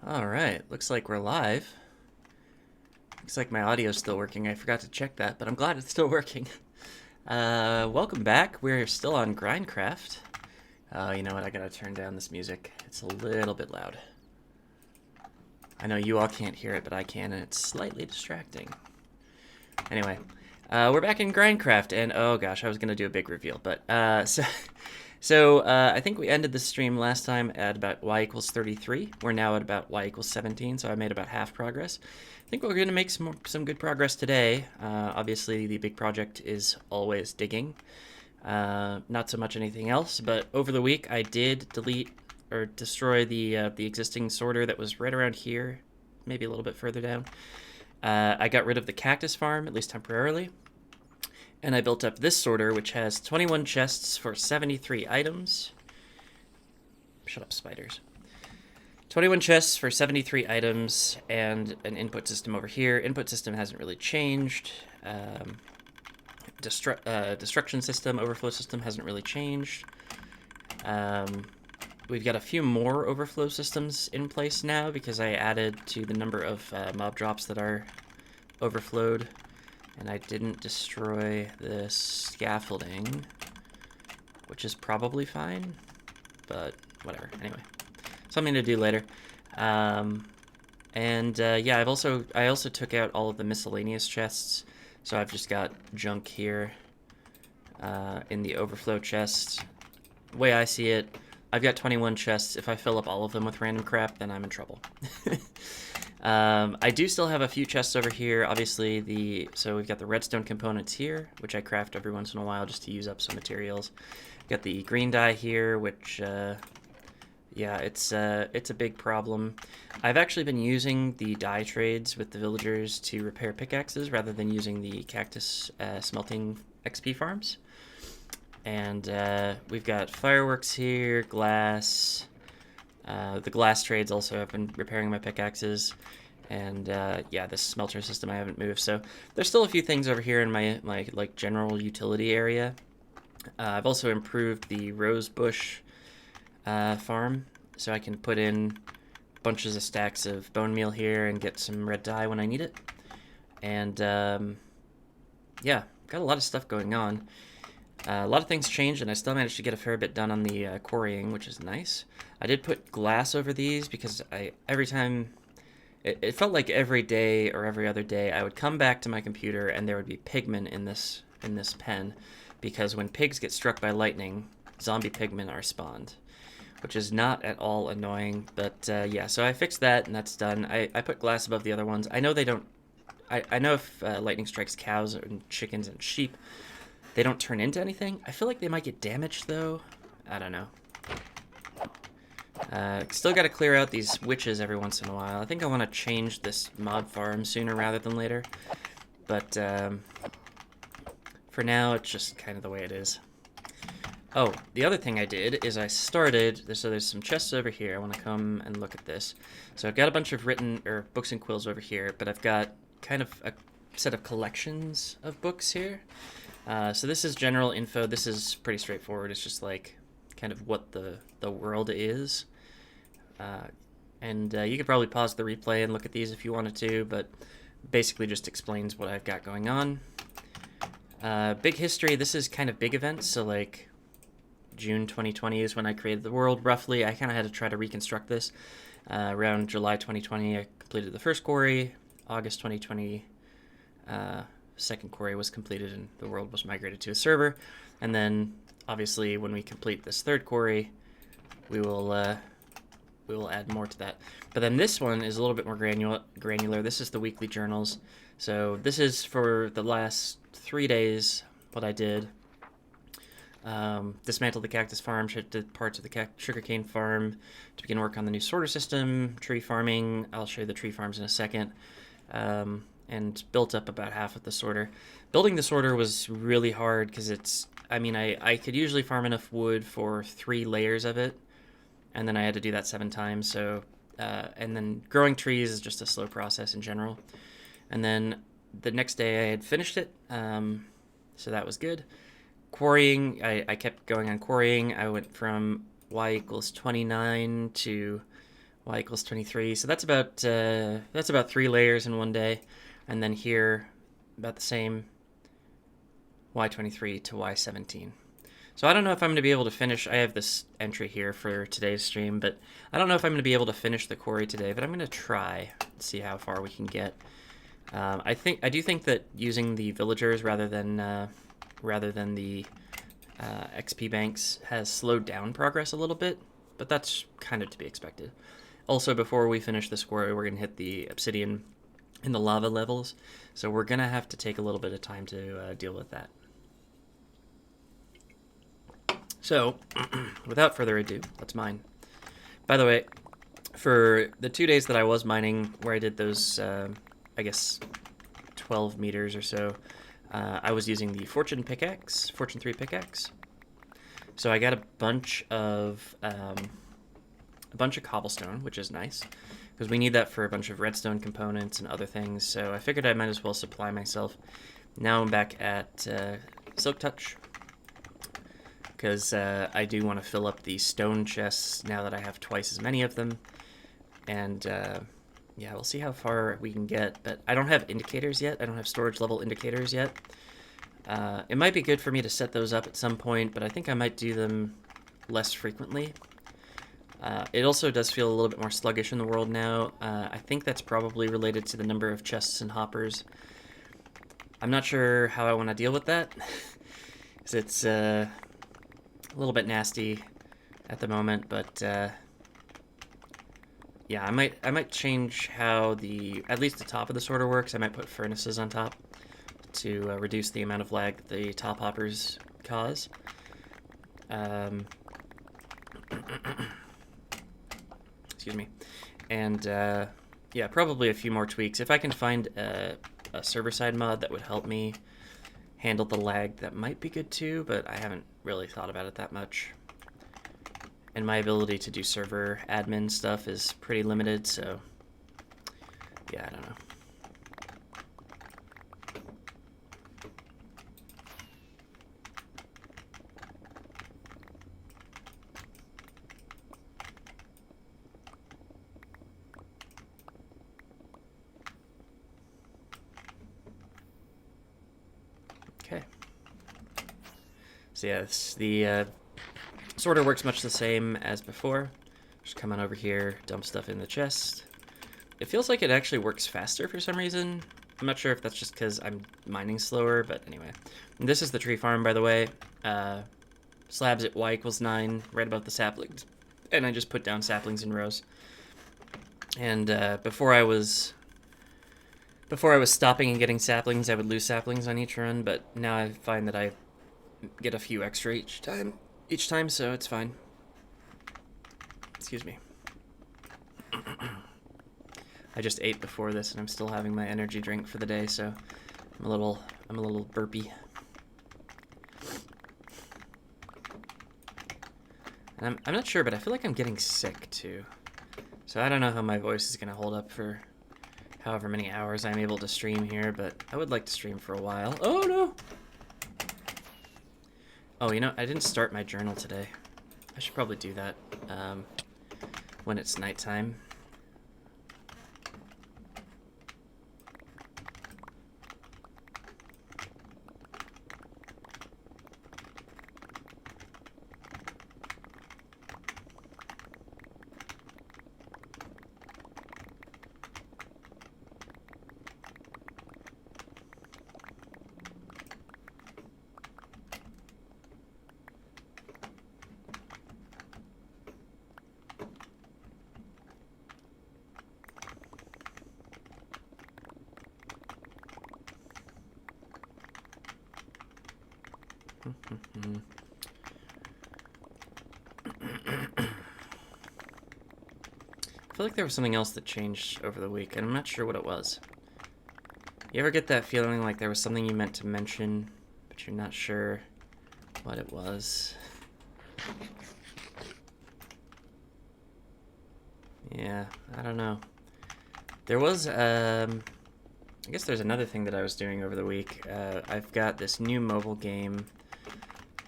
All right, looks like we're live. Looks like my audio's still working. I forgot to check that, but I'm glad it's still working. Welcome back. We're still on GrindCraft. You know what? I gotta turn down this music. It's a little bit loud. I know you all can't hear it, but I can, and it's slightly distracting. Anyway, we're back in GrindCraft, and oh gosh, I was gonna do a big reveal, but I think we ended the stream last time at about y equals 33. We're now at about y equals 17, so I made about half progress. I think we're going to make some good progress today. Obviously, the big project is always digging. Not so much anything else, but over the week I did delete or destroy the existing sorter that was right around here, maybe a little bit further down. I got rid of the cactus farm, at least temporarily. And I built up this sorter, which has 21 chests for 73 items. Shut up, spiders. 21 chests for 73 items, and an input system over here. Input system hasn't really changed. Destruction system, overflow system hasn't really changed. We've got a few more overflow systems in place now because I added to the number of mob drops that are overflowed. And I didn't destroy the scaffolding, which is probably fine, but whatever. Anyway, something to do later. Yeah, I also took out all of the miscellaneous chests, so I've just got junk here in the overflow chest. The way I see it, I've got 21 chests. If I fill up all of them with random crap, then I'm in trouble. I do still have a few chests over here. Obviously, so we've got the redstone components here, which I craft every once in a while just to use up some materials. Got the green dye here, which, yeah, it's a big problem. I've actually been using the dye trades with the villagers to repair pickaxes rather than using the cactus smelting XP farms. And we've got fireworks here, glass. The glass trades also have been repairing my pickaxes. And yeah, this smelter system I haven't moved. So there's still a few things over here in my like general utility area. I've also improved the rose bush farm, so I can put in bunches of stacks of bone meal here and get some red dye when I need it. And yeah, got a lot of stuff going on. A lot of things changed, and I still managed to get a fair bit done on the quarrying, which is nice. I did put glass over these because every time, it felt like every day or every other day, I would come back to my computer and there would be pigmen in this pen, because when pigs get struck by lightning, zombie pigmen are spawned, which is not at all annoying. But yeah, so I fixed that, and that's done. I put glass above the other ones. I know they don't. I know if lightning strikes cows and chickens and sheep, they don't turn into anything. I feel like they might get damaged, though. I don't know. Still got to clear out these witches every once in a while. I think I want to change this mob farm sooner rather than later. But for now, it's just kind of the way it is. Oh, the other thing I did is I started, so there's some chests over here. I want to come and look at this. So I've got a bunch of books and quills over here, but I've got kind of a set of collections of books here. So this is general info. This is pretty straightforward. It's just like kind of what the world is. You could probably pause the replay and look at these if you wanted to, but basically just explains what I've got going on. Big history. This is kind of big events. So like June 2020 is when I created the world, roughly. I kind of had to try to reconstruct this. Around July 2020, I completed the first quarry. August 2020, second quarry was completed and the world was migrated to a server. And then obviously when we complete this third quarry, we will add more to that. But then this one is a little bit more granular. This is the weekly journals. So this is for the last 3 days what I did. Dismantled the cactus farm, shifted parts of the sugarcane farm to begin work on the new sorter system, tree farming. I'll show you the tree farms in a second. And built up about half of the sorter. Building the sorter was really hard because I could usually farm enough wood for 3 layers of it, and then I had to do that 7 times. So, and then growing trees is just a slow process in general. And then the next day I had finished it, so that was good. Quarrying, I kept going on quarrying. I went from y equals 29 to y equals 23. So that's about 3 layers in one day, and then here about the same, y23 to y17. So I don't know if I'm going to be able to finish. I have this entry here for today's stream, but I don't know if I'm going to be able to finish the quarry today, but I'm going to try and see how far we can get. I do think that using the villagers rather than the XP banks has slowed down progress a little bit, but that's kind of to be expected. Also, before we finish this quarry, we're going to hit the obsidian and the lava levels, so we're going to have to take a little bit of time to deal with that. So, without further ado, let's mine. By the way, for the 2 days that I was mining, where I did those, I guess, 12 meters or so, I was using the Fortune 3 pickaxe. So I got a bunch of cobblestone, which is nice, because we need that for a bunch of redstone components and other things. So I figured I might as well supply myself. Now I'm back at Silk Touch, because I do want to fill up the stone chests now that I have twice as many of them. And yeah, we'll see how far we can get, but I don't have indicators yet. I don't have storage level indicators yet. It might be good for me to set those up at some point, but I think I might do them less frequently. It also does feel a little bit more sluggish in the world now. I think that's probably related to the number of chests and hoppers. I'm not sure how I want to deal with that, because it's a little bit nasty at the moment, but yeah, I might change how at least the top of the sorter works. I might put furnaces on top to reduce the amount of lag that the top hoppers cause. Excuse me. And yeah, probably a few more tweaks. If I can find a server-side mod that would help me handle the lag, that might be good too, but I haven't really thought about it that much. And my ability to do server admin stuff is pretty limited, so yeah, I don't know. Okay. So yeah, the sorter works much the same as before. Just come on over here, dump stuff in the chest. It feels like it actually works faster for some reason. I'm not sure if that's just because I'm mining slower, but anyway. And this is the tree farm, by the way. Slabs at y equals 9, right above the saplings. And I just put down saplings in rows. And before I was stopping and getting saplings, I would lose saplings on each run, but now I find that I get a few extra each time, so it's fine. Excuse me. I just ate before this, and I'm still having my energy drink for the day, so I'm a little burpy. And I'm not sure, but I feel like I'm getting sick too. So I don't know how my voice is gonna hold up for however many hours I'm able to stream here, but I would like to stream for a while. Oh no! Oh, you know, I didn't start my journal today. I should probably do that when it's nighttime. I feel like there was something else that changed over the week, and I'm not sure what it was. You ever get that feeling like there was something you meant to mention, but you're not sure what it was? Yeah, I don't know. There was, I guess there's another thing that I was doing over the week. I've got this new mobile game.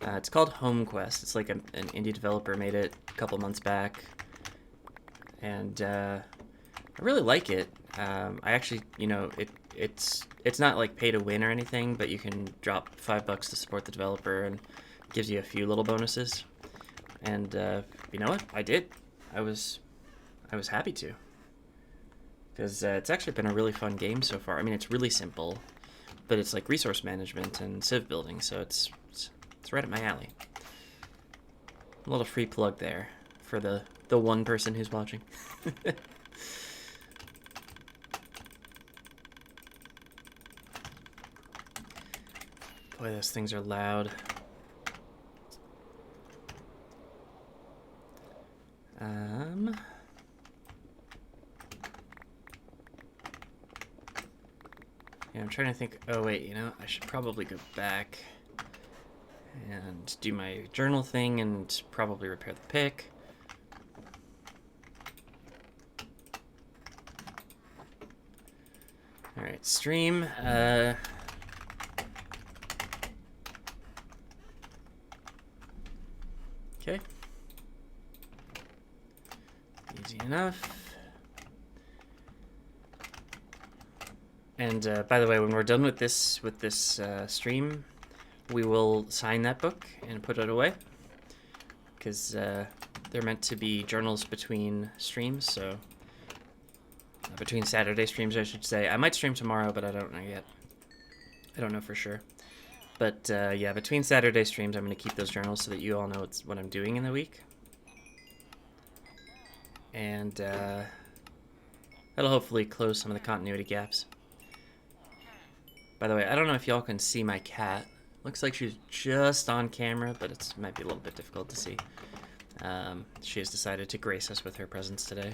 It's called Home Quest. It's like an indie developer made it a couple months back. and I really like it. I actually, you know, it's not like pay to win or anything, but you can drop $5 to support the developer and it gives you a few little bonuses. And you know what? I did. I was happy to, because it's actually been a really fun game so far. I mean, it's really simple, but it's like resource management and civ building, so it's right up my alley. A little free plug there for the one person who's watching. Boy, those things are loud. Yeah, I'm trying to think. Oh wait, you know, I should probably go back and do my journal thing and probably repair the pick. All right, stream. Okay. Easy enough. And by the way, when we're done with this stream, we will sign that book and put it away, because they're meant to be journals between streams. So between Saturday streams, I should say. I might stream tomorrow, but I don't know yet. I don't know for sure. But yeah, between Saturday streams, I'm going to keep those journals so that you all know what I'm doing in the week. And that'll hopefully close some of the continuity gaps. By the way, I don't know if y'all can see my cat. Looks like she's just on camera, but it might be a little bit difficult to see. She has decided to grace us with her presence today.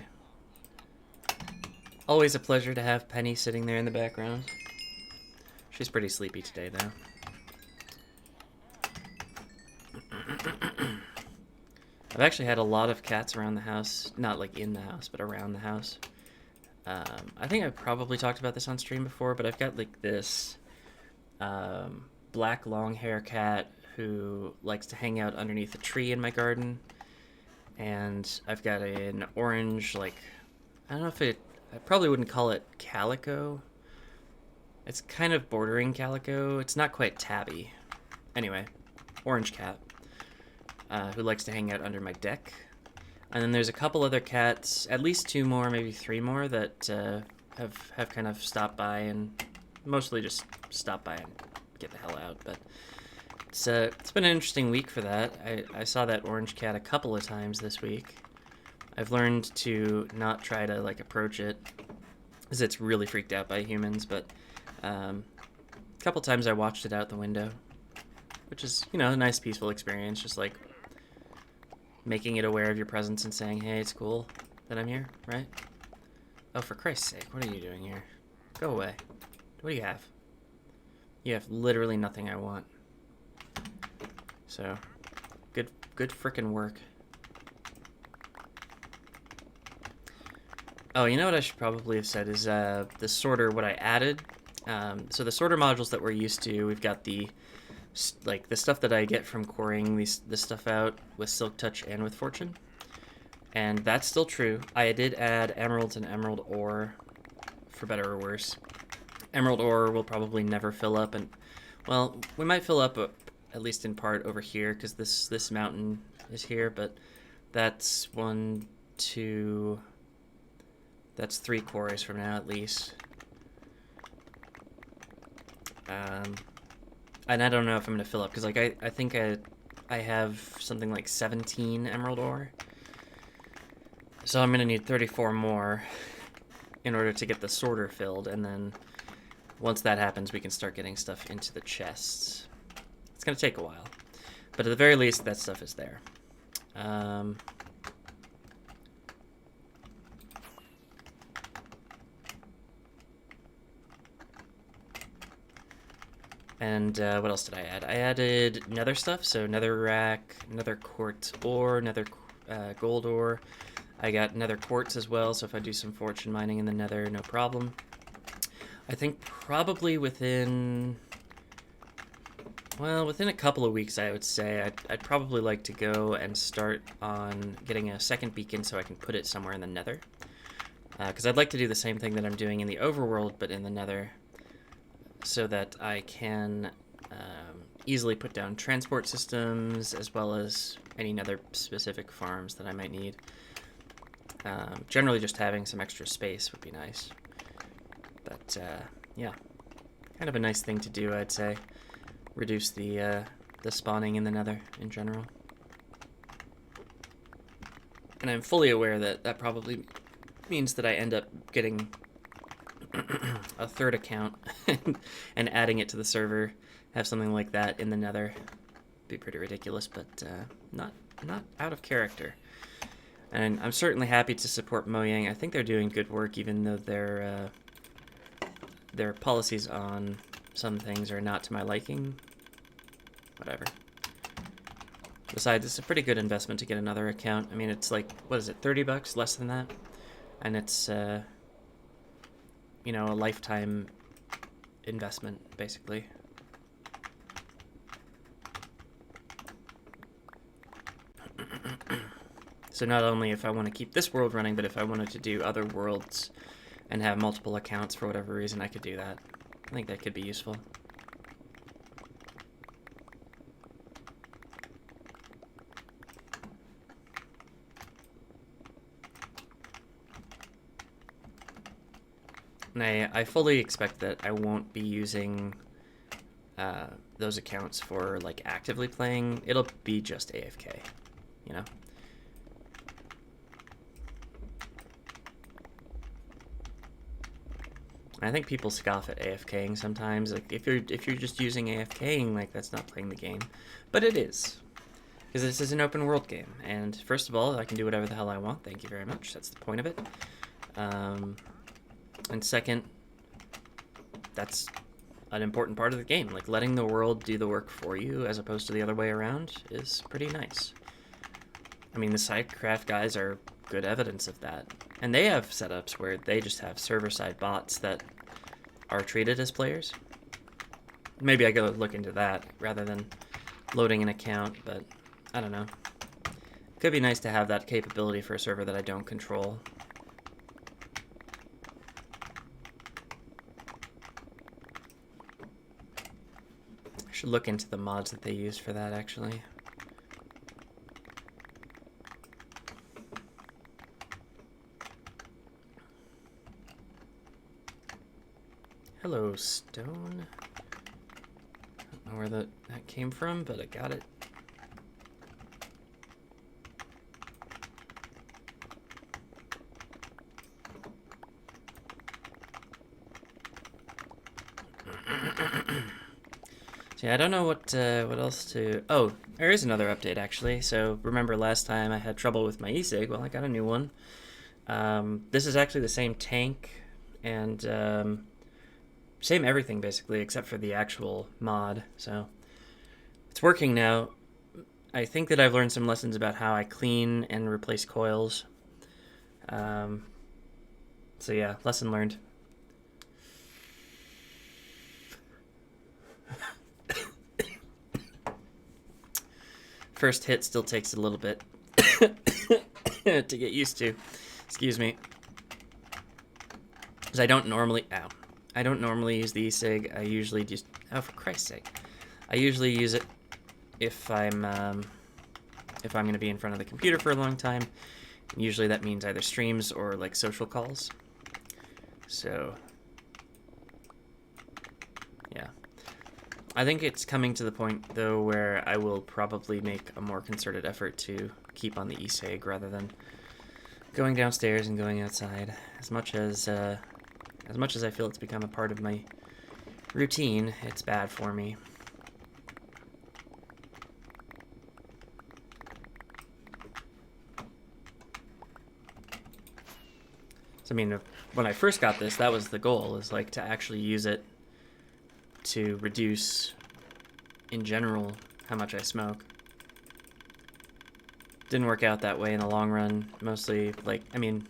Always a pleasure to have Penny sitting there in the background. She's pretty sleepy today, though. I've actually had a lot of cats around the house. Not like in the house, but around the house. I think I've probably talked about this on stream before, but I've got like this black long hair cat who likes to hang out underneath a tree in my garden. And I've got an orange, like, I don't know if I probably wouldn't call it calico. It's kind of bordering calico. It's not quite tabby. Anyway, orange cat who likes to hang out under my deck. And then there's a couple other cats, at least 2 more, maybe 3 more, that have kind of stopped by, and mostly just stopped by and get the hell out. But it's been an interesting week for that. I saw that orange cat a couple of times this week. I've learned to not try to like approach it, because it's really freaked out by humans. But a couple times I watched it out the window, which is, you know, a nice peaceful experience, just like making it aware of your presence and saying, hey, it's cool that I'm here, right? Oh, for Christ's sake, what are you doing here? Go away. What do you have? You have literally nothing I want. So, good frickin' work. Oh, you know what I should probably have said is the sorter, what I added. So the sorter modules that we're used to, we've got the stuff that I get from quarrying this stuff out with Silk Touch and with Fortune. And that's still true. I did add emeralds and emerald ore, for better or worse. Emerald ore will probably never fill up, and, well, we might fill up at least in part over here, because this mountain is here, but that's 1, 2... That's 3 quarries from now, at least. And I don't know if I'm going to fill up, because like I think I have something like 17 emerald ore. So I'm going to need 34 more in order to get the sorter filled, and then once that happens, we can start getting stuff into the chests. It's going to take a while, but at the very least, that stuff is there. And what else did I add? I added nether stuff, so nether rack, nether quartz ore, nether gold ore. I got nether quartz as well, so if I do some fortune mining in the nether, no problem. I think probably within Well, within a couple of weeks, I would say I'd probably like to go and start on getting a second beacon so I can put it somewhere in the Nether. Because I'd like to do the same thing that I'm doing in the overworld, but in the Nether, so that I can easily put down transport systems as well as any Nether specific farms that I might need. Generally, just having some extra space would be nice. But yeah, kind of a nice thing to do, I'd say. Reduce the spawning in the Nether in general. And I'm fully aware that that probably means that I end up getting a third account and adding it to the server, have something like that in the Nether. Be pretty ridiculous, but not out of character. And I'm certainly happy to support Mojang. I think they're doing good work, even though their policies on some things are not to my liking. Whatever. Besides, it's a pretty good investment to get another account. I mean, it's like, what is it, $30? Less than that? And it's, you know, a lifetime investment, basically. So not only if I want to keep this world running, but if I wanted to do other worlds and have multiple accounts for whatever reason, I could do that. I think that could be useful. And I fully expect that I won't be using those accounts for like actively playing. It'll be just AFK, you know? I think people scoff at AFKing sometimes. Like if you're just using AFKing, like that's not playing the game, but it is, because this is an open world game. And first of all, I can do whatever the hell I want. Thank you very much. That's the point of it. And second, that's an important part of the game. Like letting the world do the work for you as opposed to the other way around is pretty nice. I mean, the SideCraft guys are good evidence of that. And they have setups where they just have server-side bots that are treated as players. Maybe I go look into that rather than loading an account, but I don't know. Could be nice to have that capability for a server that I don't control. I should look into the mods that they use for that, actually. Hello, stone. I don't know where that came from, but I got it. So yeah, I don't know what else to... Oh, there is another update, actually. So remember last time I had trouble with my e-cig? Well, I got a new one. This is actually the same tank and same everything, basically, except for the actual mod. So it's working now. I think that I've learned some lessons about how I clean and replace coils. So yeah, lesson learned. First hit still takes a little bit to get used to. Excuse me. Because I don't normally... Ow. I don't normally use the e-cig. I usually just... Oh, for Christ's sake. I usually use it if I'm going to be in front of the computer for a long time. Usually that means either streams or, like, social calls. So... yeah. I think it's coming to the point, though, where I will probably make a more concerted effort to keep on the e-cig rather than going downstairs and going outside. As much as I feel it's become a part of my routine, it's bad for me. So, I mean, when I first got this, that was the goal, is like to actually use it to reduce, in general, how much I smoke. Didn't work out that way in the long run. Mostly, like, I mean,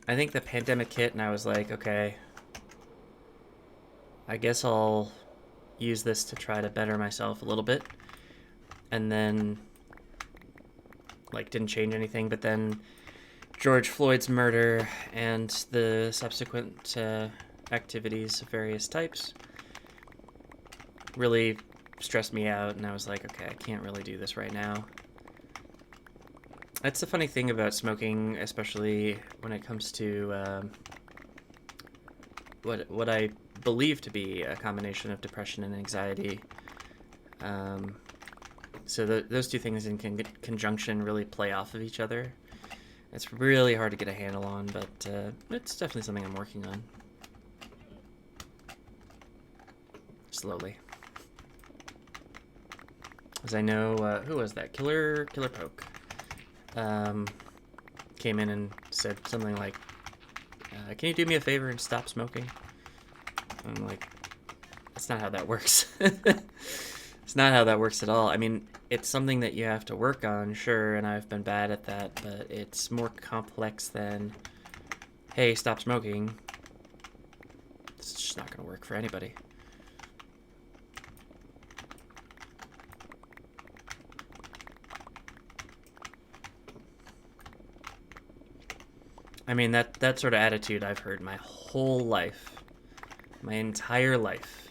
I think the pandemic hit and I was like, okay, I guess I'll use this to try to better myself a little bit, and then like didn't change anything. But then George Floyd's murder and the subsequent activities of various types really stressed me out, and I was like, okay, I can't really do this right now. That's the funny thing about smoking, especially when it comes to what I believe to be a combination of depression and anxiety. So those two things in conjunction really play off of each other. It's really hard to get a handle on, but it's definitely something I'm working on. Slowly. As I know, who was that? Killer Poke. Came in and said something like, can you do me a favor and stop smoking? I'm like, that's not how that works. It's not how that works at all. I mean, it's something that you have to work on, sure, and I've been bad at that, but it's more complex than, hey, stop smoking. It's just not going to work for anybody. I mean, that sort of attitude I've heard my whole life, my entire life,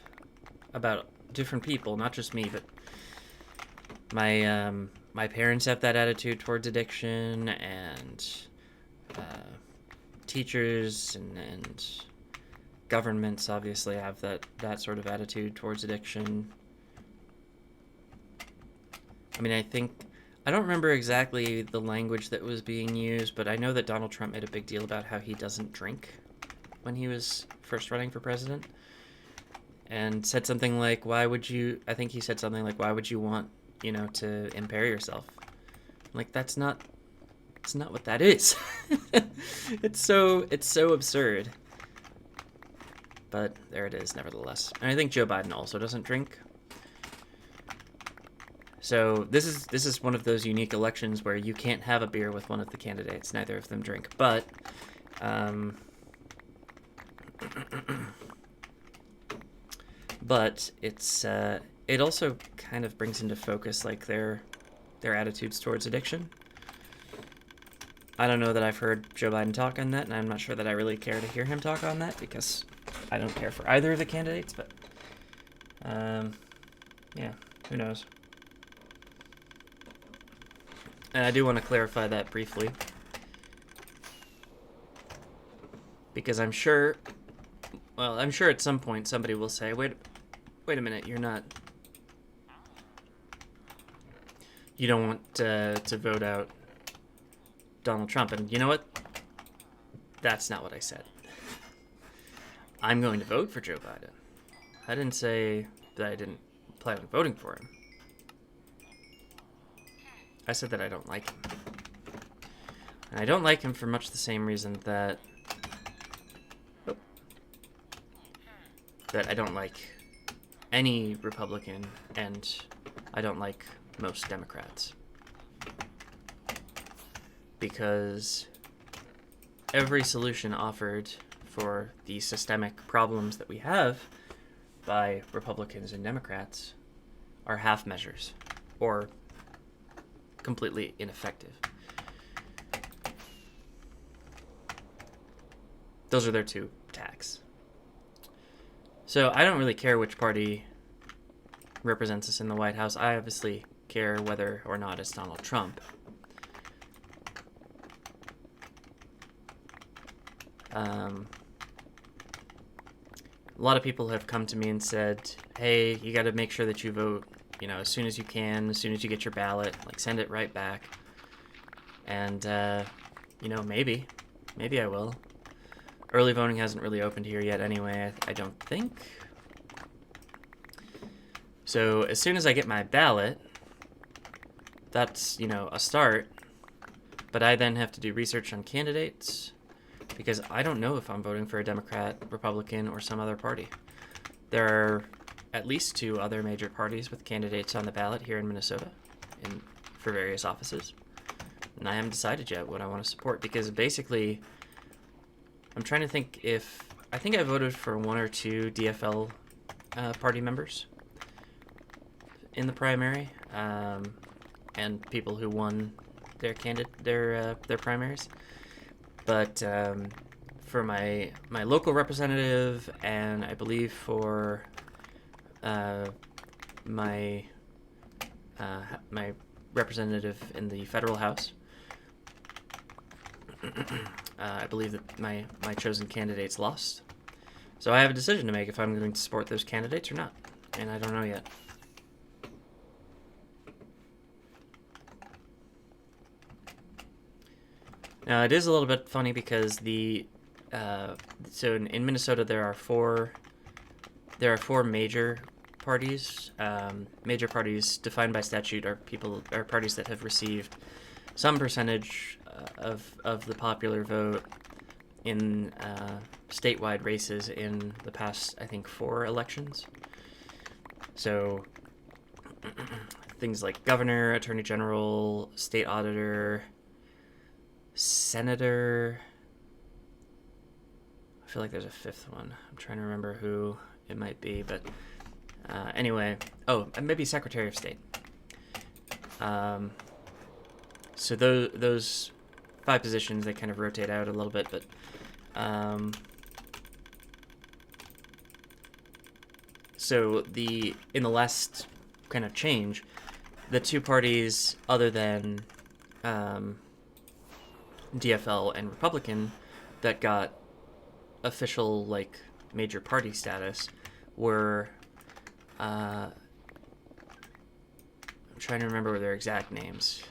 about different people, not just me, but my parents have that attitude towards addiction, and teachers and governments obviously have that sort of attitude towards addiction. I mean, I don't remember exactly the language that was being used, but I know that Donald Trump made a big deal about how he doesn't drink when he was first running for president. And said something like, I think he said something like, why would you want, to impair yourself? Like, that's not what that is. It's so absurd. But there it is, nevertheless. And I think Joe Biden also doesn't drink. So this is one of those unique elections where you can't have a beer with one of the candidates. Neither of them drink. But but it also kind of brings into focus like their attitudes towards addiction. I don't know that I've heard Joe Biden talk on that, and I'm not sure that I really care to hear him talk on that because I don't care for either of the candidates, but yeah, who knows. And I do want to clarify that briefly because I'm sure at some point somebody will say, wait a minute, you don't want to vote out Donald Trump. And you know what? That's not what I said. I'm going to vote for Joe Biden. I didn't say that I didn't plan on voting for him. I said that I don't like him. And I don't like him for much the same reason that I don't like any Republican, and I don't like most Democrats. Because every solution offered for the systemic problems that we have by Republicans and Democrats are half measures or completely ineffective. Those are their two tacks. So I don't really care which party represents us in the White House. I obviously care whether or not it's Donald Trump. A lot of people have come to me and said, hey, you got to make sure that you vote, as soon as you can, as soon as you get your ballot, like send it right back. And, maybe I will. Early voting hasn't really opened here yet anyway, I don't think. So as soon as I get my ballot, that's, a start. But I then have to do research on candidates because I don't know if I'm voting for a Democrat, Republican, or some other party. There are at least 2 other major parties with candidates on the ballot here in Minnesota for various offices. And I haven't decided yet what I want to support because basically I'm trying to think I think I voted for 1 or 2 DFL party members in the primary, and people who won their primaries. But for my local representative, and I believe for my representative in the federal House, I believe that my chosen candidates lost. So I have a decision to make if I'm going to support those candidates or not, and I don't know yet. Now, it is a little bit funny because so in Minnesota there are four major parties. Major parties defined by statute are parties that have received some percentage of the popular vote in statewide races in the past, I think, 4 elections. So things like governor, attorney general, state auditor, senator. I feel like there's a 5th one. I'm trying to remember who it might be, but anyway. Oh, maybe Secretary of State. So those 5 positions, they kind of rotate out a little bit, but so in the last kind of change, the 2 parties other than DFL and Republican that got official, like, major party status were I'm trying to remember their exact names.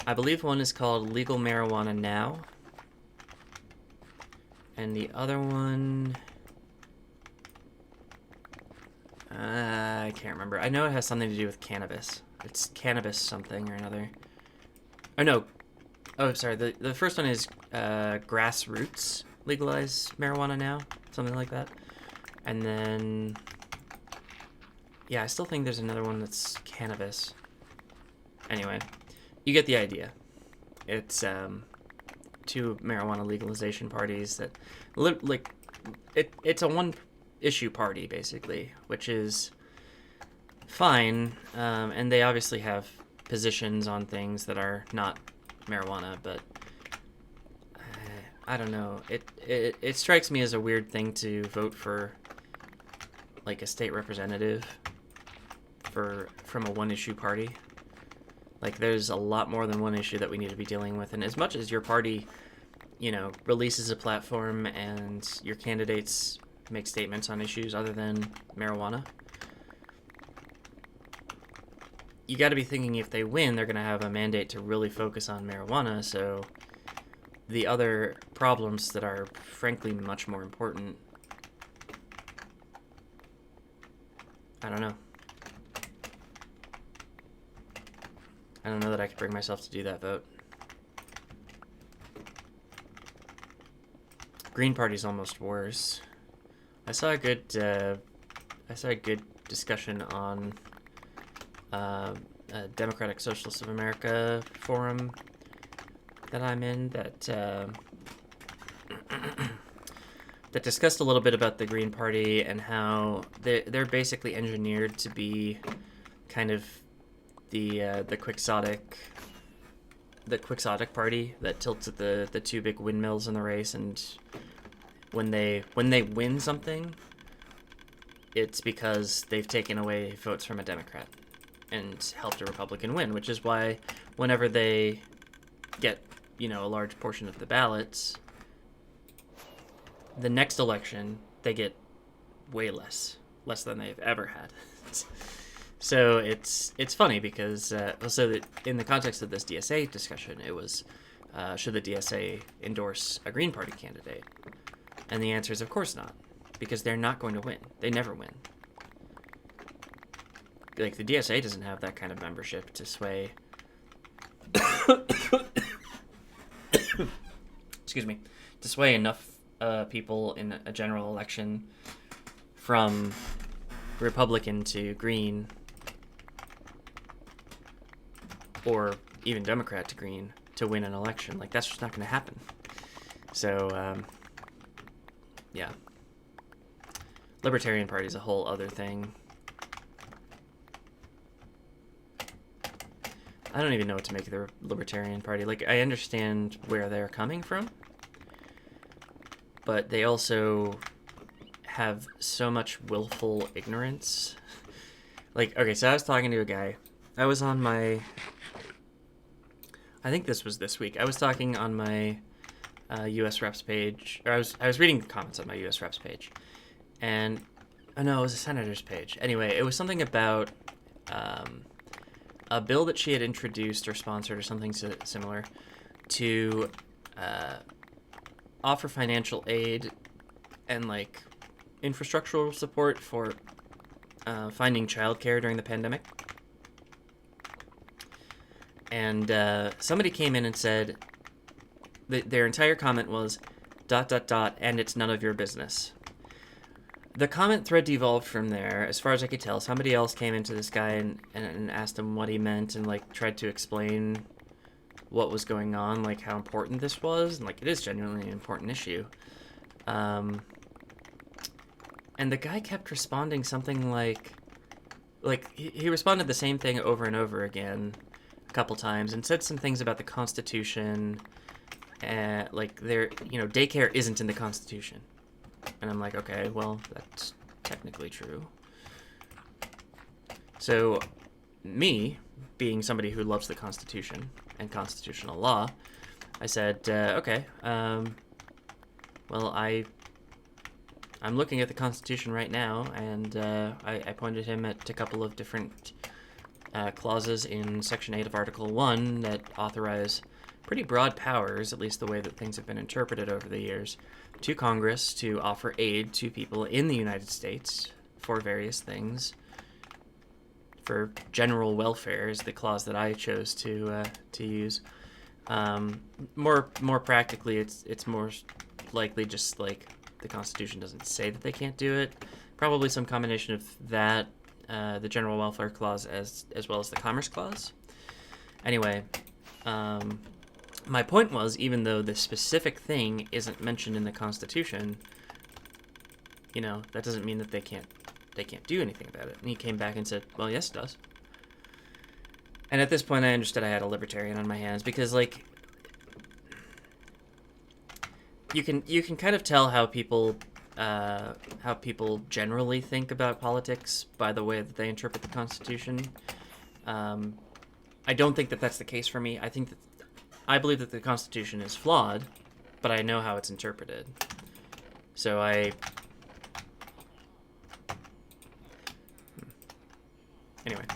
I believe one is called Legal Marijuana Now, and the other one, I can't remember. I know it has something to do with cannabis. It's cannabis something or another. Oh, no. Oh, sorry. The first one is Grassroots Legalize Marijuana Now, something like that. And then, yeah, I still think there's another one that's cannabis. Anyway, you get the idea. It's 2 marijuana legalization parties that, like, it's a one-issue party, basically, which is fine, and they obviously have positions on things that are not marijuana, but I don't know. It strikes me as a weird thing to vote for, like, a state representative from a one-issue party. Like, there's a lot more than one issue that we need to be dealing with, and as much as your party, releases a platform and your candidates make statements on issues other than marijuana, you got to be thinking if they win, they're going to have a mandate to really focus on marijuana, so the other problems that are, frankly, much more important, I don't know. I don't know that I could bring myself to do that vote. Green Party's almost worse. I saw a good discussion on a Democratic Socialists of America forum that I'm in that that discussed a little bit about the Green Party and how they're basically engineered to be kind of the quixotic party that tilts at the 2 big windmills in the race, and when they win something, it's because they've taken away votes from a Democrat and helped a Republican win, which is why whenever they get, a large portion of the ballots, the next election they get way less than they've ever had. So it's funny because so that in the context of this DSA discussion, it was should the DSA endorse a Green Party candidate, and the answer is of course not, because they're not going to win. They never win. Like, the DSA doesn't have that kind of membership to sway excuse me, to sway enough people in a general election from Republican to Green, or even Democrat to Green, to win an election. Like, that's just not going to happen. So, yeah. Libertarian Party is a whole other thing. I don't even know what to make of the Libertarian Party. Like, I understand where they're coming from, but they also have so much willful ignorance. Like, okay, so I was talking to a guy. I was on my... I think this was this week. I was talking on my US Reps page, or I was reading the comments on my US Reps page, and oh no, it was a Senator's page. Anyway, it was something about a bill that she had introduced or sponsored or something similar to offer financial aid and like infrastructural support for finding childcare during the pandemic. And somebody came in and said that their entire comment was ... and it's none of your business. The comment thread devolved from there. As far as I could tell, somebody else came into this guy and asked him what he meant and like tried to explain what was going on, like how important this was, and like it is genuinely an important issue. And the guy kept responding something like he responded the same thing over and over again a couple times and said some things about the Constitution, like daycare isn't in the Constitution. And I'm like, okay, well, that's technically true. So, me, being somebody who loves the Constitution and constitutional law, I said, okay, well, I'm looking at the Constitution right now, and I pointed him at a couple of different clauses in Section 8 of Article 1 that authorize pretty broad powers, at least the way that things have been interpreted over the years, to Congress to offer aid to people in the United States for various things. For general welfare is the clause that I chose to use. More practically, it's more likely just like the Constitution doesn't say that they can't do it. Probably some combination of that, the general welfare clause, as well as the commerce clause. Anyway, my point was, even though this specific thing isn't mentioned in the Constitution, that doesn't mean that they can't do anything about it. And he came back and said, well, yes, it does. And at this point, I understood I had a libertarian on my hands, because, like, you can kind of tell how people generally think about politics by the way that they interpret the Constitution. I don't think that that's the case for me. I believe that the Constitution is flawed, but I know how it's interpreted. So anyway,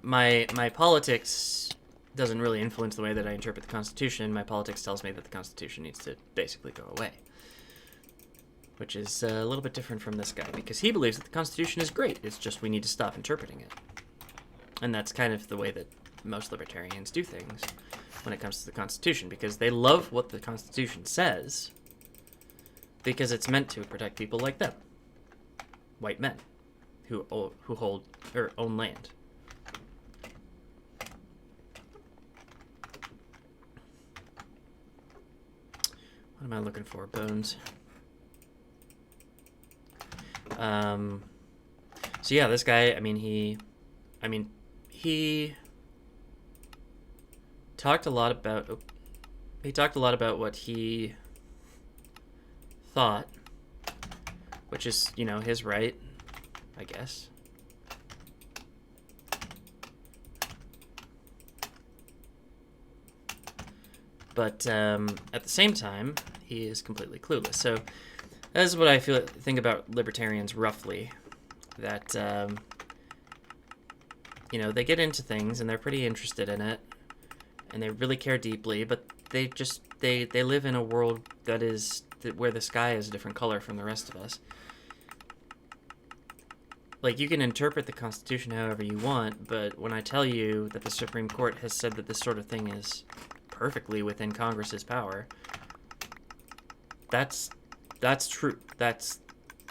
my politics doesn't really influence the way that I interpret the Constitution. My politics tells me that the Constitution needs to basically go away, which is a little bit different from this guy, because he believes that the Constitution is great. It's just we need to stop interpreting it. And that's kind of the way that most libertarians do things when it comes to the Constitution, because they love what the Constitution says, because it's meant to protect people like them, white men who hold or own land. What am I looking for? Bones. So yeah, this guy, he talked a lot about what he thought, which is, his right, I guess. But at the same time, he is completely clueless. So that is what I think about libertarians roughly, that they get into things and they're pretty interested in it and they really care deeply, but they live in a world where the sky is a different color from the rest of us. Like, you can interpret the Constitution however you want, but when I tell you that the Supreme Court has said that this sort of thing is perfectly within Congress's power, that's true. That's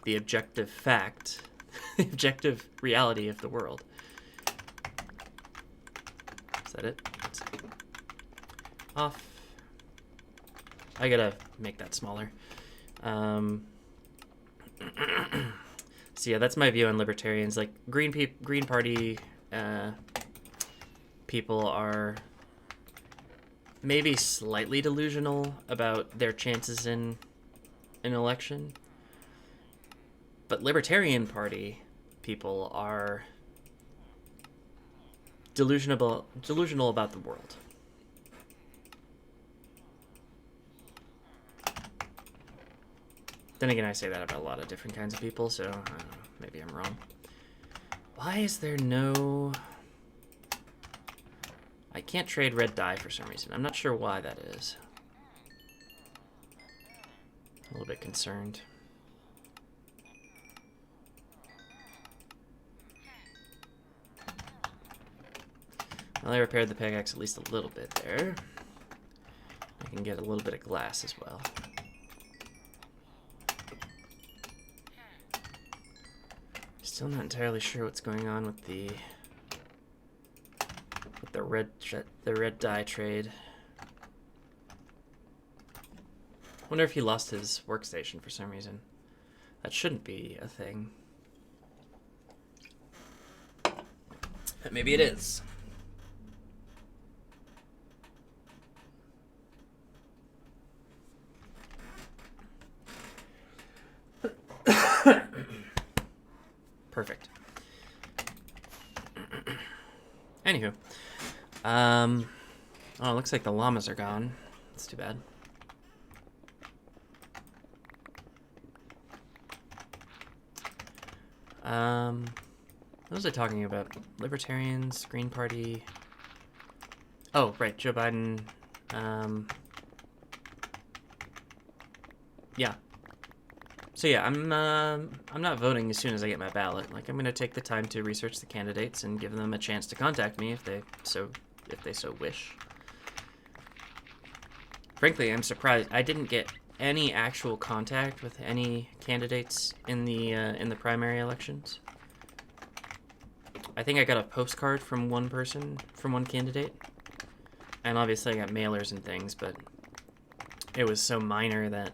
the objective fact, the objective reality of the world. Is that it? Let's see. Off. I gotta make that smaller. So yeah, that's my view on libertarians. Like, Green Party people are maybe slightly delusional about their chances in an election. But Libertarian Party people are delusional about the world. Then again, I say that about a lot of different kinds of people, so I don't know, maybe I'm wrong. Why is there no... I can't trade red dye for some reason. I'm not sure why that is. A little bit concerned. Well, I repaired the pickaxe at least a little bit there. I can get a little bit of glass as well. Still not entirely sure what's going on with the red dye trade. Wonder if he lost his workstation for some reason. That shouldn't be a thing. But maybe it is. Perfect. Anywho. Oh, it looks like the llamas are gone. That's too bad. What was I talking about? Libertarians, Green Party. Oh, right, Joe Biden. Yeah. So yeah, I'm not voting as soon as I get my ballot. Like, I'm gonna take the time to research the candidates and give them a chance to contact me if they so wish. Frankly, I'm surprised I didn't get any actual contact with any candidates in the primary elections. I think I got a postcard from one person, from one candidate, and obviously I got mailers and things, but it was so minor that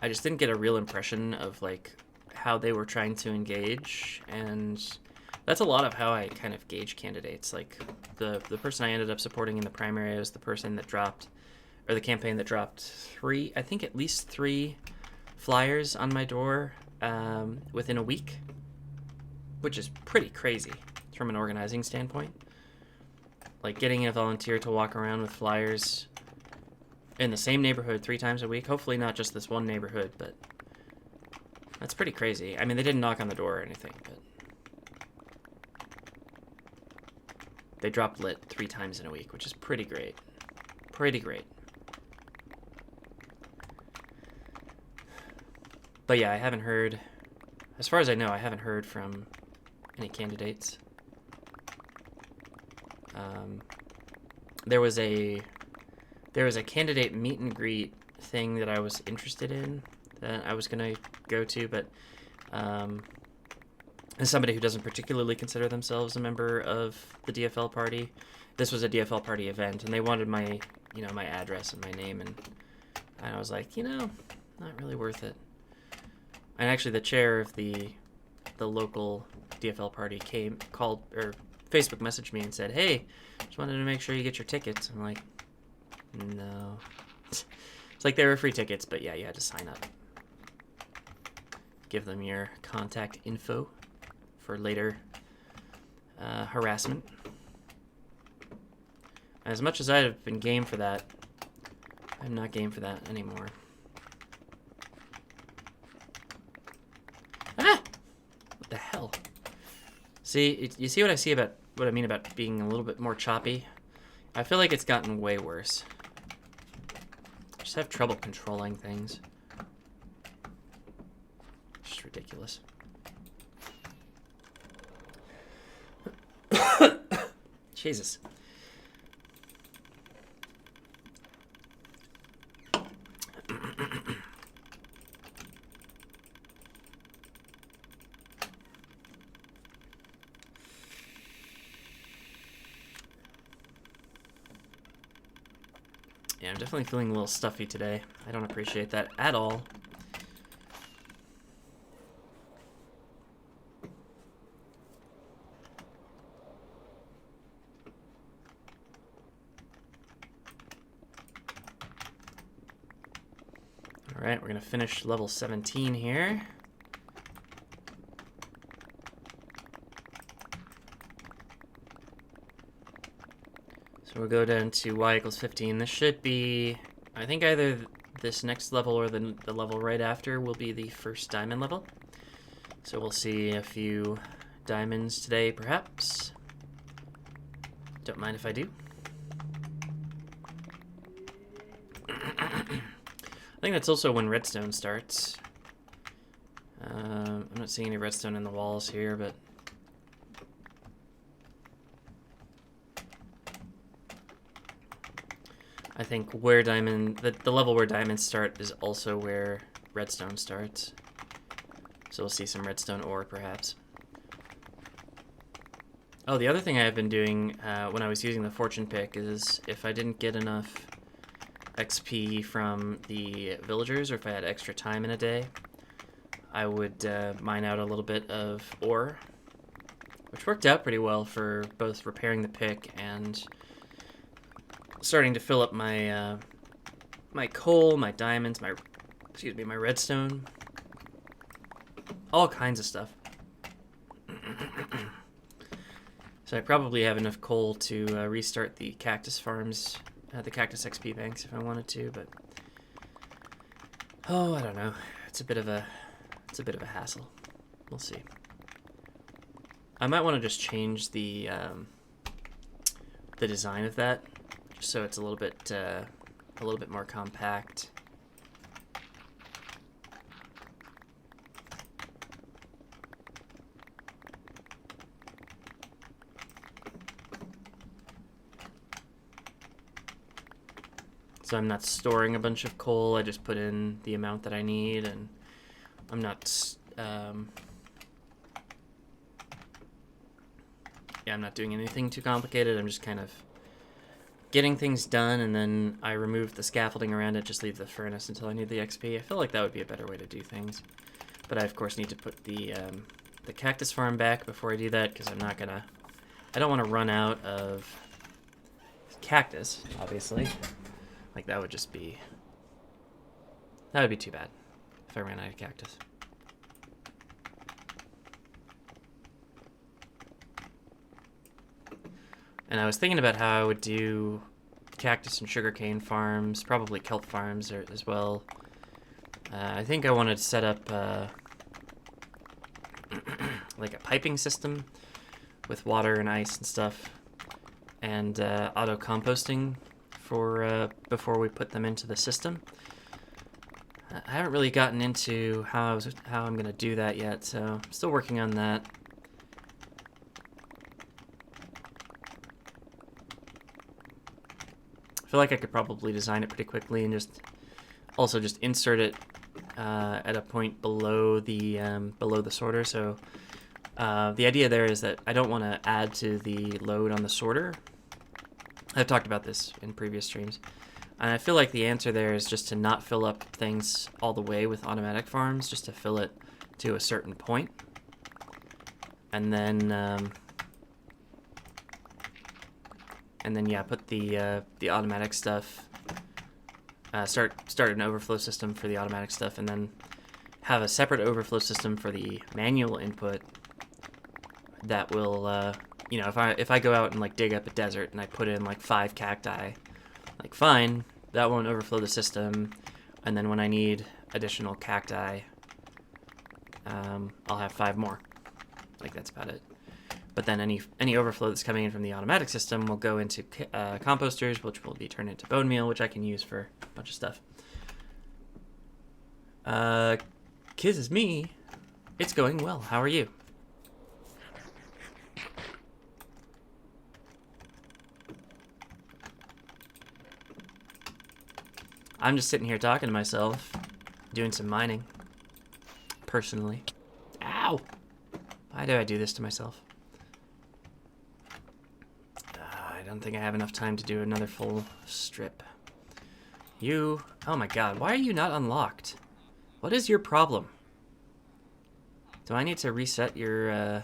I just didn't get a real impression of like how they were trying to engage, and that's a lot of how I kind of gauge candidates. Like the person I ended up supporting in the primary was the person that dropped, or the campaign that dropped at least three flyers on my door within a week, which is pretty crazy from an organizing standpoint. Like getting a volunteer to walk around with flyers in the same neighborhood 3 times a week. Hopefully not just this one neighborhood, but that's pretty crazy. I mean, they didn't knock on the door or anything, but they dropped lit 3 times in a week, which is pretty great. Pretty great. But yeah, I haven't heard, as far as I know, I haven't heard from any candidates. There was a candidate meet and greet thing that I was interested in that I was gonna go to, but as somebody who doesn't particularly consider themselves a member of the DFL party, this was a DFL party event, and they wanted my my address and my name, and I was like, not really worth it. And actually, the chair of the local DFL party called or Facebook messaged me and said, "Hey, just wanted to make sure you get your tickets." I'm like, no. It's like they were free tickets, but yeah, you had to sign up. Give them your contact info for later harassment. As much as I've been game for that, I'm not game for that anymore. Ah! What the hell? See, you see what I mean about being a little bit more choppy? I feel like it's gotten way worse. I just have trouble controlling things. It's just ridiculous. Jesus. Yeah, I'm definitely feeling a little stuffy today. I don't appreciate that at all. Alright, we're going to finish level 17 here. So we'll go down to y equals 15. This should be, I think either this next level or the level right after will be the first diamond level. So we'll see a few diamonds today, perhaps. Don't mind if I do. I think that's also when redstone starts. I'm not seeing any redstone in the walls here, but I think where the level where diamonds start is also where redstone starts. So we'll see some redstone ore, perhaps. Oh, the other thing I've been doing when I was using the fortune pick is if I didn't get enough XP from the villagers, or if I had extra time in a day, I would mine out a little bit of ore, which worked out pretty well for both repairing the pick and starting to fill up my my coal, my diamonds, my redstone, all kinds of stuff. So I probably have enough coal to restart the cactus farms, the cactus XP banks if I wanted to, but oh, I don't know. It's a bit of a hassle. We'll see. I might want to just change the design of that, just so it's a little bit more compact. So I'm not storing a bunch of coal, I just put in the amount that I need, and I'm not, I'm not doing anything too complicated. I'm just kind of getting things done, and then I remove the scaffolding around it, just leave the furnace until I need the XP. I feel like that would be a better way to do things. But I, of course, need to put the cactus farm back before I do that, because I don't want to run out of cactus, obviously. Like, that would be too bad if I ran out of cactus. And I was thinking about how I would do cactus and sugarcane farms, probably kelp farms as well. I think I wanted to set up like a piping system with water and ice and stuff, and auto composting for before we put them into the system. I haven't really gotten into how I'm gonna do that yet, so I'm still working on that. I feel like I could probably design it pretty quickly and just insert it at a point below the sorter. So the idea there is that I don't want to add to the load on the sorter. I've talked about this in previous streams, and I feel like the answer there is just to not fill up things all the way with automatic farms, just to fill it to a certain point, and then yeah, put the automatic stuff. Start an overflow system for the automatic stuff, and then have a separate overflow system for the manual input that will, you know, if I go out and like dig up a desert and I put in like 5 cacti, like fine, that won't overflow the system, and then when I need additional cacti, I'll have 5 more. Like, that's about it. But then any overflow that's coming in from the automatic system will go into composters, which will be turned into bone meal, which I can use for a bunch of stuff. Kiz is me. It's going well. How are you? I'm just sitting here talking to myself, doing some mining, personally. Ow! Why do I do this to myself? I don't think I have enough time to do another full strip. You... Oh my god, why are you not unlocked? What is your problem? Do I need to reset your,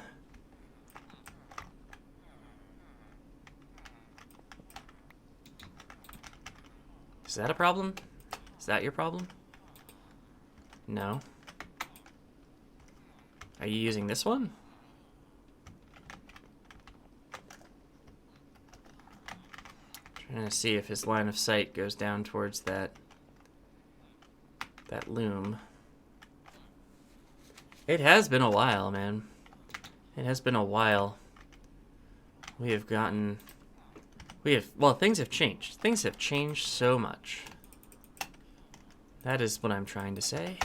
Is that a problem? Is that your problem? No. Are you using this one? Trying to see if his line of sight goes down towards that loom. It has been a while, man. It has been a while. Well, things have changed. Things have changed so much. That is what I'm trying to say.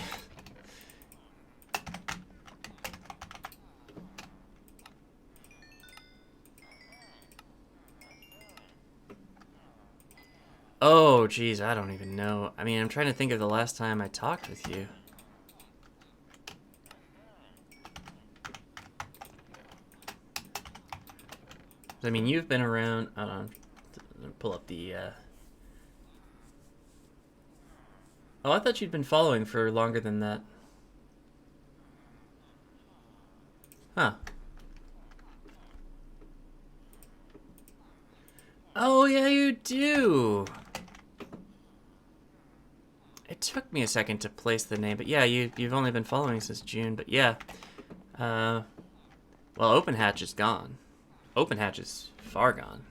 Oh, geez, I don't even know. I mean, I'm trying to think of the last time I talked with you. I mean, you've been around. I don't know. Pull up the. Oh, I thought you'd been following for longer than that. Huh. Oh, yeah, you do. It took me a second to place the name, but yeah, you've only been following since June, but yeah. Well, Open Hatch is gone. Open Hatch is far gone.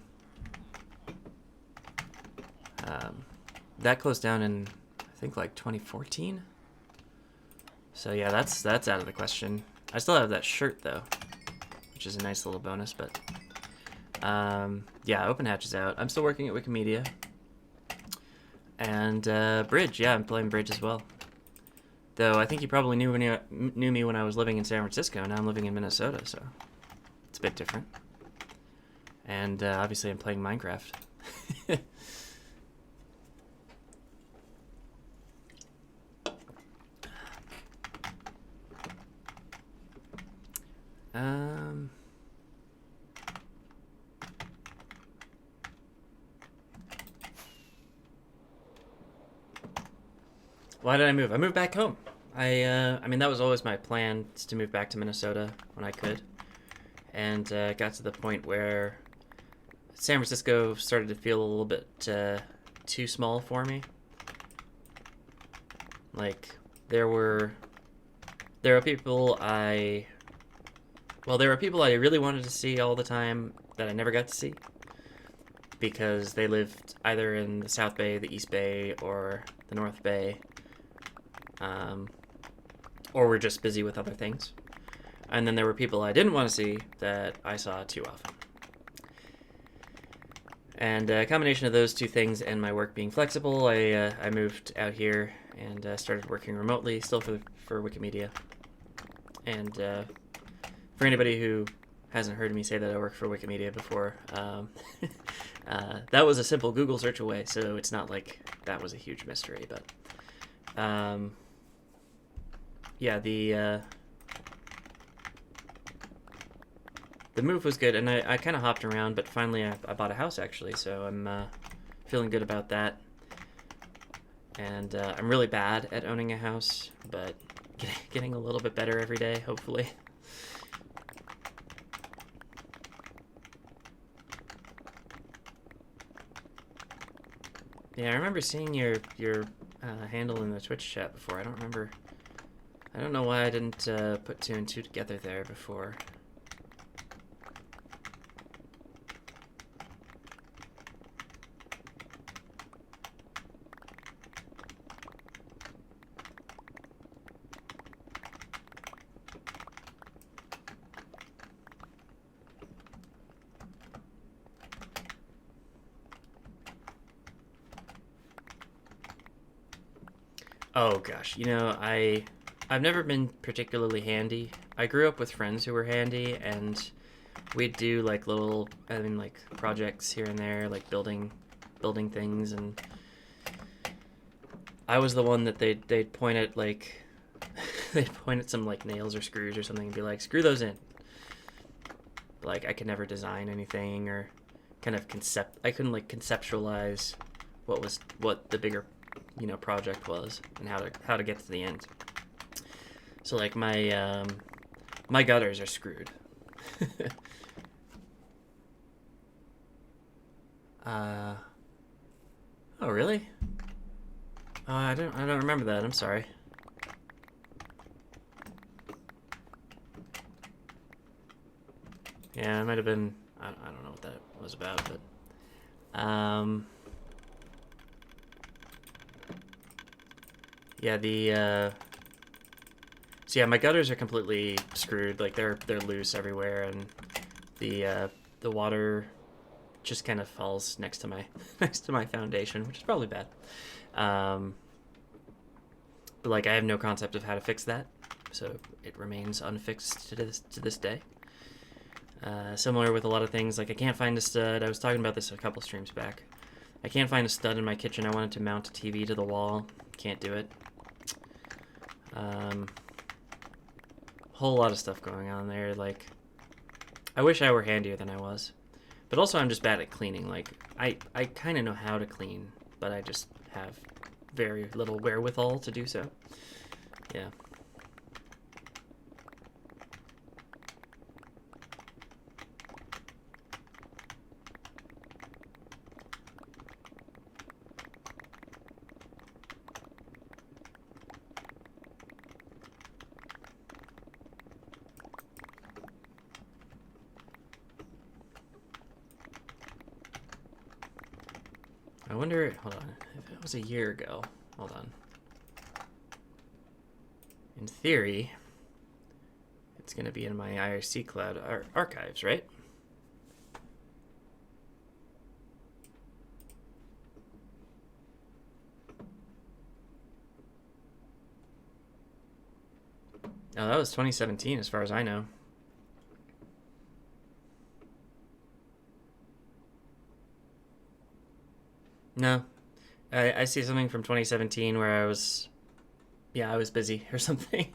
That closed down in, I think, like 2014. So yeah, that's out of the question. I still have that shirt though, which is a nice little bonus. But yeah, Open Hatch is out. I'm still working at Wikimedia. And Bridge, yeah, I'm playing Bridge as well. Though I think you probably knew me when I was living in San Francisco. Now I'm living in Minnesota, so it's a bit different. And obviously I'm playing Minecraft. Why did I move? I moved back home. I mean, that was always my plan, is to move back to Minnesota when I could. And got to the point where San Francisco started to feel a little bit too small for me. Like, there were people I really wanted to see all the time that I never got to see. Because they lived either in the South Bay, the East Bay, or the North Bay. Or were just busy with other things. And then there were people I didn't want to see that I saw too often. And a combination of those two things and my work being flexible, I moved out here and started working remotely, still for Wikimedia. And for anybody who hasn't heard me say that I work for Wikimedia before, that was a simple Google search away, so it's not like that was a huge mystery. But yeah, the move was good, and I kind of hopped around, but finally I bought a house, actually, so I'm feeling good about that. And I'm really bad at owning a house, but getting a little bit better every day, hopefully. Yeah, I remember seeing your handle in the Twitch chat before. I don't know why I didn't put two and two together there before. Oh gosh, I've never been particularly handy. I grew up with friends who were handy, and we'd do like like projects here and there, like building things, and I was the one that they'd point at, like they'd point at some like nails or screws or something and be like, screw those in. Like, I could never design anything or kind of I couldn't like conceptualize what the bigger project was and how to get to the end. So like my gutters are screwed. Oh really? I don't remember that. I'm sorry. Yeah, it might have been. I don't know what that was about, but yeah, so yeah, my gutters are completely screwed. Like they're loose everywhere, and the water just kind of falls next to my next to my foundation, which is probably bad. But like I have no concept of how to fix that, so it remains unfixed to this day. Similar with a lot of things, like I can't find a stud. I was talking about this a couple streams back. I can't find a stud in my kitchen. I wanted to mount a TV to the wall. Can't do it. Whole lot of stuff going on there. Like, I wish I were handier than I was. But also I'm just bad at cleaning. Like, I kind of know how to clean, but I just have very little wherewithal to do so. Yeah. I wonder, hold on, if it was a year ago, hold on. In theory, it's going to be in my IRC cloud archives, right? Oh, that was 2017 as far as I know. No. I see something from 2017 where I was busy or something.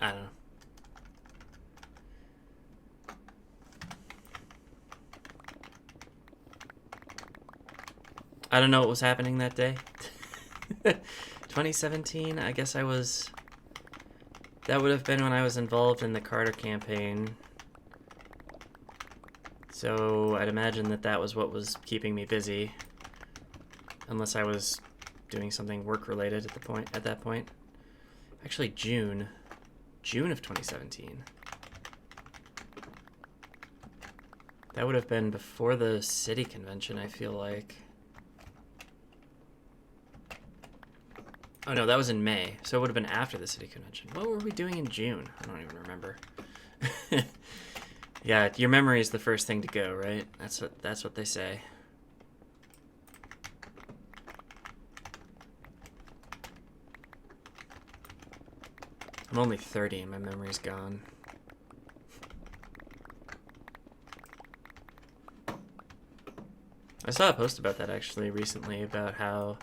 I don't know. I don't know what was happening that day. 2017, I guess that would have been when I was involved in the Carter campaign. So I'd imagine that was what was keeping me busy. Unless I was doing something work-related at that point. Actually, June of 2017. That would have been before the city convention, I feel like. Oh no, that was in May, so it would have been after the city convention. What were we doing in June? I don't even remember. Yeah, your memory is the first thing to go, right? That's what they say. I'm only 30 and my memory's gone. I saw a post about that actually recently, about how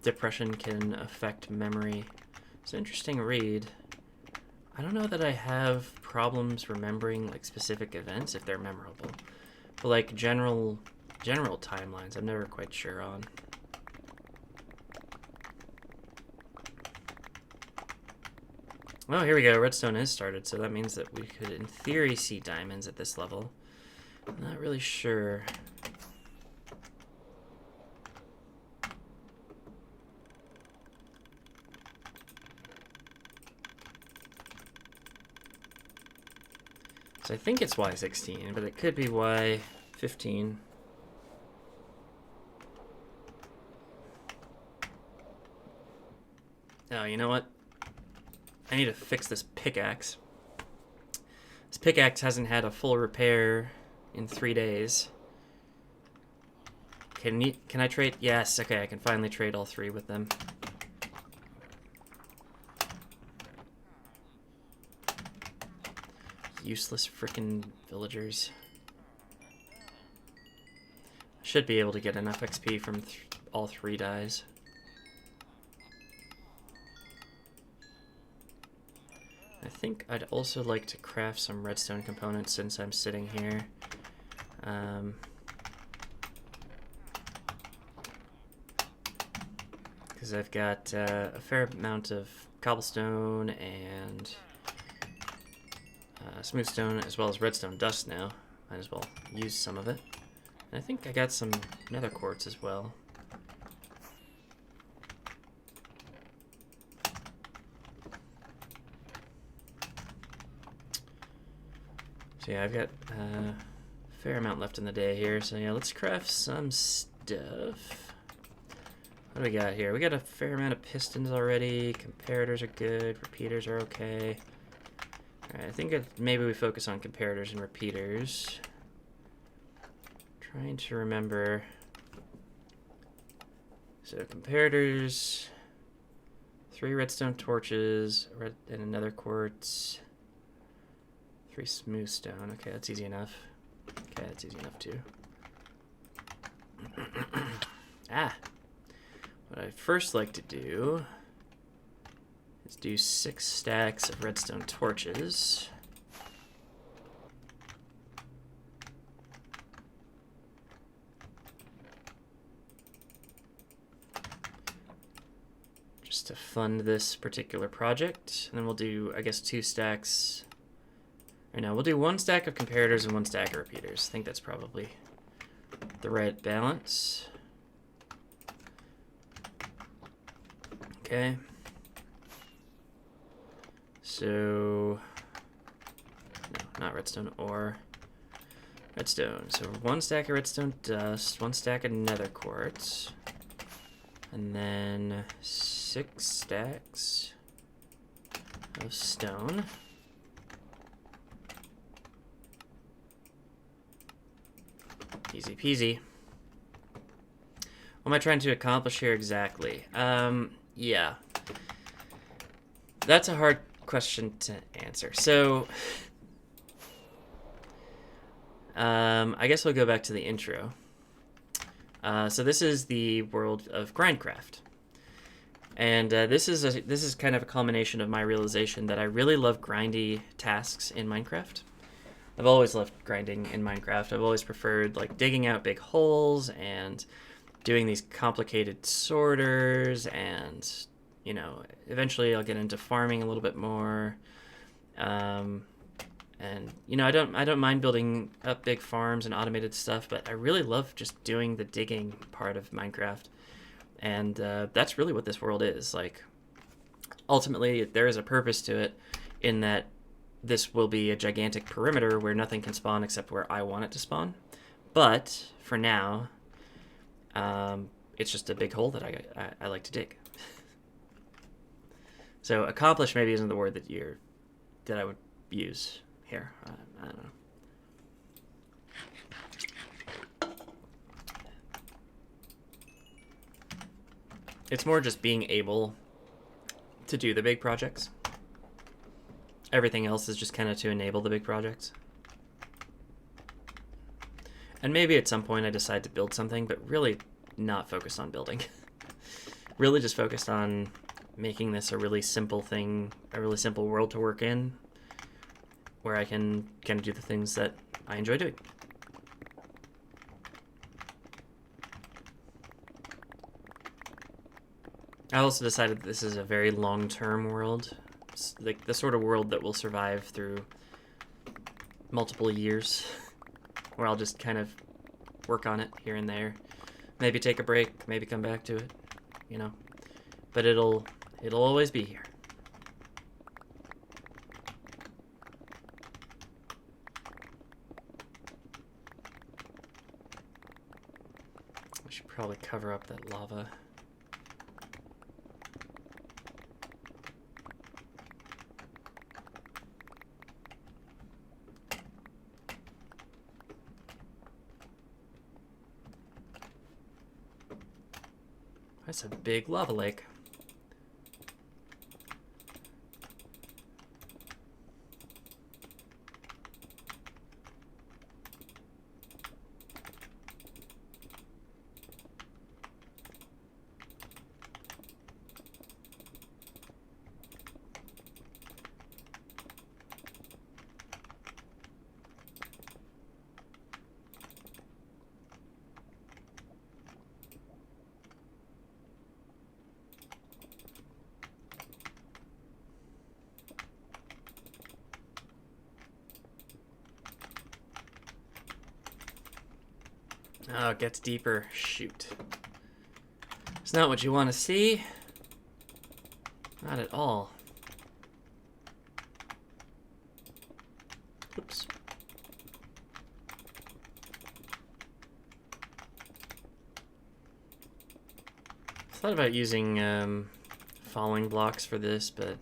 depression can affect memory. It's an interesting read. I don't know that I have problems remembering like specific events if they're memorable, but like general timelines, I'm never quite sure on. Oh, here we go. Redstone is started, so that means that we could, in theory, see diamonds at this level. I'm not really sure. So I think it's Y16, but it could be Y15. Oh, you know what? I need to fix this pickaxe. This pickaxe hasn't had a full repair in 3 days. Can I trade? Yes, okay, I can finally trade all 3 with them. Useless frickin' villagers. Should be able to get enough XP from all 3 dyes. I think I'd also like to craft some redstone components since I'm sitting here. Because I've got a fair amount of cobblestone and smooth stone as well as redstone dust now, might as well use some of it. And I think I got some nether quartz as well. So yeah, I've got a fair amount left in the day here. So yeah, let's craft some stuff. What do we got here? We got a fair amount of pistons already. Comparators are good. Repeaters are okay. Alright, I think maybe we focus on comparators and repeaters. Trying to remember. So comparators, 3 redstone torches, and another quartz, 3 smooth stone. Okay, that's easy enough. Okay, that's easy enough too. What I'd first like to do is do 6 stacks of redstone torches. Just to fund this particular project. And then we'll do, I guess, 2 stacks. Or no, we'll do 1 stack of comparators and 1 stack of repeaters. I think that's probably the right balance. Okay. So, no, not redstone ore. Redstone. So 1 stack of redstone dust, 1 stack of nether quartz, and then 6 stacks of stone. Easy peasy. What am I trying to accomplish here exactly? Yeah. That's a hard question to answer. So, I guess we'll go back to the intro. So this is the world of GrindCraft. And this is kind of a culmination of my realization that I really love grindy tasks in Minecraft. I've always loved grinding in Minecraft. I've always preferred like digging out big holes and doing these complicated sorters, and you know, eventually I'll get into farming a little bit more. And you know, I don't mind building up big farms and automated stuff, but I really love just doing the digging part of Minecraft. And that's really what this world is. Like, ultimately, there is a purpose to it in that this will be a gigantic perimeter where nothing can spawn except where I want it to spawn. But for now, it's just a big hole that I like to dig. So accomplish maybe isn't the word that I would use here. I don't know. It's more just being able to do the big projects. Everything else is just kind of to enable the big projects. And maybe at some point I decide to build something, but really not focused on building. Really just focused on making this a really simple thing, a really simple world to work in, where I can kind of do the things that I enjoy doing. I also decided that this is a very long-term world. It's like the sort of world that will survive through multiple years, where I'll just kind of work on it here and there. Maybe take a break, maybe come back to it, you know. But it'll always be here. I should probably cover up that lava. That's a big lava lake. Oh, it gets deeper. Shoot. It's not what you want to see. Not at all. Oops. I thought about using falling blocks for this, but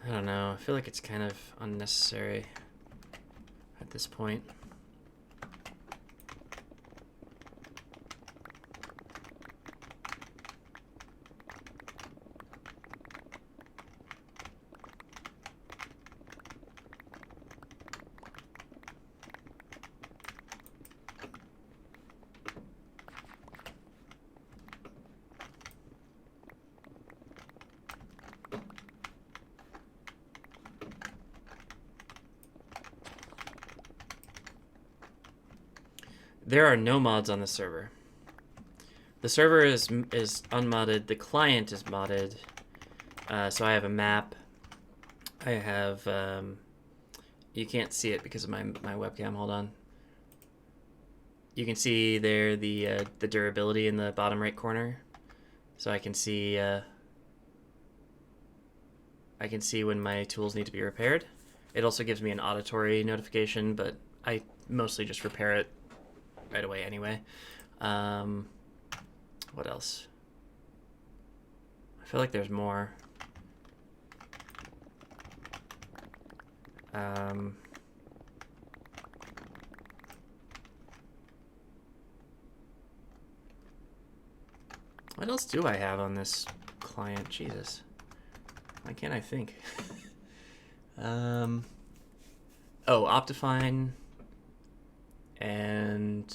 I don't know. I feel like it's kind of unnecessary at this point. There are no mods on the server. The server is unmodded. The client is modded. So I have a map. I have... you can't see it because of my webcam. Hold on. You can see there the durability in the bottom right corner. So I can see when my tools need to be repaired. It also gives me an auditory notification, but I mostly just repair it right away anyway. What else? I feel like there's more. What else do I have on this client? Jesus. Why can't I think? Oh, Optifine. And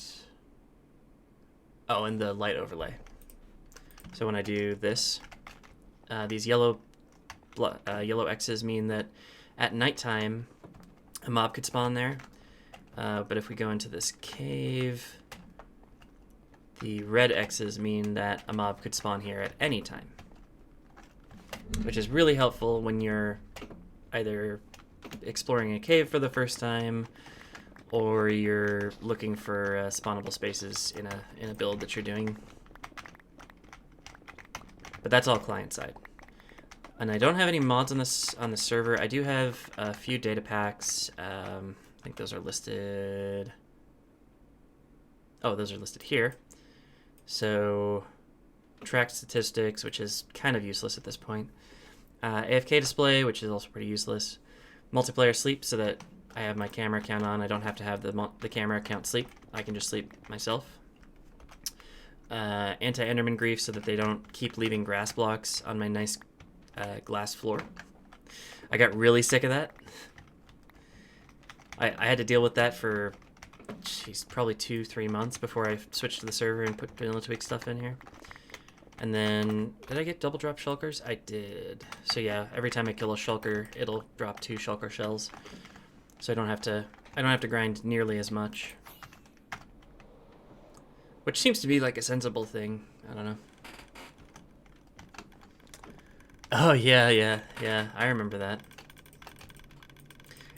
the light overlay. So when I do this, these yellow X's mean that at nighttime a mob could spawn there. But if we go into this cave, the red X's mean that a mob could spawn here at any time, which is really helpful when you're either exploring a cave for the first time, or you're looking for spawnable spaces in a build that you're doing. But that's all client side. And I don't have any mods on the server. I do have a few data packs. I think those are listed. Oh, those are listed here. So track statistics, which is kind of useless at this point. AFK display, which is also pretty useless. Multiplayer sleep, so that I have my camera account on. I don't have to have the camera account sleep. I can just sleep myself. Anti-Enderman grief, so that they don't keep leaving grass blocks on my nice glass floor. I got really sick of that. I had to deal with that for, probably 2-3 months before I switched to the server and put vanilla tweak stuff in here. And then, did I get double drop shulkers? I did. So yeah, every time I kill a shulker, it'll drop 2 shulker shells. So I don't have to grind nearly as much. Which seems to be like a sensible thing. I don't know. Oh yeah, I remember that.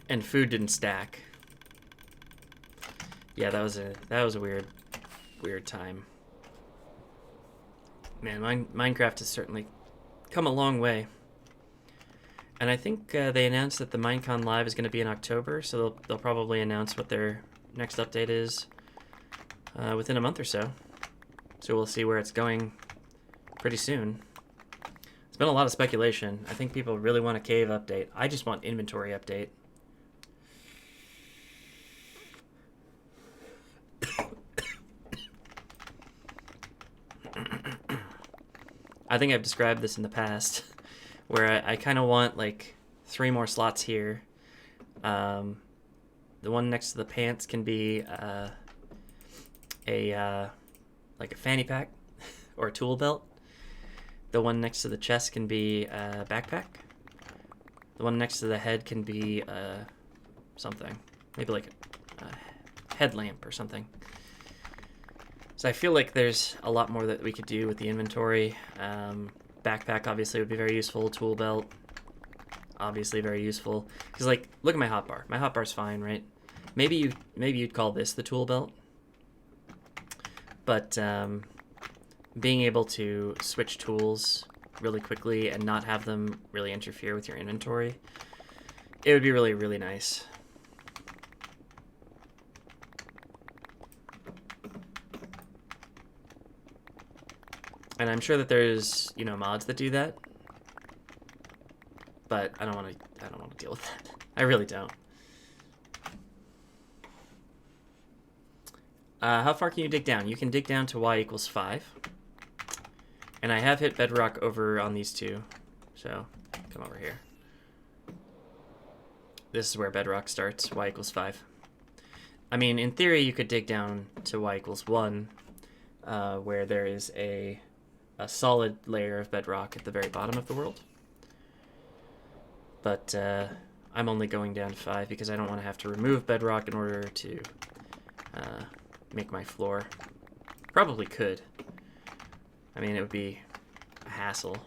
And food didn't stack. Yeah, that was a weird time. Man, Minecraft has certainly come a long way. And I think they announced that the Minecon Live is going to be in October, so they'll probably announce what their next update is within a month or so. So we'll see where it's going pretty soon. It's been a lot of speculation. I think people really want a cave update. I just want inventory update. I think I've described this in the past, where I kind of want like 3 more slots here. The one next to the pants can be like a fanny pack or a tool belt. The one next to the chest can be a backpack. The one next to the head can be something, maybe like a headlamp or something. So I feel like there's a lot more that we could do with the inventory. Backpack obviously would be very useful. Tool belt, obviously very useful. Because like, look at my hotbar. My hotbar's fine, right? Maybe you'd call this the tool belt. but being able to switch tools really quickly and not have them really interfere with your inventory, it would be really, really nice. And I'm sure that there's, you know, mods that do that, but I don't want to deal with that. I really don't. How far can you dig down? You can dig down to y equals 5. And I have hit bedrock over on these two, so come over here. This is where bedrock starts, y equals 5. I mean, in theory, you could dig down to y equals 1, where there is a solid layer of bedrock at the very bottom of the world. But I'm only going down to 5 because I don't want to have to remove bedrock in order to make my floor. Probably could. I mean, it would be a hassle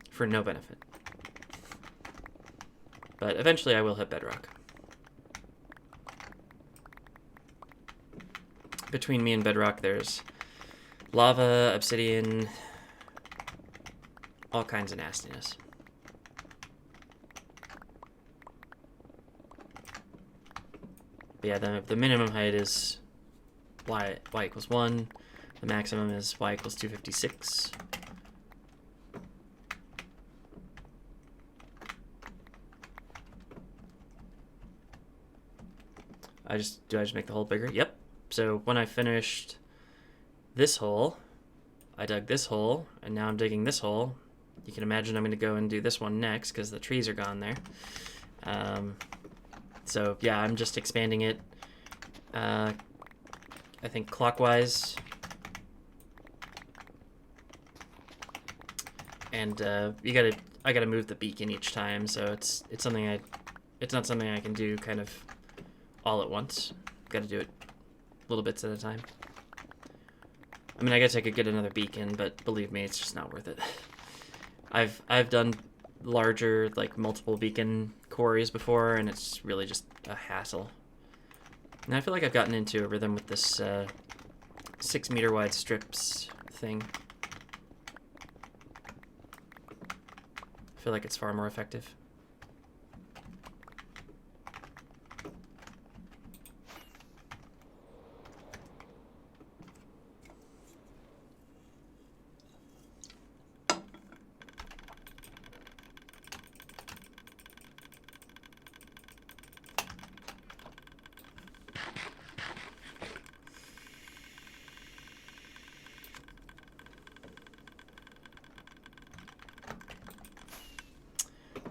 for no benefit. But eventually I will hit bedrock. Between me and bedrock, there's lava, obsidian, all kinds of nastiness. But yeah, the minimum height is y equals 1. The maximum is y equals 256. Do I just make the hole bigger? Yep. So when I finished this hole, I dug this hole, and now I'm digging this hole. You can imagine I'm going to go and do this one next because the trees are gone there. So yeah, I'm just expanding it, I think clockwise. And I gotta move the beacon each time, so it's not something I can do kind of all at once. Gotta do it little bits at a time. I mean, I guess I could get another beacon, but believe me, it's just not worth it. I've done larger, like, multiple beacon quarries before, and it's really just a hassle. And I feel like I've gotten into a rhythm with this 6 meter wide strips thing. I feel like it's far more effective.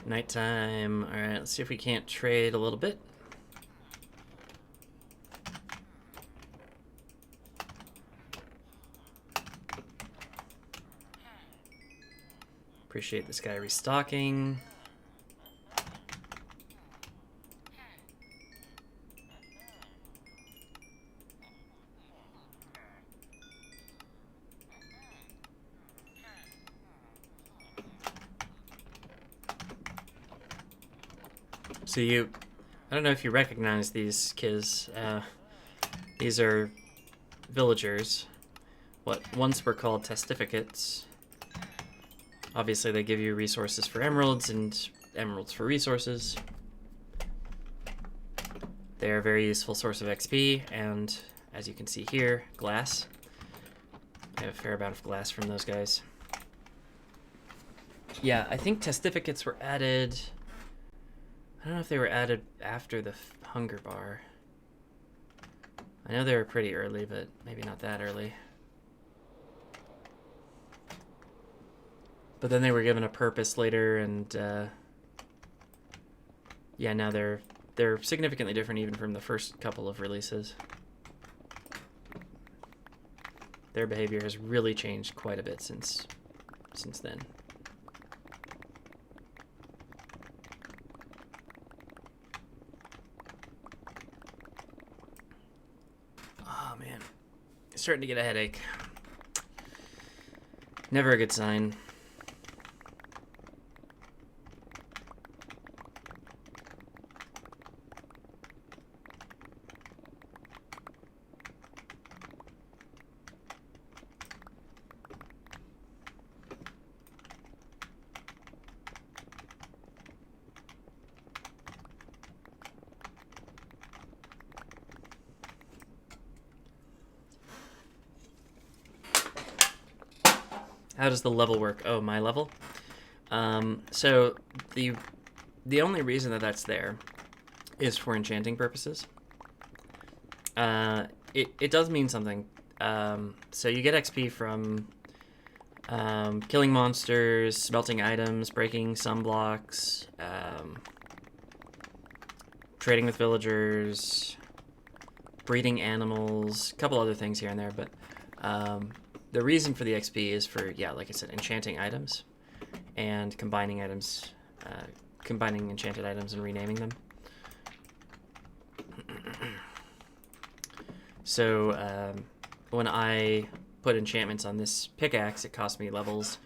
Nighttime. All right, let's see if we can't trade a little bit. Appreciate this guy restocking. So I don't know if you recognize these kids. These are villagers. What once were called testificates. Obviously, they give you resources for emeralds and emeralds for resources. They're a very useful source of XP, and as you can see here, glass. I have a fair amount of glass from those guys. Yeah, I think testificates were added... I don't know if they were added after the hunger bar. I know they were pretty early, but maybe not that early. But then they were given a purpose later, and yeah, now they're significantly different even from the first couple of releases. Their behavior has really changed quite a bit since then. Oh man, starting to get a headache. Never a good sign. How does the level work? Oh, my level? So the only reason that that's there is for enchanting purposes. It does mean something. So you get XP from killing monsters, smelting items, breaking some blocks, trading with villagers, breeding animals, a couple other things here and there. But the reason for the XP is for, yeah, like I said, enchanting items and combining items, combining enchanted items and renaming them. So when I put enchantments on this pickaxe, it cost me levels,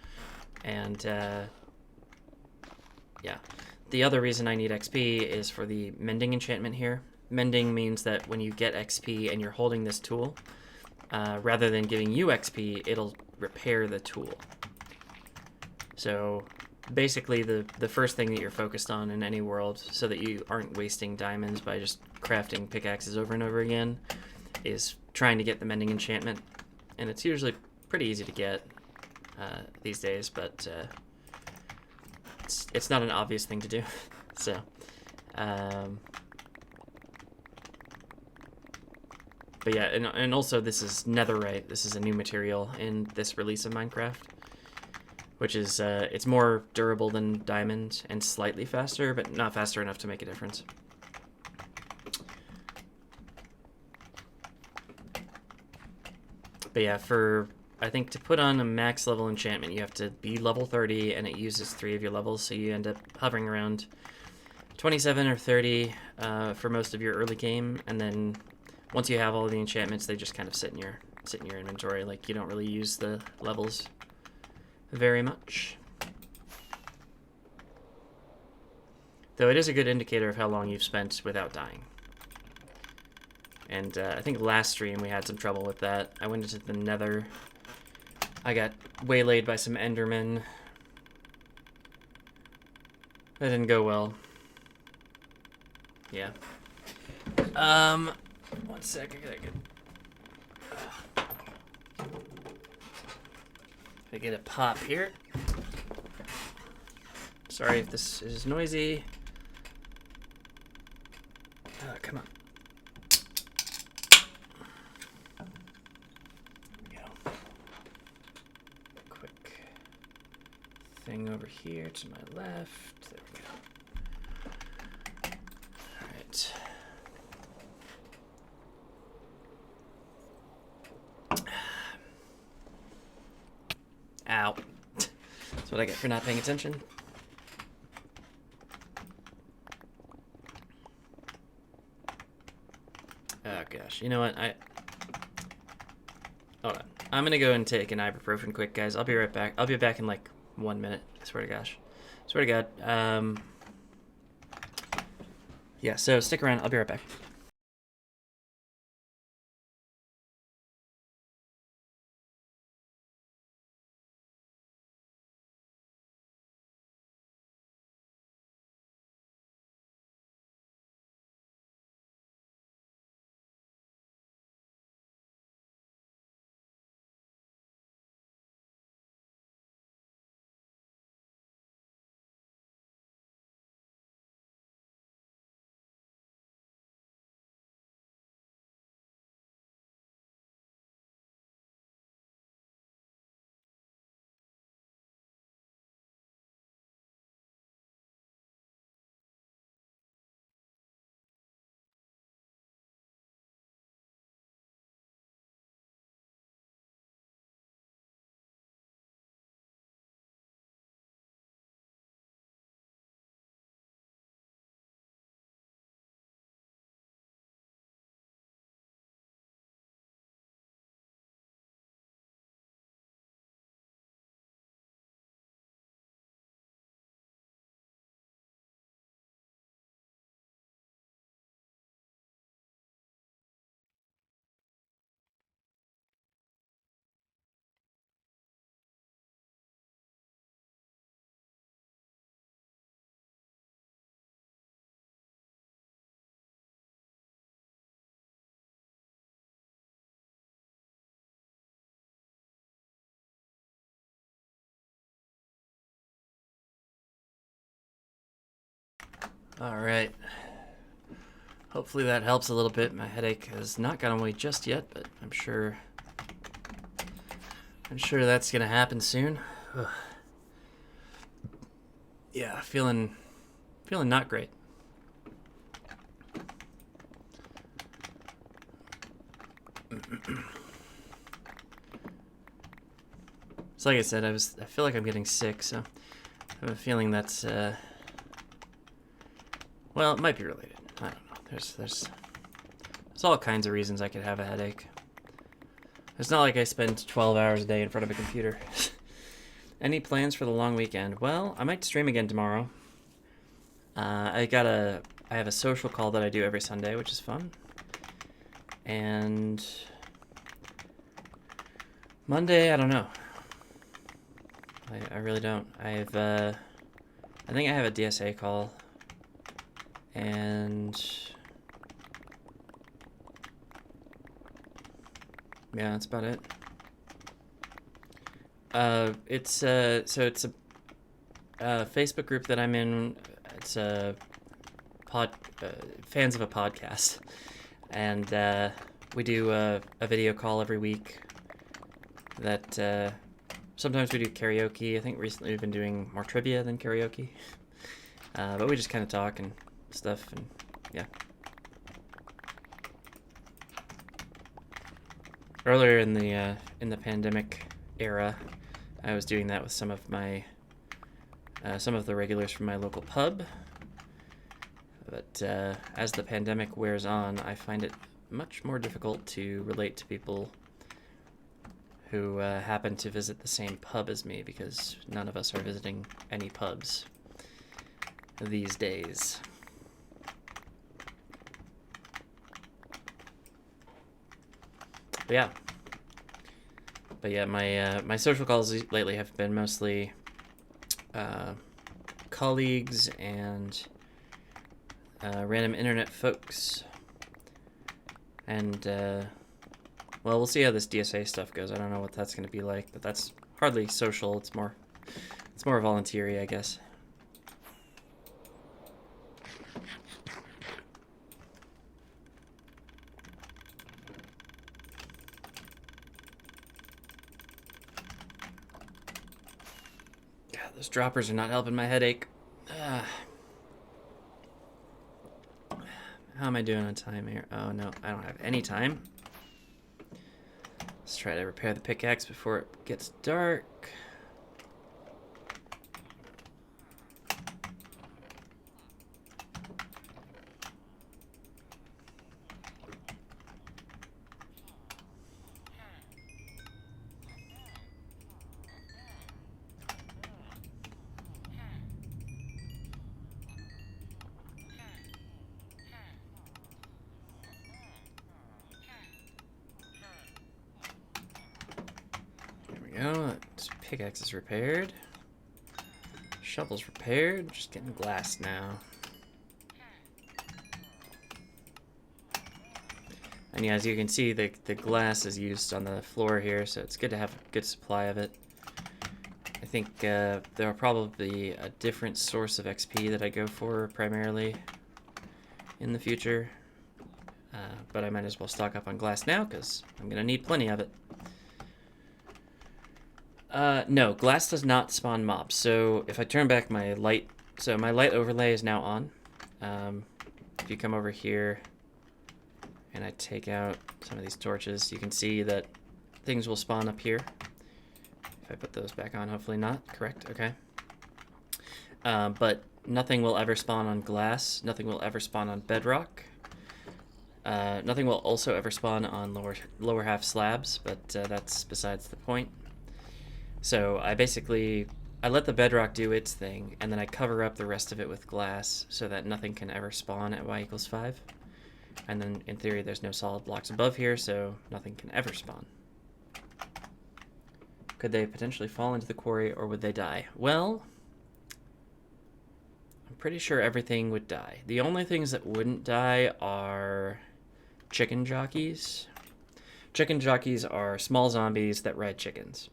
and yeah. The other reason I need XP is for the mending enchantment here. Mending means that when you get XP and you're holding this tool, rather than giving you XP, it'll repair the tool. So basically the first thing that you're focused on in any world, so that you aren't wasting diamonds by just crafting pickaxes over and over again, is trying to get the mending enchantment. And it's usually pretty easy to get these days, but it's not an obvious thing to do. So but yeah, and also this is netherite. This is a new material in this release of Minecraft, which is it's more durable than diamond and slightly faster, but not faster enough to make a difference. But yeah, I think to put on a max level enchantment, you have to be level 30, and it uses 3 of your levels, so you end up hovering around 27 or 30 for most of your early game, and then once you have all the enchantments, they just kind of sit in your inventory. Like, you don't really use the levels very much. Though it is a good indicator of how long you've spent without dying. And I think last stream we had some trouble with that. I went into the nether. I got waylaid by some endermen. That didn't go well. Yeah. One sec, I get a pop here. Sorry if this is noisy. Oh, come on. Thing over here to my left. There we go. Alright. Ow. That's what I get for not paying attention. Oh gosh. You know what? Hold on. I'm gonna go and take an ibuprofen quick, guys. I'll be right back. I'll be back in like 1 minute. I swear to gosh. Swear to God. Yeah, so stick around. I'll be right back. All right. Hopefully that helps a little bit. My headache has not gone away just yet, but I'm sure that's gonna happen soon. Ugh. Yeah, feeling not great. So like I said, I feel like I'm getting sick, so I have a feeling that's well, it might be related. I don't know. There's all kinds of reasons I could have a headache. It's not like I spend 12 hours a day in front of a computer. Any plans for the long weekend? Well, I might stream again tomorrow. I have a social call that I do every Sunday, which is fun. And Monday, I don't know. I really don't. I think I have a DSA call. And yeah, that's about it. It's a Facebook group that I'm in. It's a fans of a podcast, and we do a video call every week. That sometimes we do karaoke. I think recently we've been doing more trivia than karaoke, but we just kind of talk and stuff, and yeah. Earlier in the pandemic era, I was doing that with some of the regulars from my local pub. But as the pandemic wears on, I find it much more difficult to relate to people who happen to visit the same pub as me, because none of us are visiting any pubs these days. But yeah, my social calls lately have been mostly colleagues and random internet folks. And well, we'll see how this DSA stuff goes. I don't know what that's going to be like, but that's hardly social. It's more volunteer-y, I guess. Those droppers are not helping my headache. How am I doing on time here? Oh no, I don't have any time. Let's try to repair the pickaxe before it gets dark. Pickaxe is repaired. Shovel's repaired. Just getting glass now. And yeah, as you can see, the glass is used on the floor here, so it's good to have a good supply of it. I think there are probably a different source of XP that I go for primarily in the future. But I might as well stock up on glass now, because I'm going to need plenty of it. No, glass does not spawn mobs. So if I turn back my light, so my light overlay is now on. If you come over here and I take out some of these torches, you can see that things will spawn up here. If I put those back on, hopefully not. Correct, okay. But nothing will ever spawn on glass. Nothing will ever spawn on bedrock. Nothing will also ever spawn on lower half slabs, but that's besides the point. So I let the bedrock do its thing, and then I cover up the rest of it with glass so that nothing can ever spawn at y = 5. And then in theory there's no solid blocks above here, so nothing can ever spawn. Could they potentially fall into the quarry, or would they die? Well, I'm pretty sure everything would die. The only things that wouldn't die are chicken jockeys. Chicken jockeys are small zombies that ride chickens.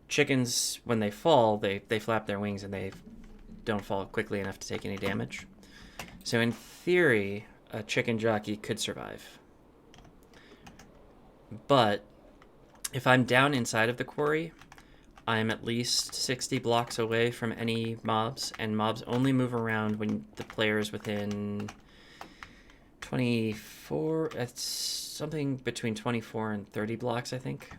Chickens, when they fall, they flap their wings and they don't fall quickly enough to take any damage. So in theory, a chicken jockey could survive. But if I'm down inside of the quarry, I'm at least 60 blocks away from any mobs, and mobs only move around when the player is within 24, it's something between 24 and 30 blocks, I think.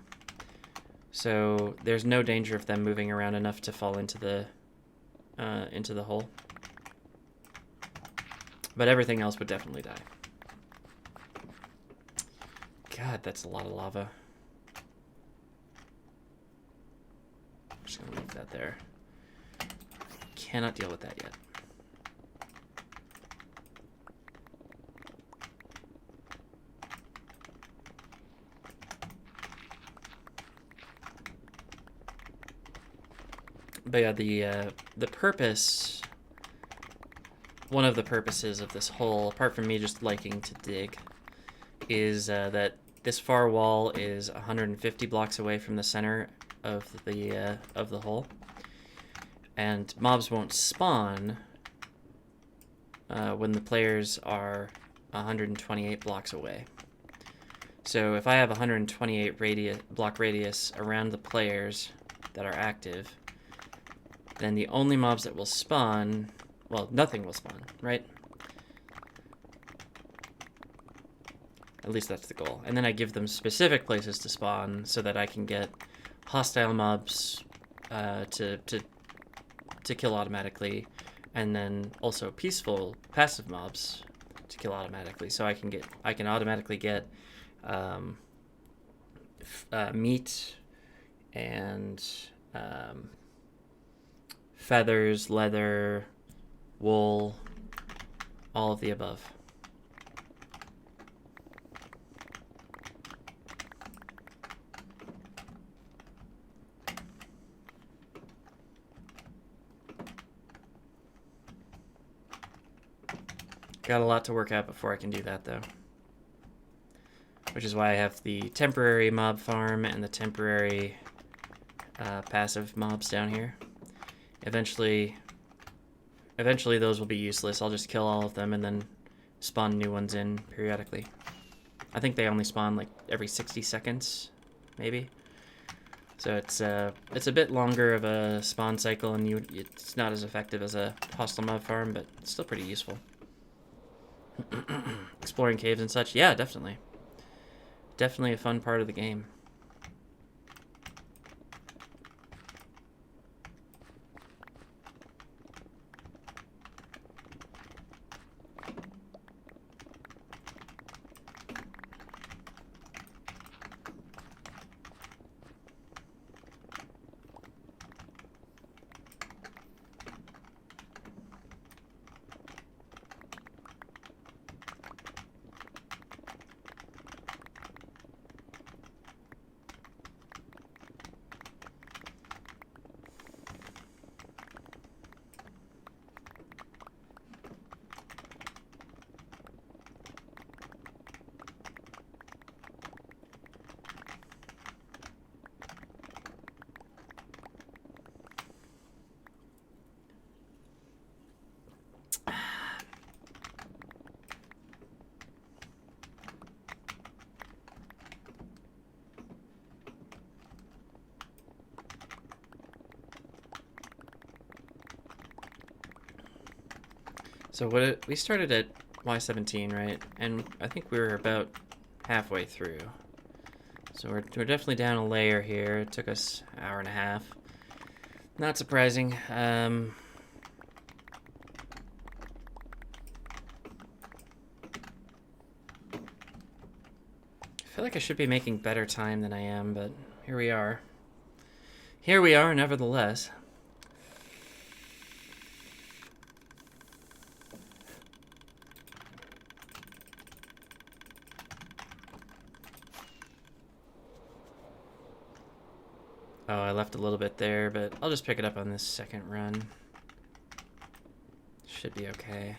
So there's no danger of them moving around enough to fall into the hole. But everything else would definitely die. God, that's a lot of lava. I'm just gonna leave that there. Cannot deal with that yet. But yeah, the purpose, one of the purposes of this hole, apart from me just liking to dig, is that this far wall is 150 blocks away from the center of the hole, and mobs won't spawn when the players are 128 blocks away. So if I have 128 block radius around the players that are active, then the only mobs that will spawn, well, nothing will spawn, right? At least that's the goal. And then I give them specific places to spawn so that I can get hostile mobs to kill automatically, and then also peaceful passive mobs to kill automatically. So I can automatically get meat and feathers, leather, wool, all of the above. Got a lot to work out before I can do that, though. Which is why I have the temporary mob farm and the temporary passive mobs down here. Eventually those will be useless. I'll just kill all of them and then spawn new ones in periodically. I think they only spawn like every 60 seconds, maybe. So it's a bit longer of a spawn cycle, and it's not as effective as a hostile mob farm, but it's still pretty useful. Exploring caves and such, yeah, definitely. Definitely a fun part of the game. So we started at Y17, right? And I think we were about halfway through. So we're definitely down a layer here. It took us an hour and a half. Not surprising. I feel like I should be making better time than I am, but here we are. Here we are, nevertheless. Oh, I left a little bit there, but I'll just pick it up on this second run. Should be okay.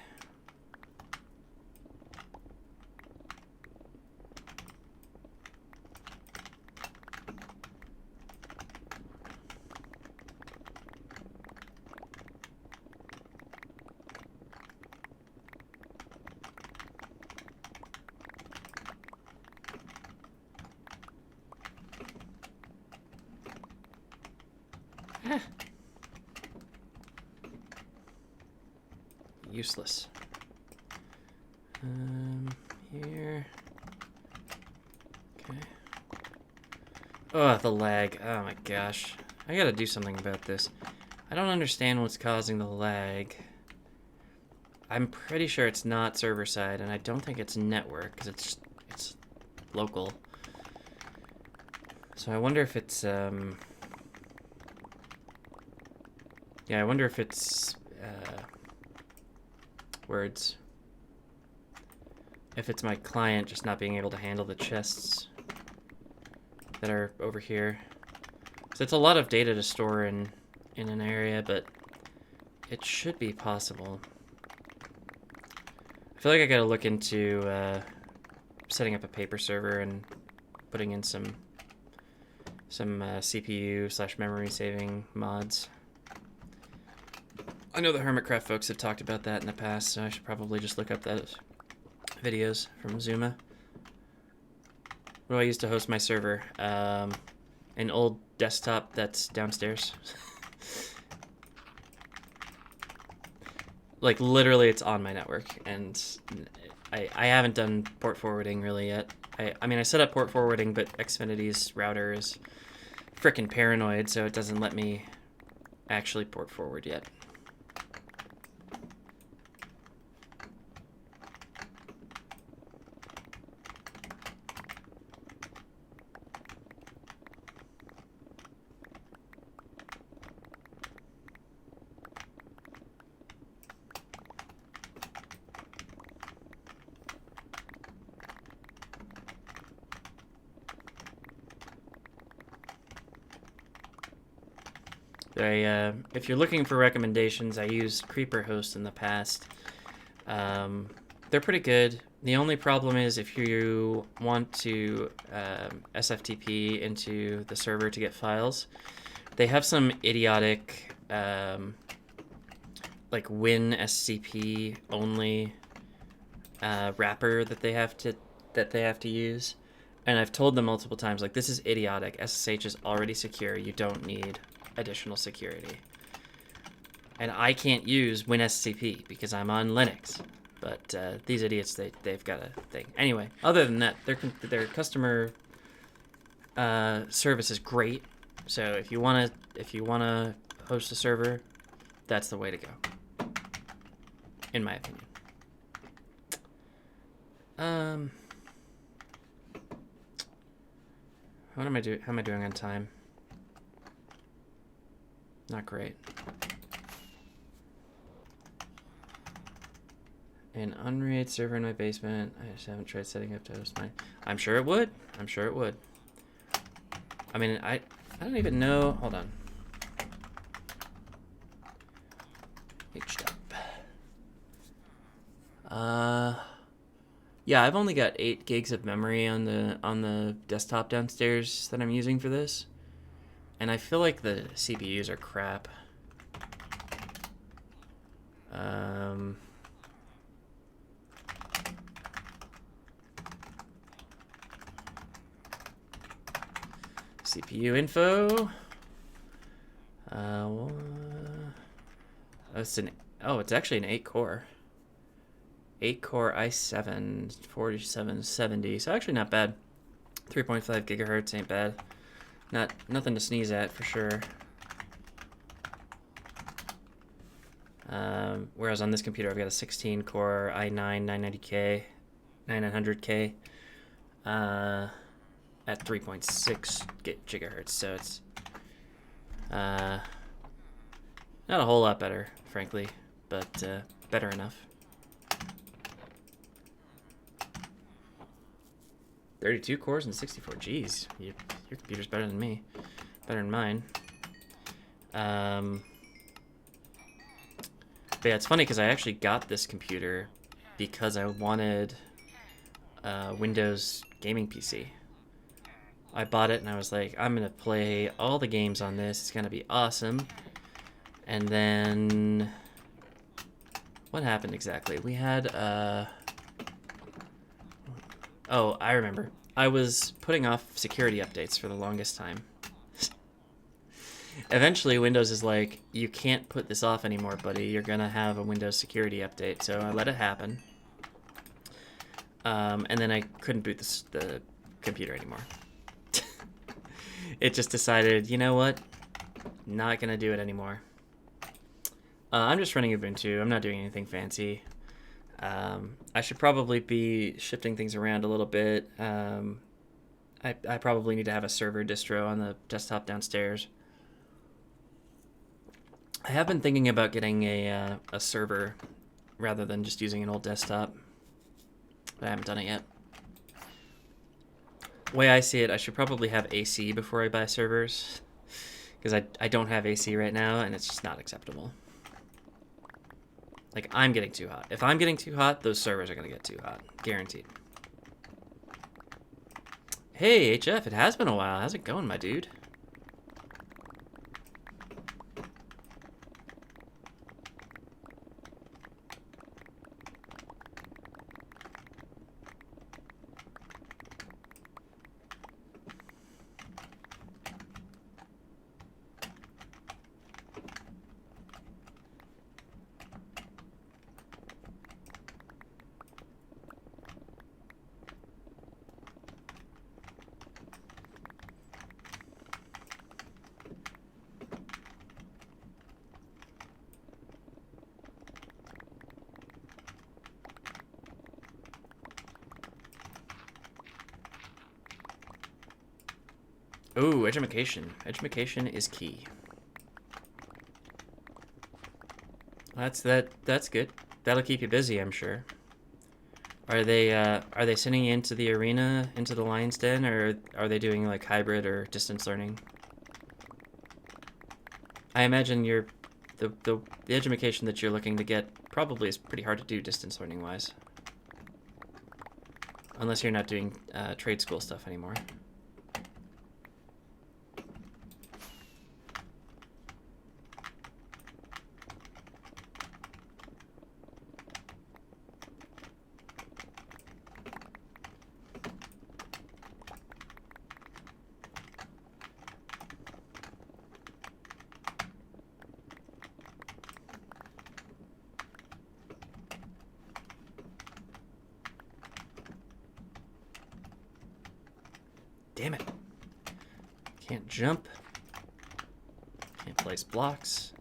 Useless. Here. Okay. Oh, the lag. Oh my gosh. I gotta do something about this. I don't understand what's causing the lag. I'm pretty sure it's not server side, and I don't think it's network, because it's local. So I wonder if it's, yeah, I wonder if it's, words. If it's my client just not being able to handle the chests that are over here. So it's a lot of data to store in an area, but it should be possible. I feel like I gotta look into setting up a paper server and putting in some CPU / memory saving mods. I know the HermitCraft folks have talked about that in the past, so I should probably just look up those videos from Zuma. What do I use to host my server? An old desktop that's downstairs. Like, literally, it's on my network, and I haven't done port forwarding really yet. I mean, I set up port forwarding, but Xfinity's router is frickin' paranoid, so it doesn't let me actually port forward yet. If you're looking for recommendations, I used CreeperHost in the past. They're pretty good. The only problem is if you want to SFTP into the server to get files, they have some idiotic like WinSCP only wrapper that they have to use. And I've told them multiple times, like, this is idiotic. SSH is already secure. You don't need additional security. And I can't use WinSCP because I'm on Linux. But these idiots, they've got a thing. Anyway, other than that, their customer service is great. So if you wanna host a server, that's the way to go, in my opinion. How am I doing on time? Not great. An unraid server in my basement. I just haven't tried setting up to host mine. I'm sure it would. I'm sure it would. I mean, I don't even know. Hold on. Yeah, I've only got 8 gigs of memory on the desktop downstairs that I'm using for this. And I feel like the CPUs are crap. CPU info. It's actually an 8-core. 8-core i7 4770. So actually not bad. 3.5 gigahertz ain't bad. Nothing to sneeze at for sure. Whereas on this computer, I've got a 16-core i9 9900K at 3.6 gigahertz. So it's not a whole lot better, frankly, but better enough. 32 cores and 64 Gs. Your computer's better than me. Better than mine. But yeah, it's funny because I actually got this computer because I wanted a Windows gaming PC. I bought it and I was like, I'm going to play all the games on this. It's going to be awesome. And then what happened exactly? We had oh, I remember. I was putting off security updates for the longest time. Eventually, Windows is like, you can't put this off anymore, buddy. You're gonna have a Windows security update. So I let it happen. And then I couldn't boot the computer anymore. It just decided, you know what? Not gonna do it anymore. I'm just running Ubuntu. I'm not doing anything fancy. I should probably be shifting things around a little bit. I probably need to have a server distro on the desktop downstairs. I have been thinking about getting a server rather than just using an old desktop, but I haven't done it yet. The way I see it, I should probably have AC before I buy servers, because I don't have AC right now, and it's just not acceptable. Like, I'm getting too hot. If I'm getting too hot, those servers are going to get too hot. Guaranteed. Hey, HF, it has been a while. How's it going, my dude? Ooh, edumacation. Edumacation is key. That's good. That'll keep you busy, I'm sure. Are they sending you into the arena, into the lion's den, or are they doing like hybrid or distance learning? I imagine the edumacation that you're looking to get probably is pretty hard to do distance learning wise. Unless you're not doing trade school stuff anymore. Damn it. Can't jump. Can't place blocks.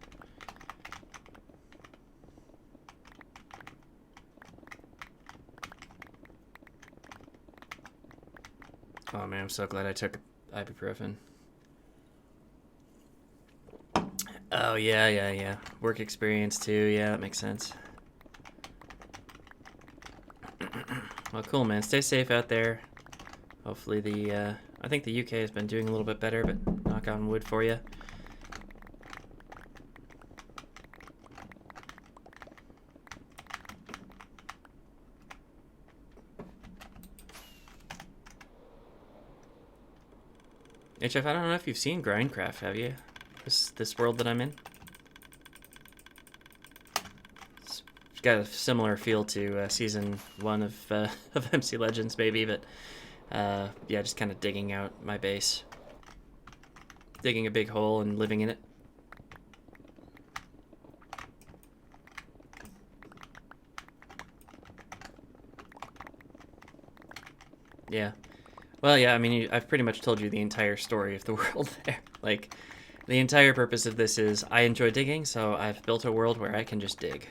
Oh man, I'm so glad I took ibuprofen. Oh yeah. Work experience too. Yeah, that makes sense. Well, cool, man. Stay safe out there. Hopefully I think the UK has been doing a little bit better, but knock on wood for you. HF, I don't know if you've seen GrindCraft, have you? This world that I'm in? It's got a similar feel to season 1 of MC Legends, maybe, but yeah, just kind of digging out my base. Digging a big hole and living in it. Yeah. Well, yeah, I mean, I've pretty much told you the entire story of the world there. Like, the entire purpose of this is I enjoy digging, so I've built a world where I can just dig.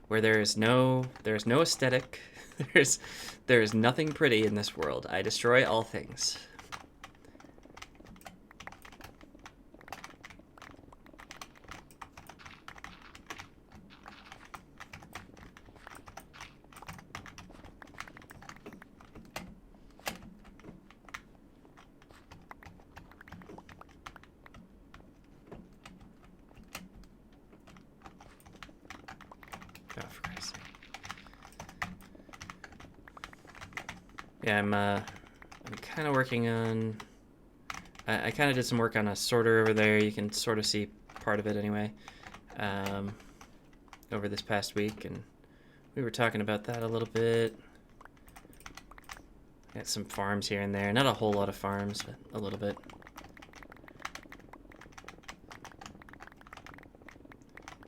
Where there's no aesthetic. There's nothing pretty in this world. I destroy all things. Oh, for Christ's sake. Yeah, I'm kind of working on... I kind of did some work on a sorter over there. You can sort of see part of it anyway. Over this past week, and we were talking about that a little bit. Got some farms here and there. Not a whole lot of farms, but a little bit.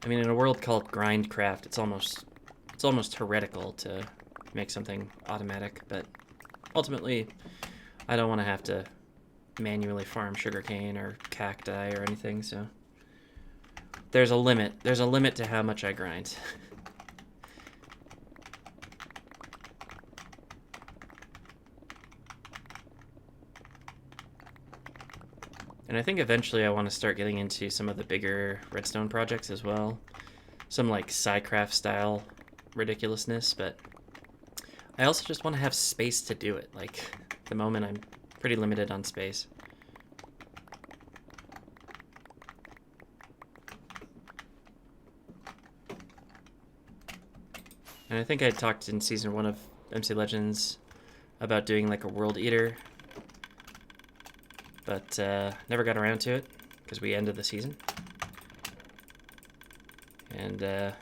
I mean, in a world called GrindCraft, it's almost heretical to make something automatic, but ultimately, I don't want to have to manually farm sugarcane or cacti or anything, so there's a limit. There's a limit to how much I grind. And I think eventually I want to start getting into some of the bigger redstone projects as well. Some like SciCraft style ridiculousness, but I also just want to have space to do it. Like, at the moment I'm pretty limited on space. And I think I talked in season 1 of MC Legends about doing like a world eater, but never got around to it because we ended the season. And I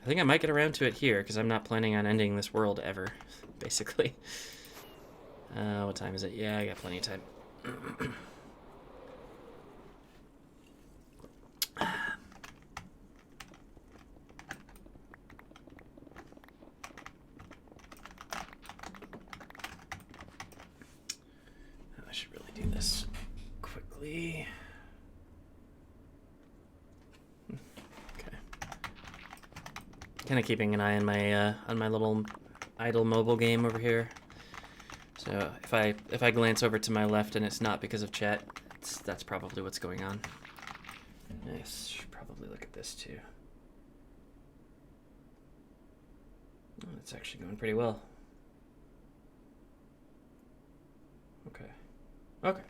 think I might get around to it here because I'm not planning on ending this world ever, basically. What time is it? Yeah, I got plenty of time. I should really do this quickly. Okay. Kind of keeping an eye on my little idle mobile game over here. So if I glance over to my left and it's not because of chat, that's probably what's going on. Nice. Should probably look at this too. Oh, it's actually going pretty well. Okay. Okay.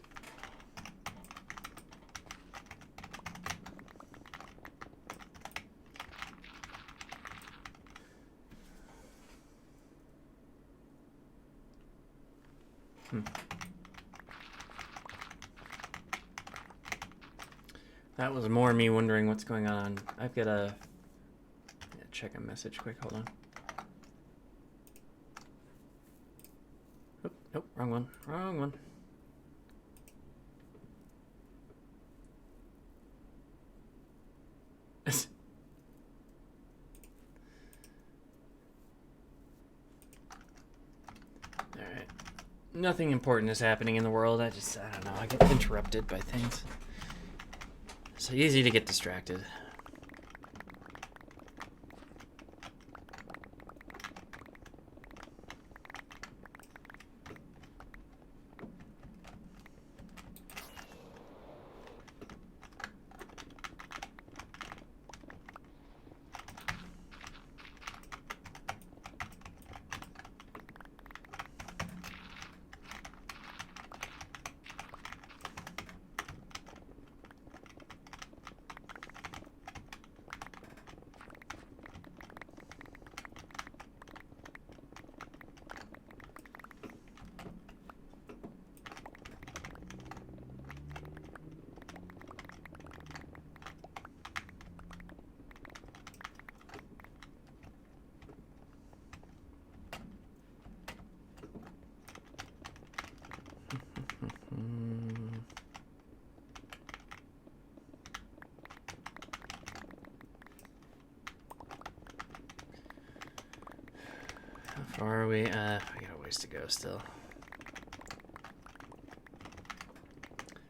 That was more me wondering what's going on. I've got to check a message quick. Hold on. Nope, wrong one. Wrong one. Alright. Nothing important is happening in the world. I don't know. I get interrupted by things. So easy to get distracted. How far are we? We got a ways to go still.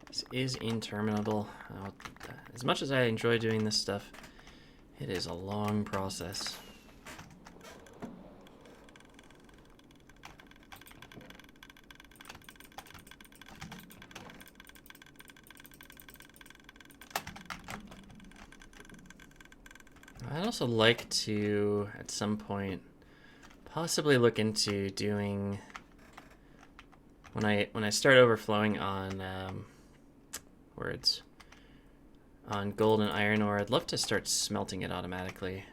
This is interminable. As much as I enjoy doing this stuff, it is a long process. I'd also like to, at some point, possibly look into doing, when I start overflowing on on gold and iron ore, I'd love to start smelting it automatically.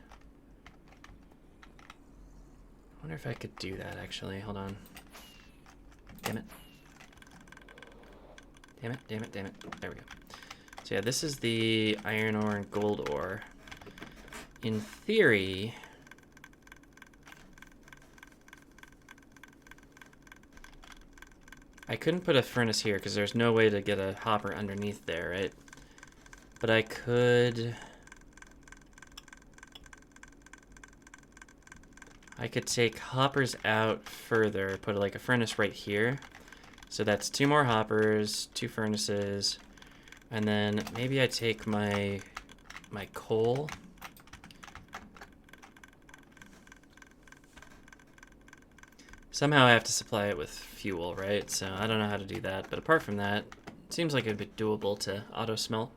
I wonder if I could do that actually. Hold on. Damn it. Damn it, damn it, damn it. There we go. So yeah, this is the iron ore and gold ore. In theory, I couldn't put a furnace here because there's no way to get a hopper underneath there, right? But I could I could take hoppers out further, put like a furnace right here. So that's 2 more hoppers, 2 furnaces, and then maybe I take my coal. Somehow I have to supply it with fuel, right? So I don't know how to do that, but apart from that, it seems like it'd be doable to auto smelt.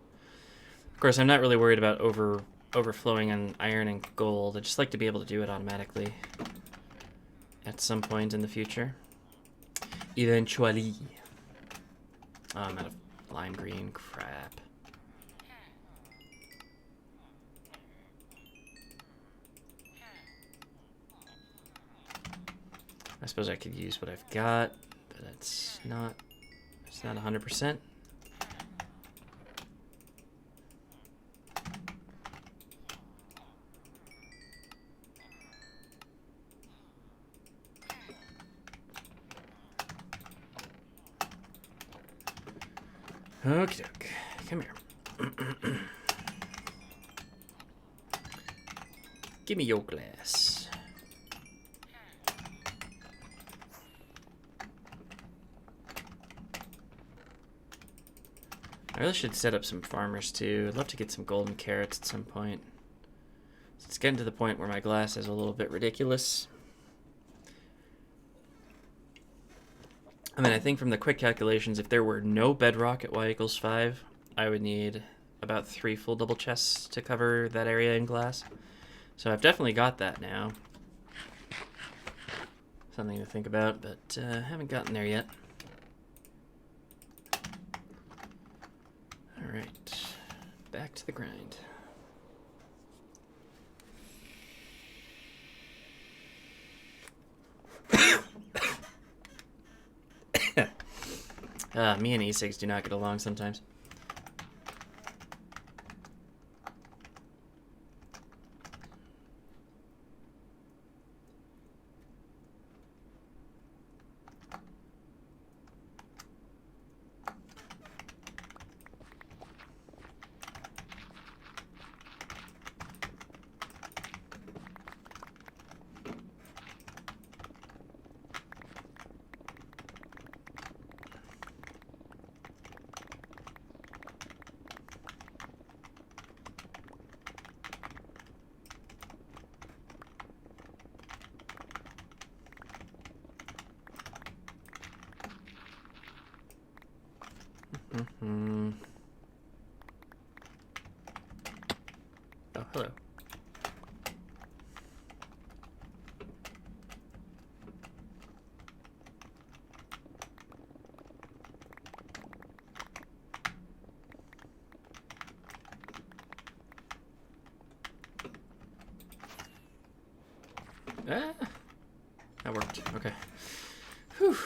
Of course, I'm not really worried about overflowing on iron and gold. I just like to be able to do it automatically at some point in the future. Eventually. Oh, I'm out of lime green. Crap. I suppose I could use what I've got, but it's not 100%. Okie doke. Come here. Give me your glass. I really should set up some farmers too. I'd love to get some golden carrots at some point. It's getting to the point where my glass is a little bit ridiculous. I mean, I think from the quick calculations, if there were no bedrock at y=5, I would need about 3 full double chests to cover that area in glass. So I've definitely got that now. Something to think about, but haven't gotten there yet. Alright, back to the grind. Me and E6 do not get along sometimes. Oh, hello. Ah, that worked. Okay. Whew.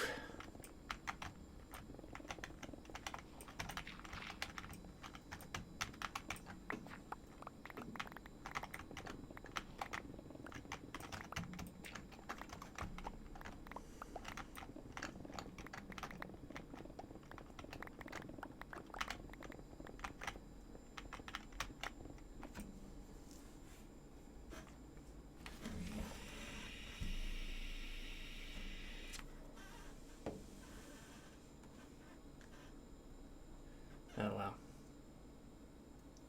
Oh, wow.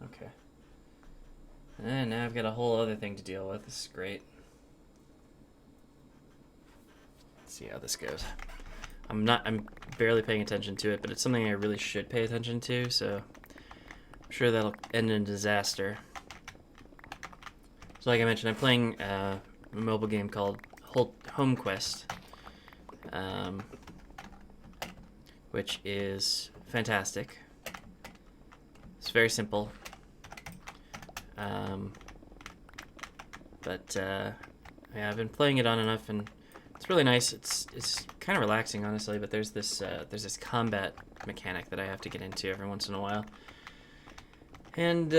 Okay. And now I've got a whole other thing to deal with. This is great. Let's see how this goes. I'm barely paying attention to it, but it's something I really should pay attention to, so I'm sure that'll end in disaster. So like I mentioned, I'm playing a mobile game called Home Quest, which is fantastic. It's very simple, but yeah, I've been playing it on enough, and it's really nice. It's kind of relaxing, honestly. But there's this combat mechanic that I have to get into every once in a while, and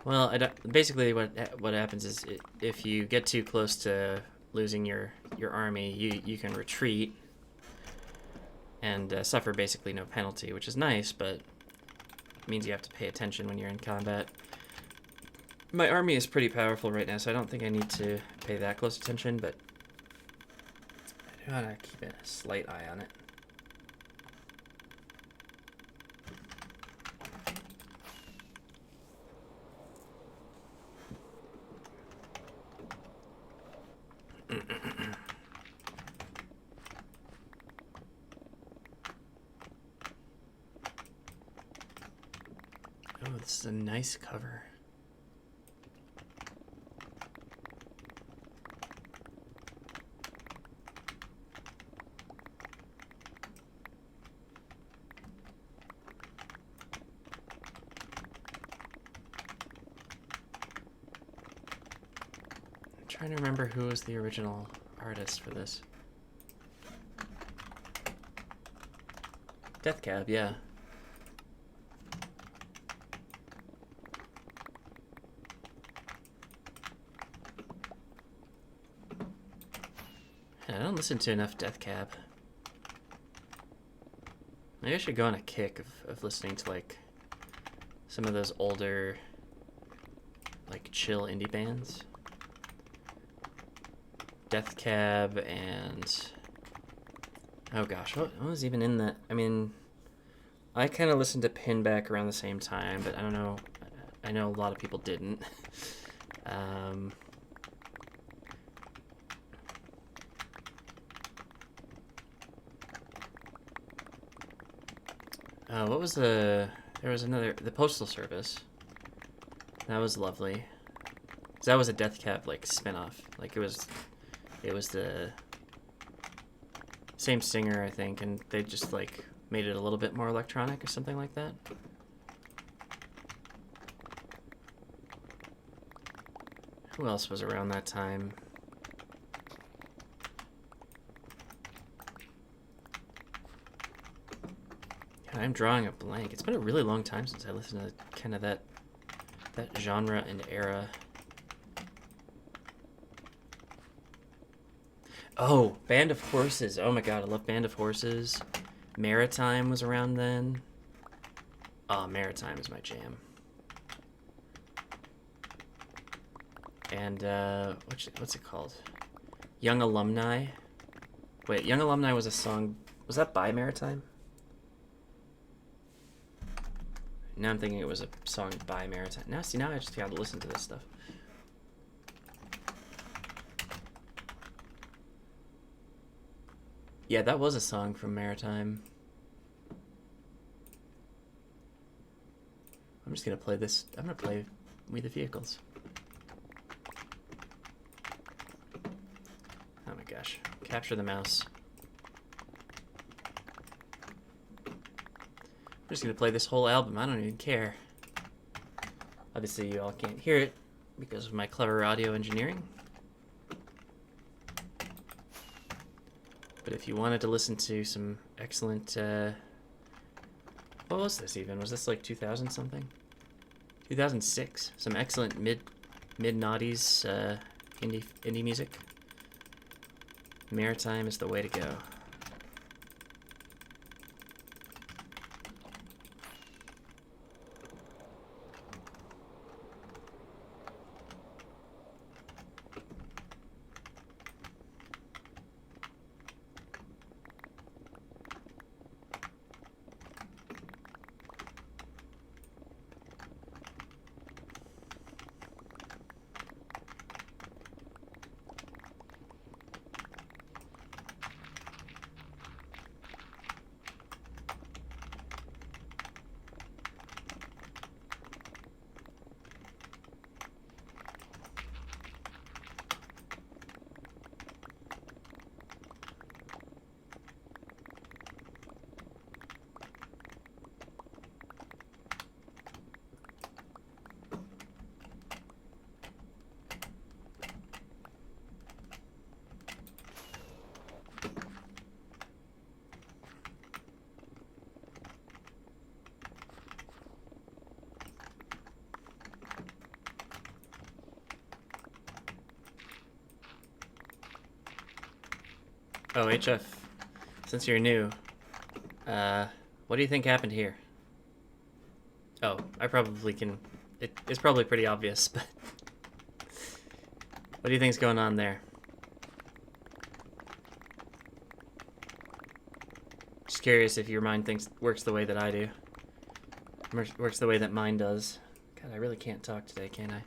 well, basically what happens is if you get too close to losing your army, you can retreat and suffer basically no penalty, which is nice, but it means you have to pay attention when you're in combat. My army is pretty powerful right now, so I don't think I need to pay that close attention, but I do want to keep a slight eye on it. Oh, this is a nice cover. I'm trying to remember who was the original artist for this. Death Cab, yeah. I don't listen to enough Death Cab. Maybe I should go on a kick of listening to like some of those older like chill indie bands. Death Cab and oh gosh, what was even in that? I mean, I kind of listened to Pinback around the same time, but I don't know. I know a lot of people didn't. What was there was another, the Postal Service. That was lovely. 'Cause that was a Death Cab like spin-off. Like it was the same singer, I think, and they just like made it a little bit more electronic or something like that. Who else was around that time? God, I'm drawing a blank. It's been a really long time since I listened to kind of that genre and era. Oh, Band of Horses. Oh my god, I love Band of Horses. Maritime was around then. Oh, Maritime is my jam. And what's it called? Young Alumni. Wait, Young Alumni was a song. Was that by Maritime? Now I'm thinking it was a song by Maritime. Now, see, now I just gotta listen to this stuff. Yeah, that was a song from Maritime. I'm just gonna play this. I'm gonna play We the Vehicles. Oh my gosh. Capture the mouse. I'm just gonna play this whole album. I don't even care. Obviously, you all can't hear it because of my clever audio engineering. But if you wanted to listen to some excellent, what was this even? Was this like 2000 something? 2006. Some excellent mid-noughties indie music. Maritime is the way to go. Oh, HF, since you're new, what do you think happened here? Oh, I probably can it's probably pretty obvious, but what do you think's going on there? Just curious if your mind works the way that I do. Works the way that mine does. God, I really can't talk today, can I?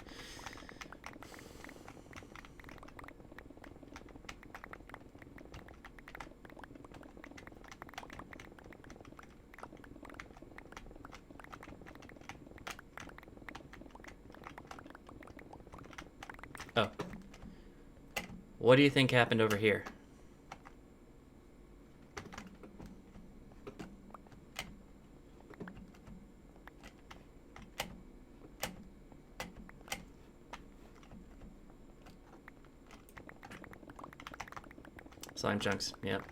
Oh. What do you think happened over here? Slime chunks, yep.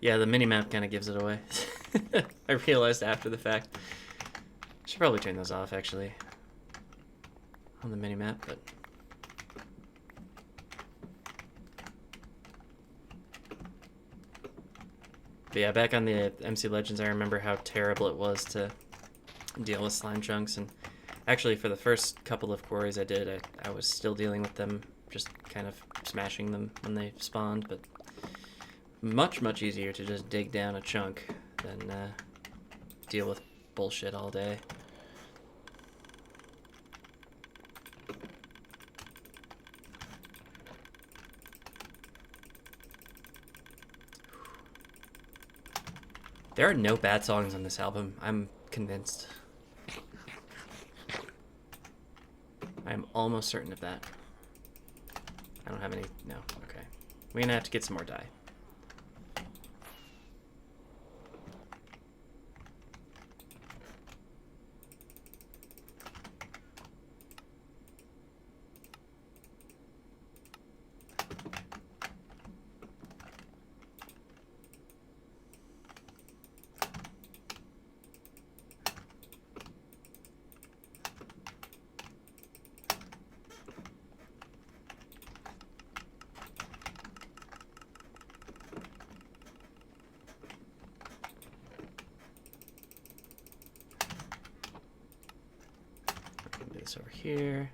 Yeah, the minimap kind of gives it away. I realized after the fact. Should probably turn those off, actually. On the minimap, but... But yeah, back on the MC Legends, I remember how terrible it was to deal with slime chunks. And actually, for the first couple of quarries I did, I was still dealing with them, just kind of smashing them when they spawned. But much, much easier to just dig down a chunk than deal with bullshit all day. There are no bad songs on this album. I'm convinced. I'm almost certain of that. I don't have any... No, okay. We're gonna have to get some more dye. Over here.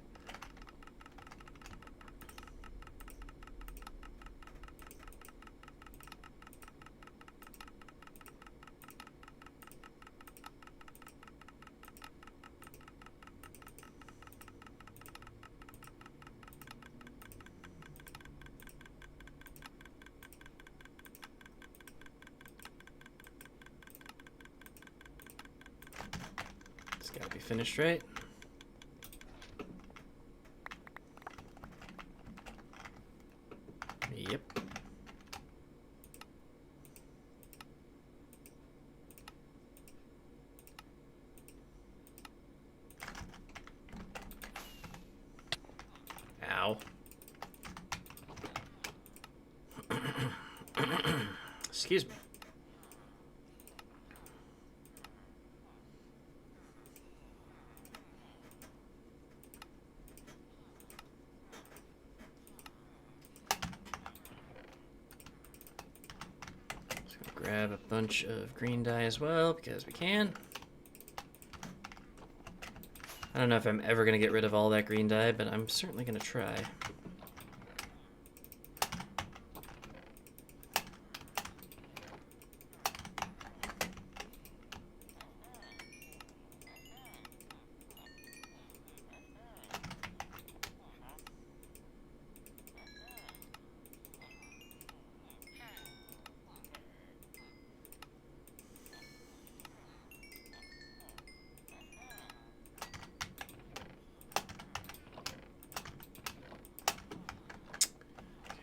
It's gotta be finished, right? Yep. Ow. Excuse me. Grab a bunch of green dye as well, because we can. I don't know if I'm ever going to get rid of all that green dye, but I'm certainly going to try.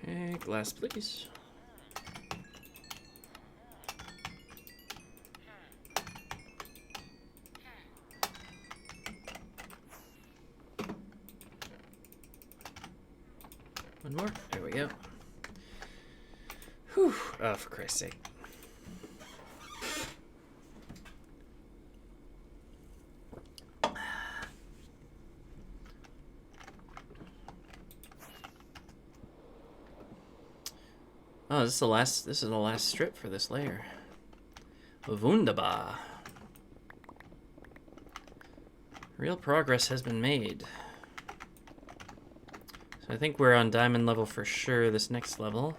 Okay, glass, please. One more. There we go. Whew. Oh, for Christ's sake. Oh, this is the last strip for this layer. Wunderbar. Real progress has been made. So I think we're on diamond level for sure this next level.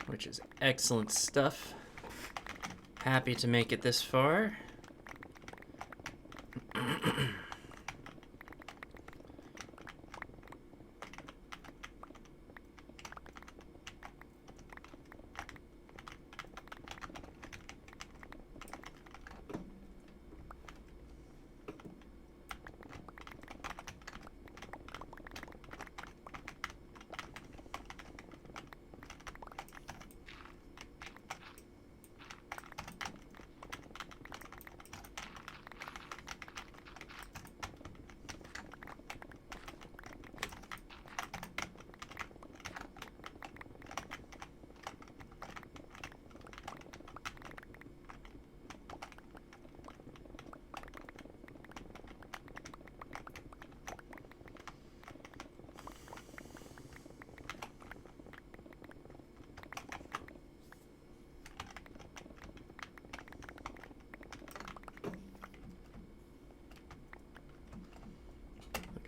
Which is excellent stuff. Happy to make it this far.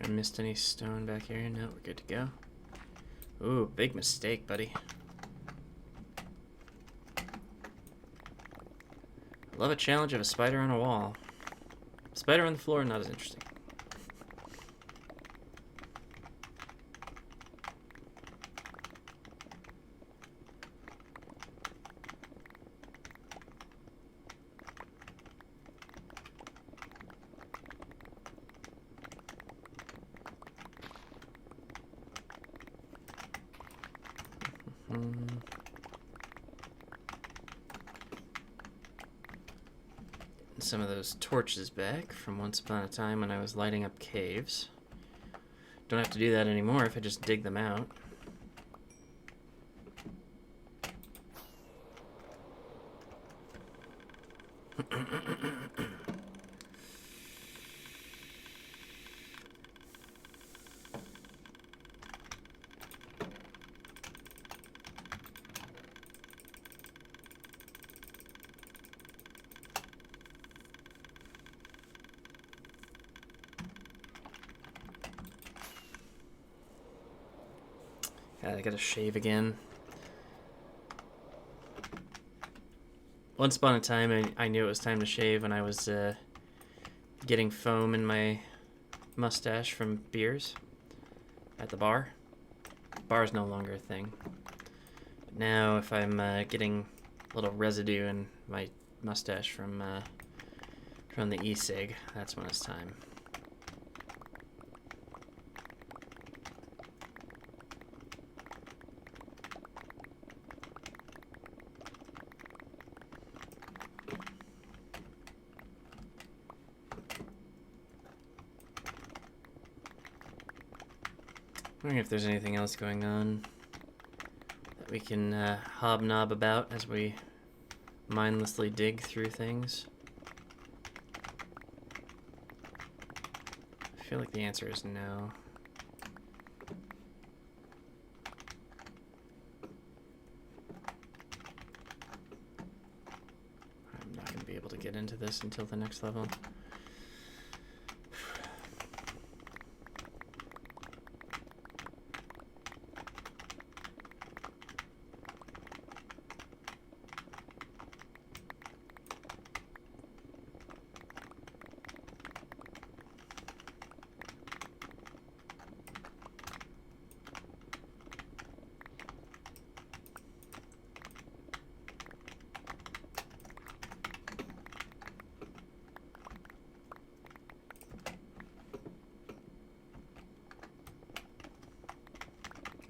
I missed any stone back here? No, we're good to go. Ooh, big mistake, buddy. Love a challenge of a spider on a wall. Spider on the floor, not as interesting. Some of those torches back from once upon a time when I was lighting up caves. Don't have to do that anymore if I just dig them out. I gotta shave again. Once upon a time, I knew it was time to shave when I was getting foam in my mustache from beers at the bar. Bar is no longer a thing. But now, if I'm getting a little residue in my mustache from the e-cig, that's when it's time. Wondering if there's anything else going on that we can hobnob about as we mindlessly dig through things. I feel like the answer is no. I'm not going to be able to get into this until the next level.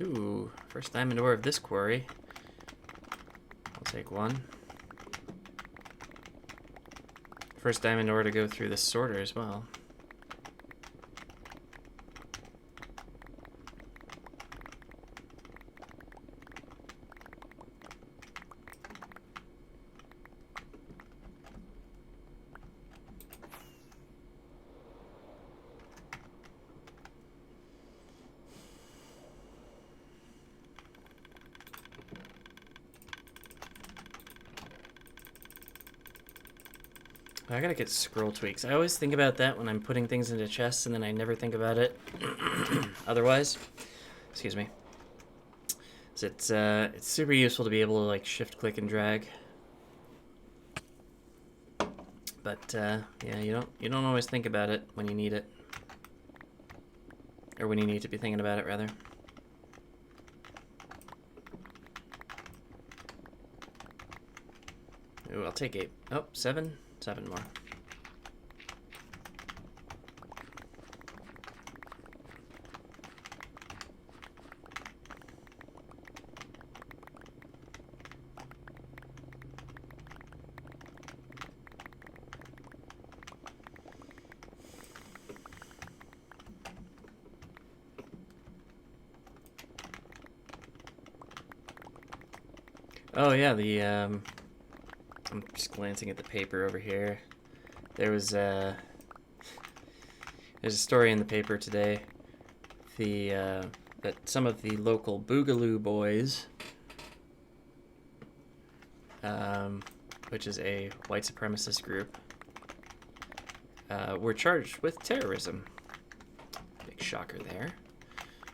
Ooh, first diamond ore of this quarry. I'll take one. First diamond ore to go through this sorter as well. I gotta get scroll tweaks. I always think about that when I'm putting things into chests, and then I never think about it otherwise. Excuse me. So it's super useful to be able to like shift, click, and drag. But yeah, you don't always think about it when you need it, or when you need to be thinking about it rather. Ooh, I'll take 8. Oh, 7. 7 more. Oh yeah, I'm just glancing at the paper over here. There's a story in the paper today. That some of the local Boogaloo Boys, which is a white supremacist group, were charged with terrorism. Big shocker there,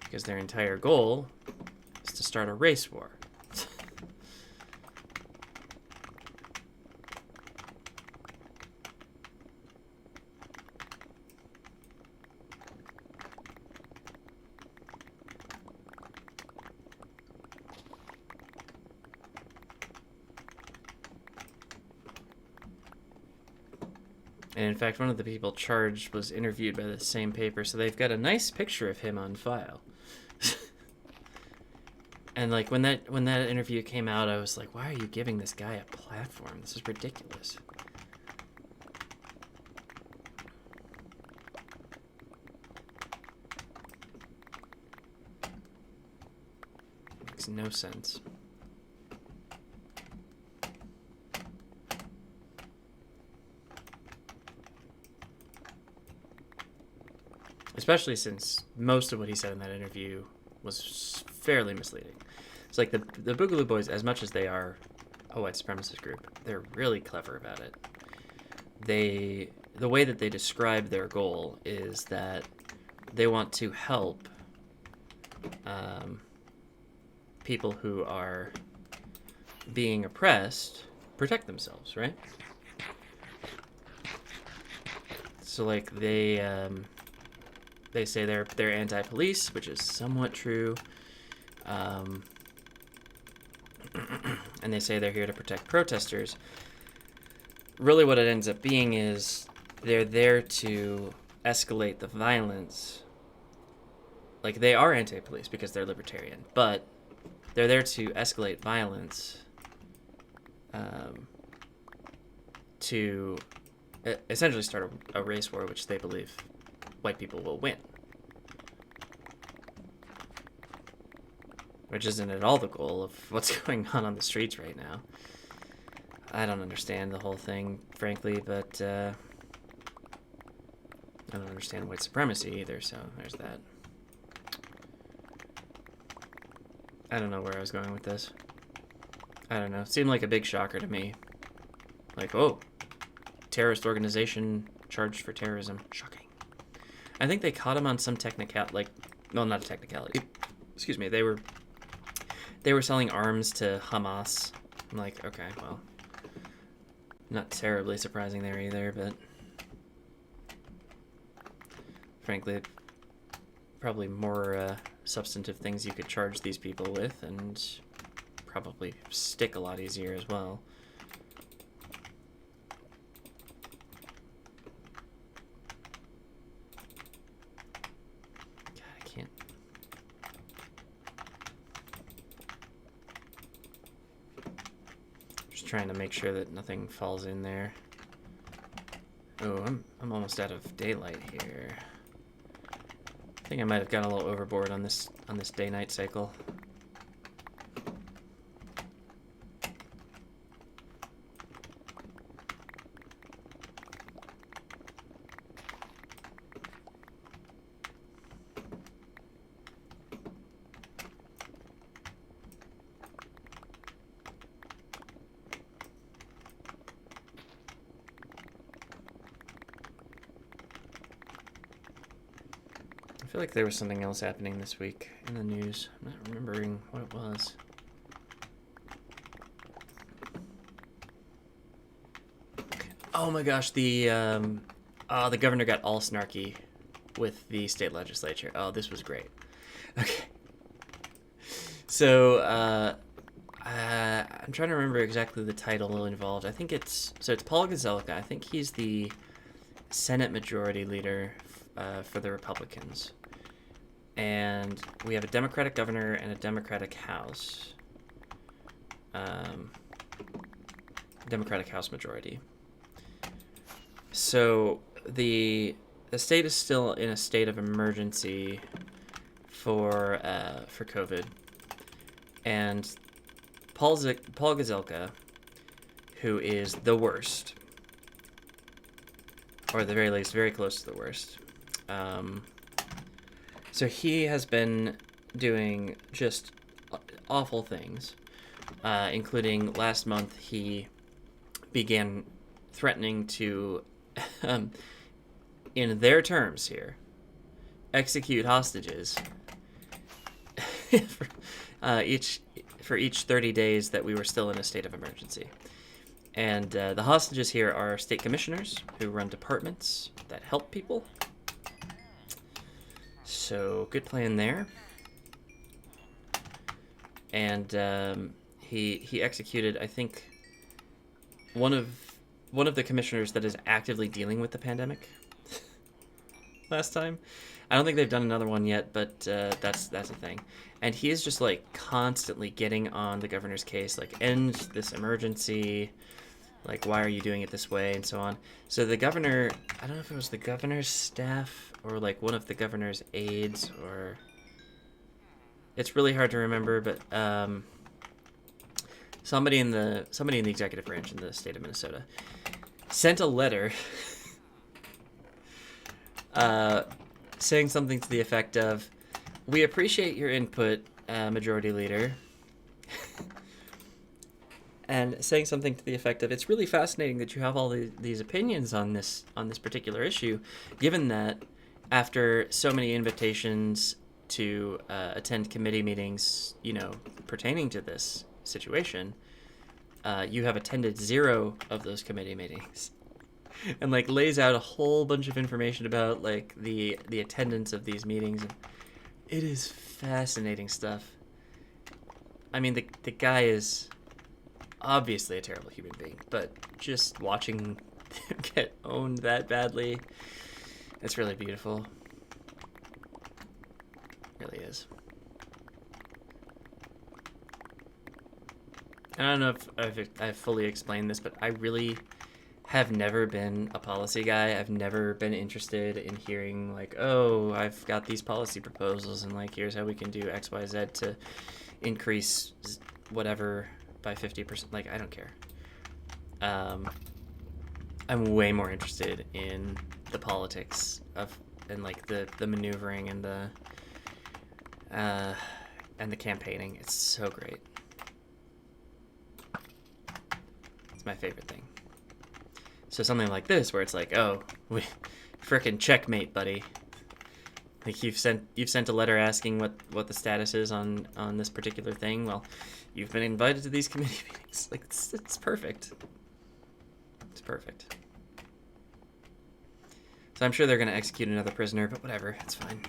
because their entire goal is to start a race war. And in fact, one of the people charged was interviewed by the same paper, so they've got a nice picture of him on file. And like when that interview came out, I was like, why are you giving this guy a platform? This is ridiculous. Makes no sense. Especially since most of what he said in that interview was fairly misleading. It's like the Boogaloo Boys, as much as they are a white supremacist group, they're really clever about it. The way that they describe their goal is that they want to help people who are being oppressed protect themselves, right? So like they say they're anti-police, which is somewhat true, and they say they're here to protect protesters. Really what it ends up being is they're there to escalate the violence. Like, they are anti-police because they're libertarian, but they're there to escalate violence to essentially start a race war, which they believe white people will win. Which isn't at all the goal of what's going on the streets right now. I don't understand the whole thing, frankly, but I don't understand white supremacy either, so there's that. I don't know where I was going with this. I don't know. It seemed like a big shocker to me. Like, oh, terrorist organization charged for terrorism. Shocking. I think they caught him on some well, not a technicality. Excuse me. They were selling arms to Hamas. I'm like, okay, well, not terribly surprising there either, but frankly, probably more substantive things you could charge these people with, and probably stick a lot easier as well. God, I can't. Just trying to make sure that nothing falls in there. Oh, I'm almost out of daylight here. I think I might have gone a little overboard on this day-night cycle. feel like there was something else happening this week in the news. I'm not remembering what it was. Oh my gosh, the governor got all snarky with the state legislature. Oh, this was great. Okay. So, I'm trying to remember exactly the title involved. I think it's Paul Gazelka. I think he's the Senate Majority Leader for the Republicans. And we have a Democratic governor and a Democratic House. Democratic House majority. So the state is still in a state of emergency for COVID, and Paul Gazelka, who is the worst, or at the very least, very close to the worst. So he has been doing just awful things, including last month he began threatening to, in their terms here, execute hostages for each 30 days that we were still in a state of emergency. And the hostages here are state commissioners who run departments that help people. So good plan there. And he executed, I think, one of the commissioners that is actively dealing with the pandemic last time. I don't think they've done another one yet, but that's a thing. And he is just like constantly getting on the governor's case, like, end this emergency, like, why are you doing it this way, and so on. So the governor, I don't know if it was the governor's staff or like one of the governor's aides, or it's really hard to remember, but somebody in the executive branch in the state of Minnesota sent a letter saying something to the effect of, "We appreciate your input, Majority Leader," and saying something to the effect of, "It's really fascinating that you have all these opinions on this particular issue, given that after so many invitations to attend committee meetings, pertaining to this situation, you have attended 0 of those committee meetings." And like lays out a whole bunch of information about like the attendance of these meetings. And it is fascinating stuff. I mean, the guy is obviously a terrible human being, but just watching him get owned that badly, it's really beautiful. It really is. I don't know if I've fully explained this, but I really have never been a policy guy. I've never been interested in hearing like, oh, I've got these policy proposals and like, here's how we can do X, Y, Z to increase whatever by 50%. Like, I don't care. I'm way more interested in the politics and like the maneuvering and the campaigning. It's so great. It's my favorite thing. So something like this, where it's like, oh, we frickin' checkmate, buddy. Like you've sent a letter asking what the status is on this particular thing. Well, you've been invited to these committee meetings. Like it's perfect. It's perfect. So I'm sure they're gonna execute another prisoner, but whatever, it's fine.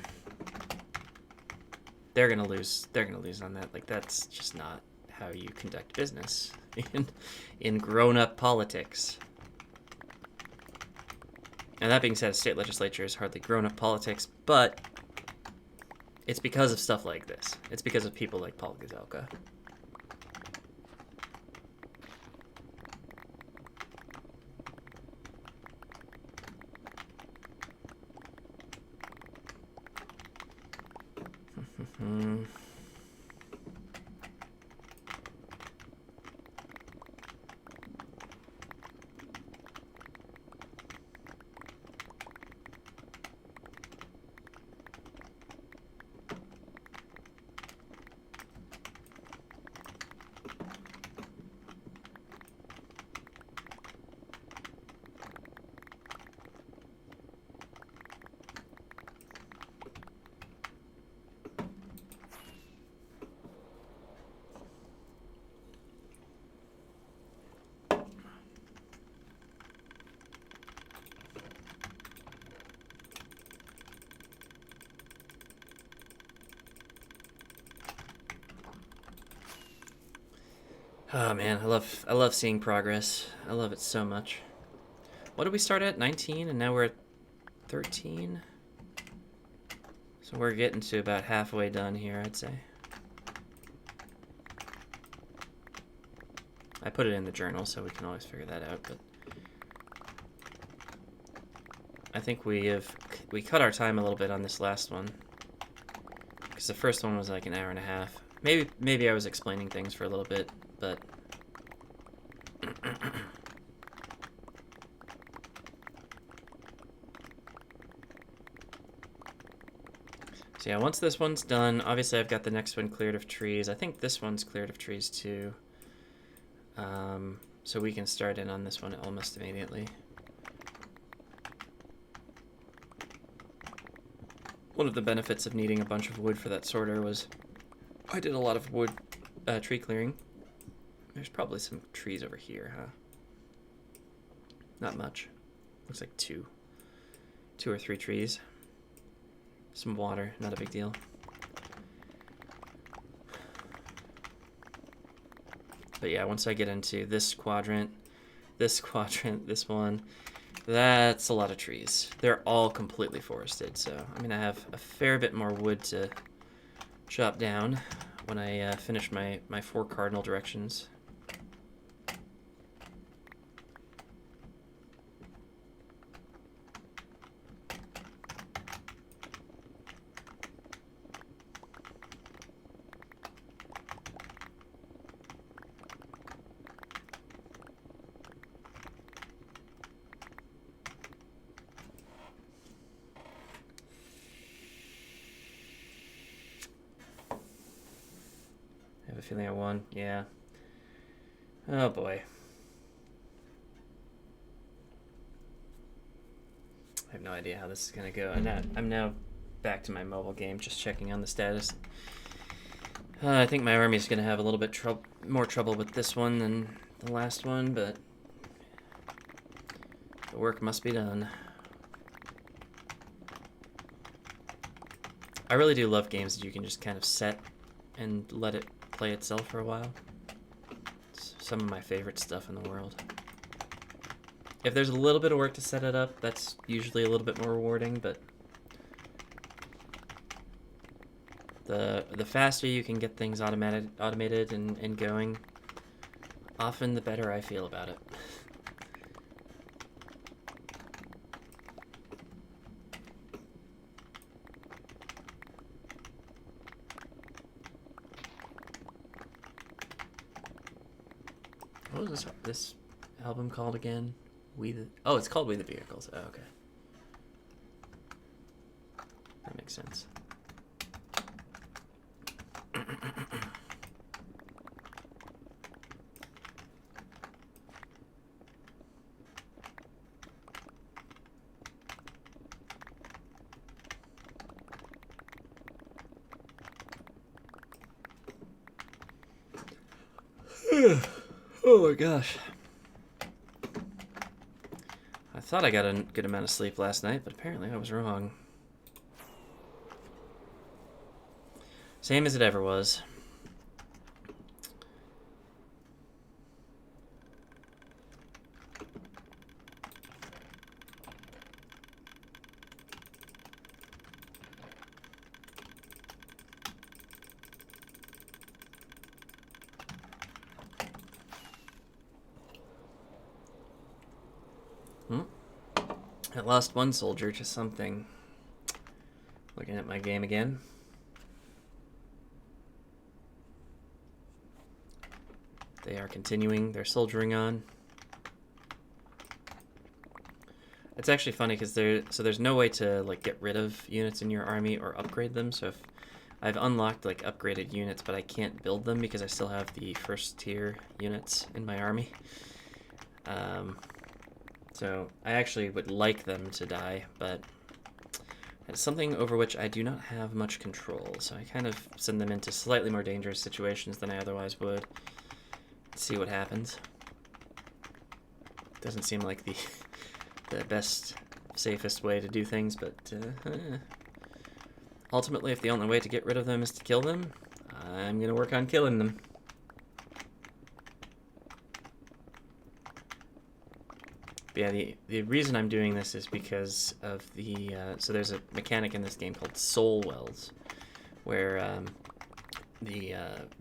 They're gonna lose. They're gonna lose on that. Like that's just not how you conduct business in grown-up politics. And that being said, state legislature is hardly grown-up politics, but it's because of stuff like this. It's because of people like Paul Gazelka. Oh man, I love seeing progress. I love it so much. What did we start at? 19, and now we're at 13. So we're getting to about halfway done here, I'd say. I put it in the journal, so we can always figure that out. But I think we cut our time a little bit on this last one, because the first one was like an hour and a half. Maybe I was explaining things for a little bit, but so yeah, once this one's done, obviously I've got the next one cleared of trees. I think this one's cleared of trees too. So we can start in on this one almost immediately. One of the benefits of needing a bunch of wood for that sorter was I did a lot of wood tree clearing. There's probably some trees over here, huh? Not much. Looks like two or three trees. Some water, not a big deal. But yeah, once I get into this quadrant, this one, that's a lot of trees. They're all completely forested, so I'm gonna have a fair bit more wood to chop down when I finish my 4 cardinal directions. I have a feeling I won. Yeah. Oh boy. I have no idea how this is gonna go. I'm now back to my mobile game, just checking on the status. I think my army is gonna have a little bit more trouble with this one than the last one, but the work must be done. I really do love games that you can just kind of set and let it play itself for a while. It's some of my favorite stuff in the world. If there's a little bit of work to set it up, that's usually a little bit more rewarding, but the faster you can get things automated and going, often the better I feel about it. What was this album called again? Oh, it's called We the Vehicles. Oh, okay. That makes sense. Oh my gosh. I thought I got a good amount of sleep last night, but apparently I was wrong. Same as it ever was. I lost one soldier to something. Looking at my game again. They are continuing their soldiering on. It's actually funny because there's no way to like get rid of units in your army or upgrade them. So if I've unlocked like upgraded units, but I can't build them because I still have the first tier units in my army. So I actually would like them to die, but it's something over which I do not have much control. So I kind of send them into slightly more dangerous situations than I otherwise would. See what happens. Doesn't seem like the best, safest way to do things, but ultimately, if the only way to get rid of them is to kill them, I'm gonna work on killing them. Yeah, the reason I'm doing this is because of the so there's a mechanic in this game called soul wells, where the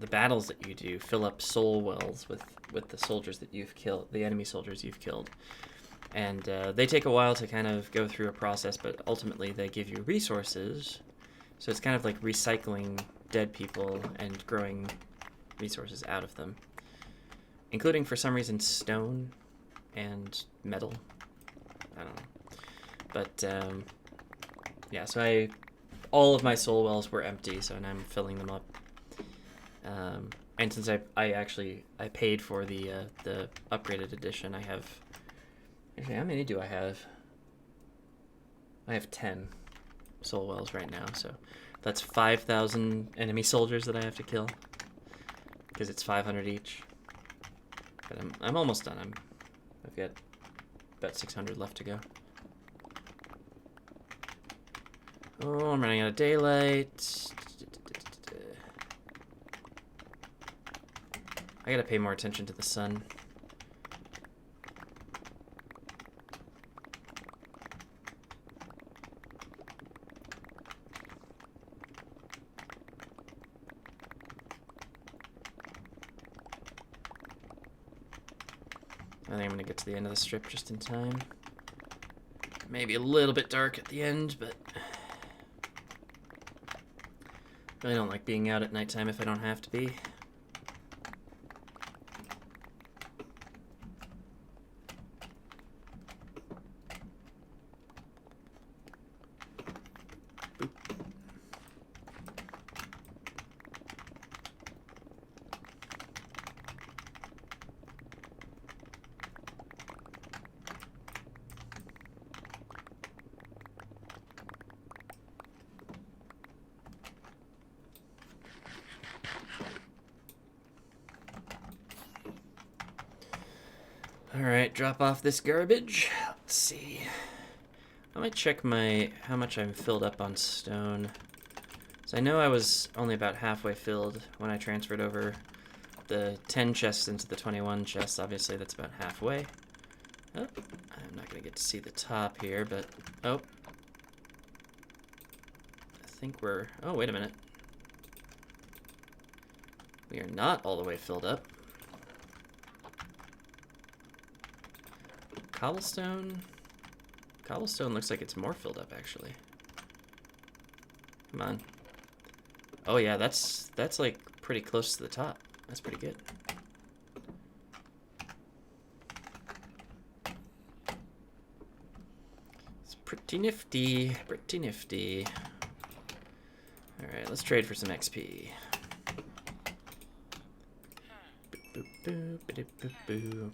battles that you do fill up soul wells with the soldiers that you've killed, the enemy soldiers you've killed, and they take a while to kind of go through a process, but ultimately they give you resources. So it's kind of like recycling dead people and growing resources out of them, including for some reason stone and metal. I don't know, but yeah. So all of my soul wells were empty, so now I'm filling them up. And since I paid for the upgraded edition, I have. Actually, how many do I have? I have 10 soul wells right now, so that's 5,000 enemy soldiers that I have to kill, because it's 500 each. But I'm almost done. I've got about 600 left to go. Oh, I'm running out of daylight. I gotta pay more attention to the sun. I think I'm gonna get to the end of the strip just in time. Maybe a little bit dark at the end, but I don't like being out at nighttime if I don't have to be. Alright, drop off this garbage. Let's see. I might check how much I'm filled up on stone. So I know I was only about halfway filled when I transferred over the 10 chests into the 21 chests. Obviously, that's about halfway. Oh, I'm not going to get to see the top here, but... Oh. I think we're... Oh, wait a minute. We are not all the way filled up. Cobblestone? Cobblestone looks like it's more filled up, actually. Come on. Oh yeah, that's like pretty close to the top. That's pretty good. It's pretty nifty, pretty nifty. Alright, let's trade for some XP. Boop, boop, boop, boop, boop, boop.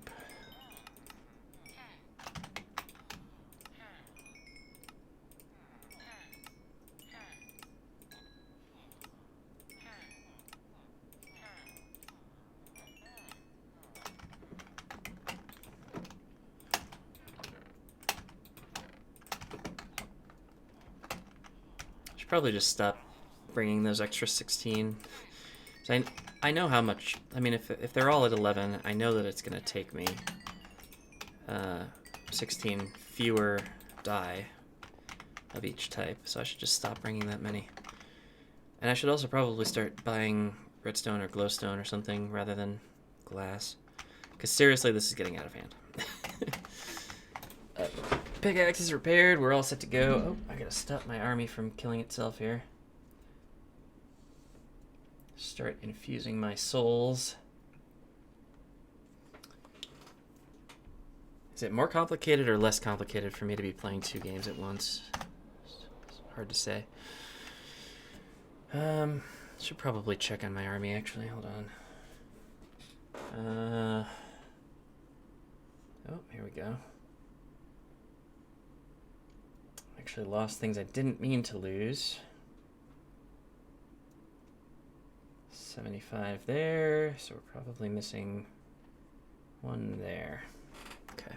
Probably just stop bringing those extra 16. So I know how much. I mean, if they're all at 11, I know that it's gonna take me 16 fewer die of each type. So I should just stop bringing that many. And I should also probably start buying redstone or glowstone or something rather than glass. Because seriously, this is getting out of hand. Pickaxe is repaired. We're all set to go. Oh, I gotta stop my army from killing itself here. Start infusing my souls. Is it more complicated or less complicated for me to be playing 2 games at once? It's hard to say. Should probably check on my army, actually. Hold on. Oh, here we go. Actually lost things I didn't mean to lose. 75 there, so we're probably missing 1 there. Okay.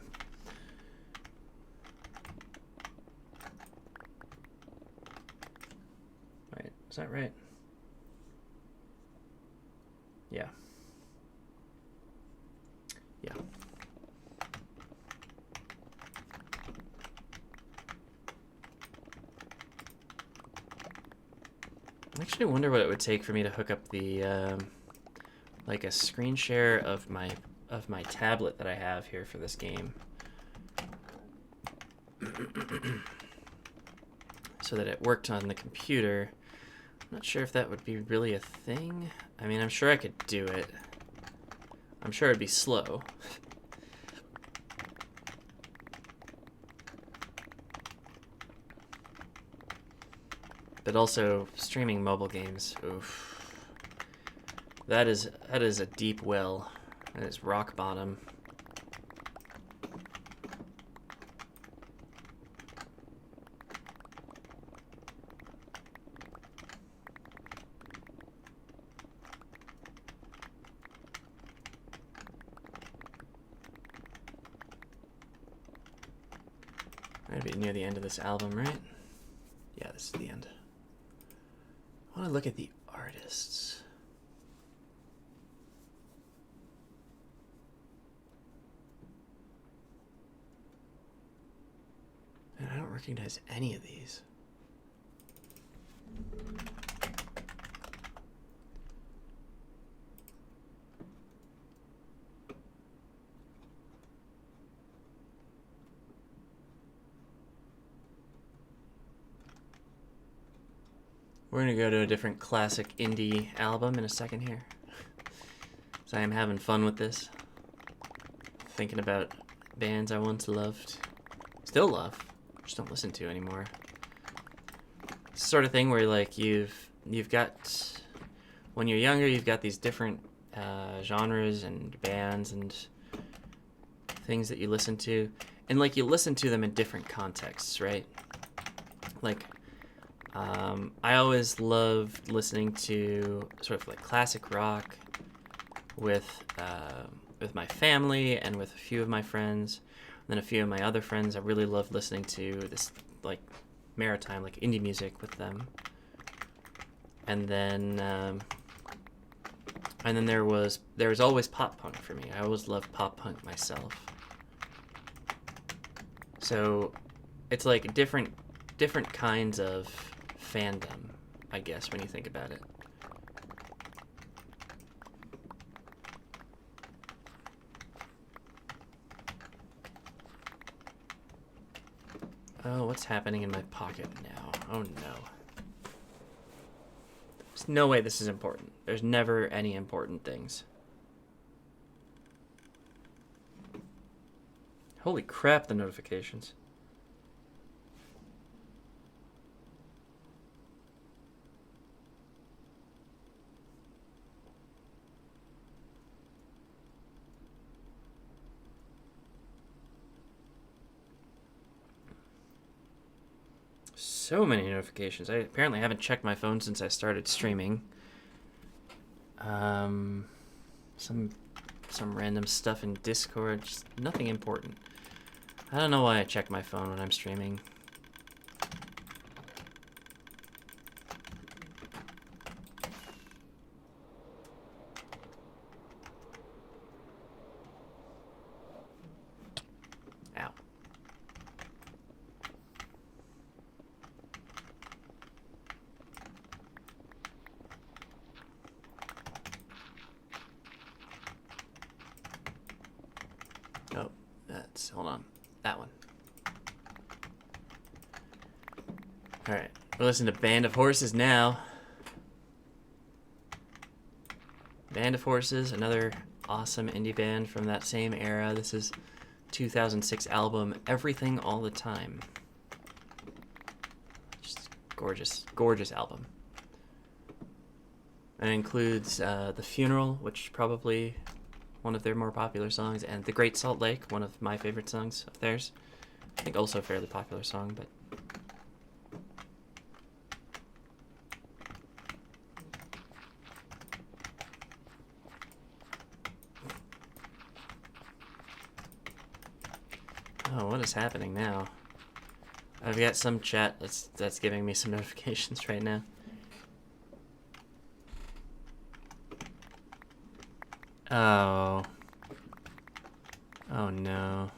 Wait, is that right? Yeah. Yeah. actually wonder what it would take for me to hook up the like a screen share of my tablet that I have here for this game, so that it worked on the computer. I'm not sure if that would be really a thing. I mean, I'm sure I could do it. I'm sure it'd be slow. But also, streaming mobile games, oof. That is a deep well. That is rock bottom. Maybe near the end of this album, right? Yeah, this is the end. I want to look at the artists. And I don't recognize any of these. We're going to go to a different classic indie album in a second here. So I am having fun with this. Thinking about bands I once loved. Still love. Just don't listen to anymore. It's the sort of thing where like you've got, when you're younger, you've got these different genres and bands and things that you listen to. And like you listen to them in different contexts, right? Like, I always loved listening to sort of like classic rock with my family and with a few of my friends. And then a few of my other friends, I really loved listening to this like maritime, like indie music with them. And then there was always pop punk for me. I always loved pop punk myself. So it's like different kinds of fandom, I guess, when you think about it. Oh, what's happening in my pocket now? Oh no. There's no way this is important. There's never any important things. Holy crap, the notifications. So many notifications. I apparently haven't checked my phone since I started streaming. Some random stuff in Discord, just nothing important. I don't know why I check my phone when I'm streaming. Ow. Oh, hold on, that one. All right, we'll listen to Band of Horses now. Band of Horses, another awesome indie band from that same era. This is 2006 album, Everything All the Time. Just gorgeous, gorgeous album. And it includes The Funeral, which is probably one of their more popular songs, and The Great Salt Lake, one of my favorite songs of theirs. I think also a fairly popular song, but... Oh, what is happening now? I've got some chat that's giving me some notifications right now. Oh. Oh no.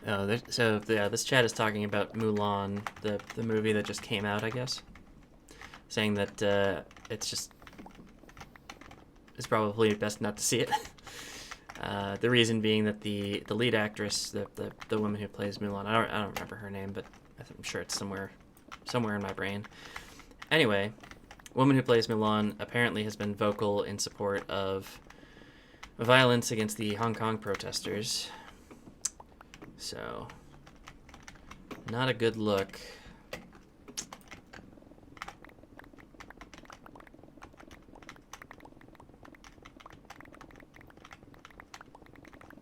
Oh, so yeah, this chat is talking about Mulan, the movie that just came out, I guess. Saying that it's probably best not to see it. The reason being that the lead actress, the woman who plays Mulan, I don't remember her name, but I'm sure it's somewhere in my brain. Anyway, woman who plays Mulan apparently has been vocal in support of violence against the Hong Kong protesters. So, not a good look.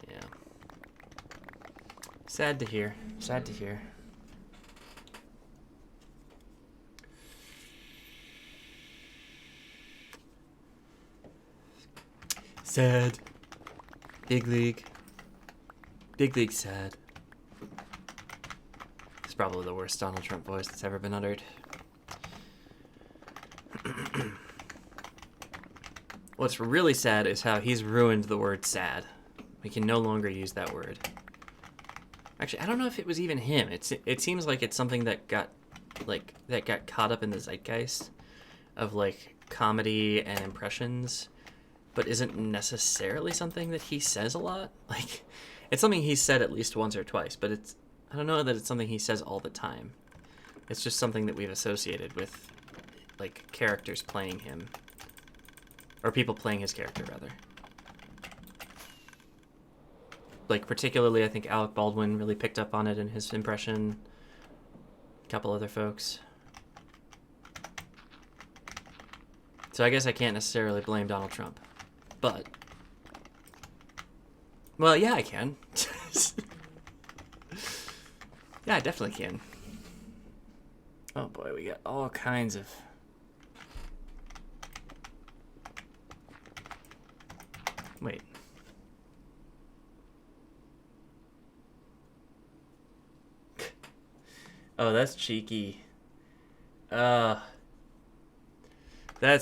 Yeah. Sad to hear. Sad to hear. Sad. Big league. Big league sad. It's probably the worst Donald Trump voice that's ever been uttered. What's really sad is how he's ruined the word sad. We can no longer use that word. Actually, I don't know if it was even him. It seems like it's something that got caught up in the zeitgeist of like comedy and impressions, but isn't necessarily something that he says a lot. Like, it's something he's said at least once or twice, but I don't know that it's something he says all the time. It's just something that we've associated with, like, characters playing him. Or people playing his character, rather. Like, particularly, I think Alec Baldwin really picked up on it in his impression. A couple other folks. So I guess I can't necessarily blame Donald Trump. But, well, yeah, I can. Yeah, I definitely can. Oh boy, we got all kinds of... Wait. Oh, that's cheeky. That's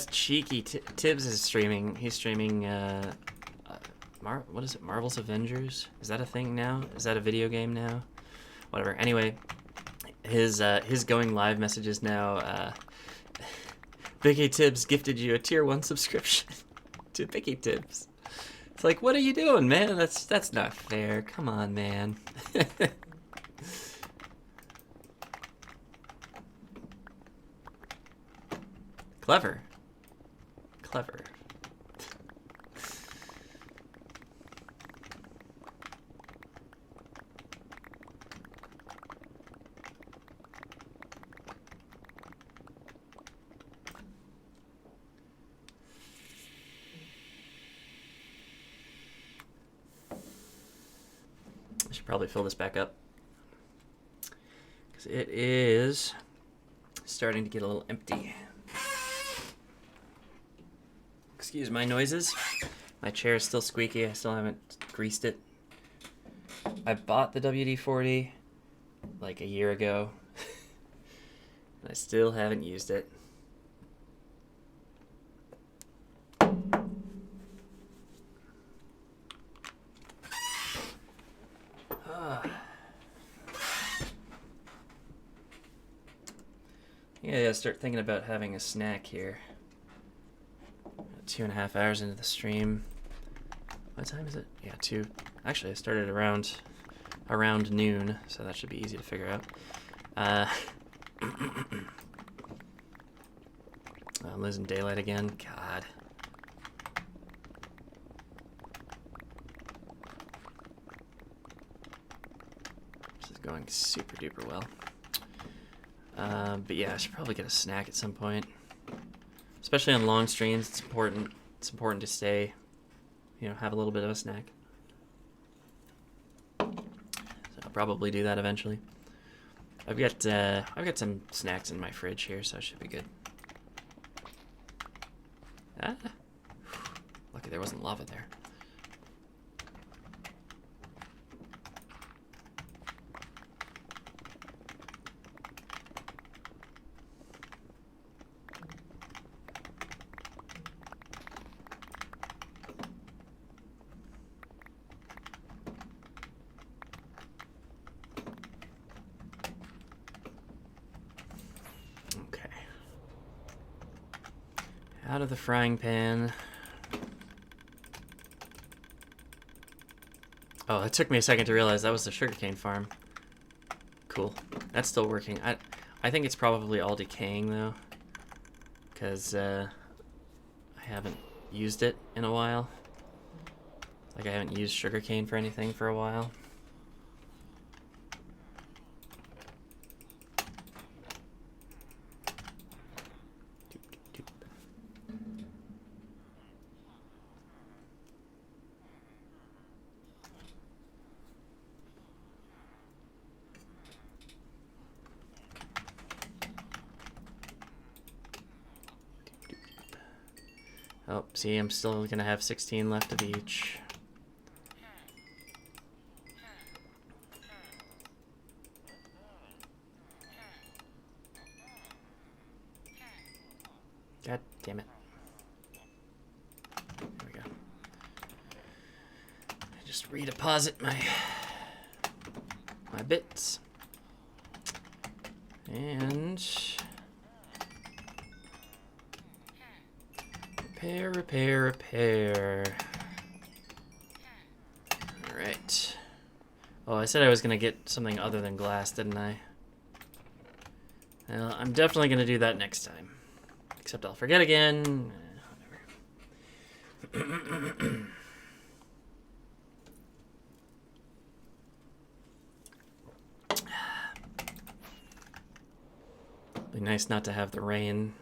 cheeky. Tibbs is streaming. He's streaming, what is it? Marvel's Avengers? Is that a thing now? Is that a video game now? Whatever. Anyway, his going live messages now, Vicky Tibbs gifted you a tier 1 subscription to Vicky Tibbs. It's like, what are you doing, man? That's not fair. Come on, man. Clever. Clever. I should probably fill this back up, because it is starting to get a little empty. Excuse my noises. My chair is still squeaky. I still haven't greased it. I bought the WD-40 like a year ago. I still haven't used it. Yeah, start thinking about having a snack here. 2.5 hours into the stream. What time is it? Yeah, 2. Actually, I started around noon, so that should be easy to figure out. I'm losing daylight again. God. This is going super duper well. But yeah, I should probably get a snack at some point. Especially on long streams, it's important. It's important to stay, have a little bit of a snack. So I'll probably do that eventually. I've got some snacks in my fridge here, so it should be good. Ah, lucky there wasn't lava there. Out of the frying pan. Oh, it took me a second to realize that was the sugarcane farm. Cool. That's still working. I think it's probably all decaying though, because I haven't used it in a while. Like I haven't used sugarcane for anything for a while. Oh, see, I'm still gonna have 16 left of each. God damn it. There we go. I just redeposit my bits. And repair. Alright. Oh, I said I was gonna get something other than glass, didn't I? Well, I'm definitely gonna do that next time. Except I'll forget again. Whatever. Be nice not to have the rain.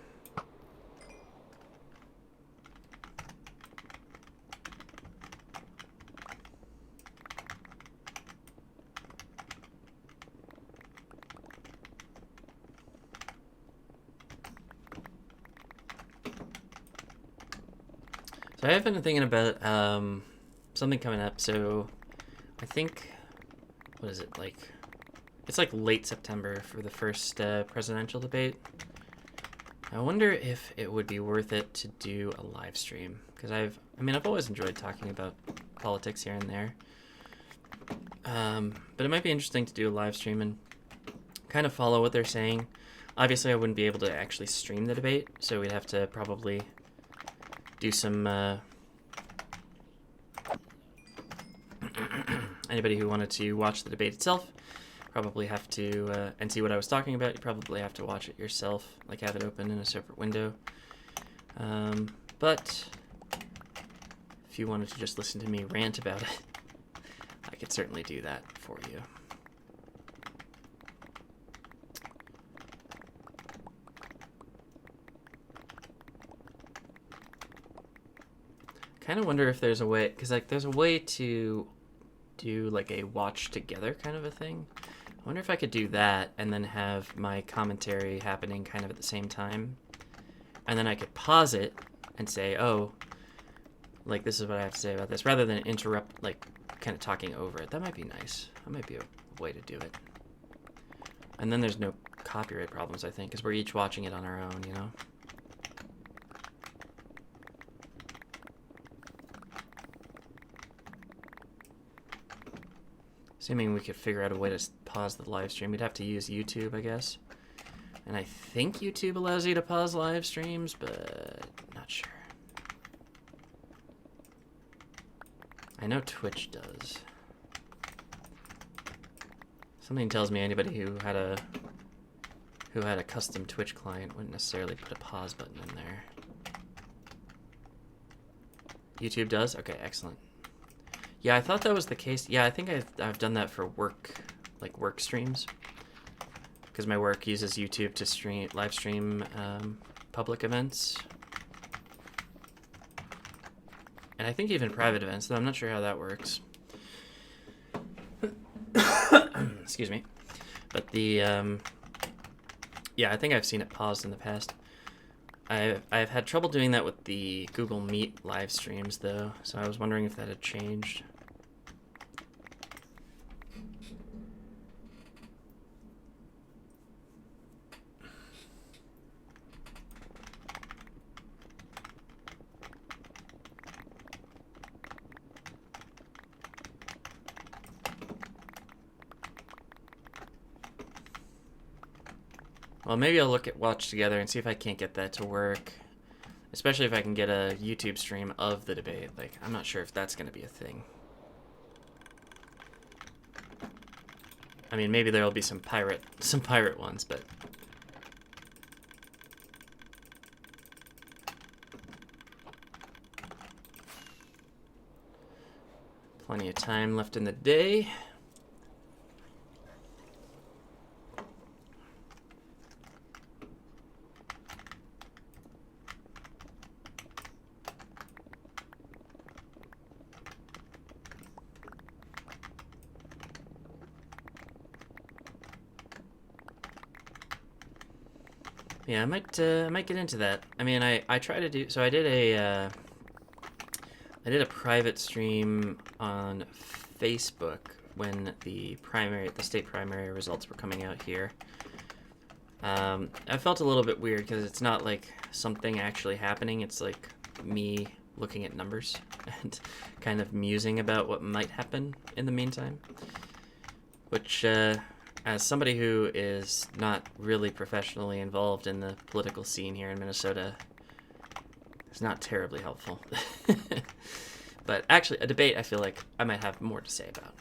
So I have been thinking about something coming up. So I think, what is it, like, it's like late September for the first presidential debate. I wonder if it would be worth it to do a live stream, because I've always enjoyed talking about politics here and there. But it might be interesting to do a live stream and kind of follow what they're saying. Obviously, I wouldn't be able to actually stream the debate, so we'd have to probably do some anybody who wanted to watch the debate itself probably have to and see what I was talking about. You probably have to watch it yourself, like have it open in a separate window. But if you wanted to just listen to me rant about it, I could certainly do that for you. Kind of wonder if there's a way, because like there's a way to do like a watch together kind of a thing. I wonder if I could do that and then have my commentary happening kind of at the same time, and then I could pause it and say, oh, like this is what I have to say about this, rather than interrupt, like kind of talking over it. That might be nice. That might be a way to do it. And then there's no copyright problems, I think, because we're each watching it on our own, you know? Assuming we could figure out a way to pause the live stream, we'd have to use YouTube, I guess. And I think YouTube allows you to pause live streams, but not sure. I know Twitch does. Something tells me anybody who had a custom Twitch client wouldn't necessarily put a pause button in there. YouTube does? Okay, excellent. Yeah, I thought that was the case. Yeah, I think I've done that for work, like work streams, because my work uses YouTube to live stream public events, and I think even private events. Though I'm not sure how that works. Excuse me, but the yeah, I think I've seen it paused in the past. I've had trouble doing that with the Google Meet live streams though, so I was wondering if that had changed. Well, maybe I'll look at Watch Together and see if I can't get that to work. Especially if I can get a YouTube stream of the debate. Like, I'm not sure if that's going to be a thing. I mean, maybe there'll be some pirate ones, but plenty of time left in the day. Yeah, I might get into that. I mean, I try to do so. I did a private stream on Facebook when the state primary results were coming out here. I felt a little bit weird because it's not like something actually happening. It's like me looking at numbers and kind of musing about what might happen in the meantime, which. As somebody who is not really professionally involved in the political scene here in Minnesota, it's not terribly helpful. But actually, a debate I feel like I might have more to say about.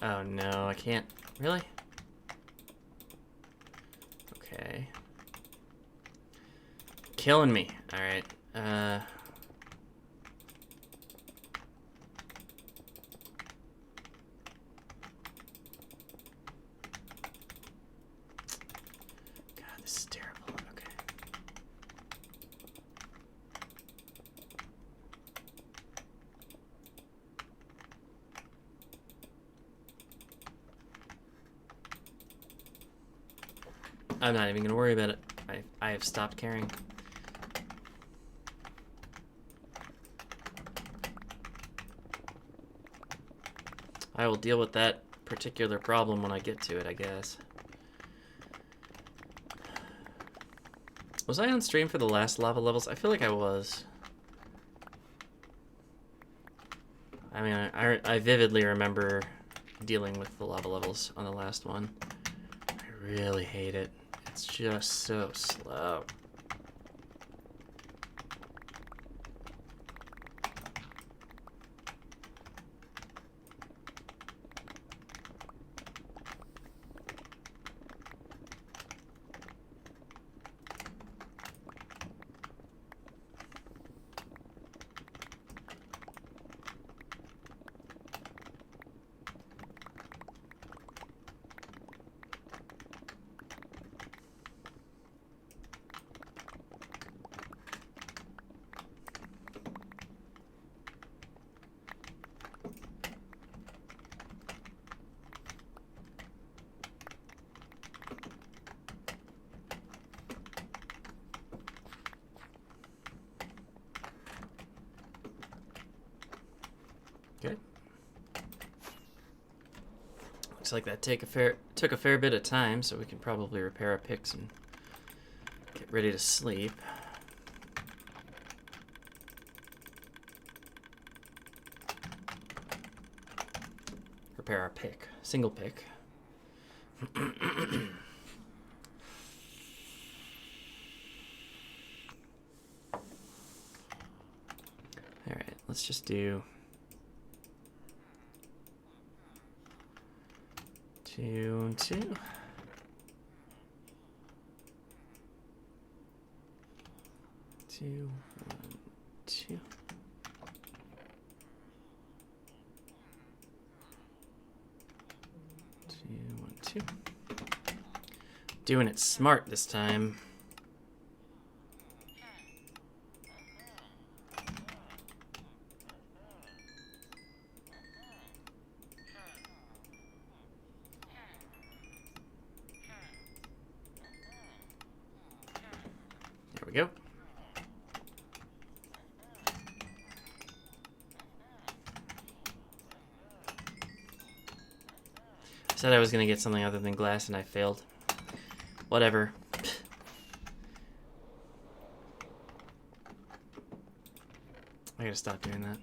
Oh no, I can't. Really? Okay. Killing me. Alright. God, this is terrible. Okay. I'm not even gonna worry about it. I have stopped caring. I will deal with that particular problem when I get to it, I guess. Was I on stream for the last lava levels? I feel like I was. I mean, I vividly remember dealing with the lava levels on the last one. I really hate it. It's just so slow. Good. Looks like that took a fair bit of time, so we can probably repair our picks and get ready to sleep. Repair our pick. Single pick. Alright, let's just do 2 and 2. 2, 1, 2. 2, 1, 2. Doing it smart this time. said I was gonna get something other than glass and I failed. Whatever. I gotta stop doing that.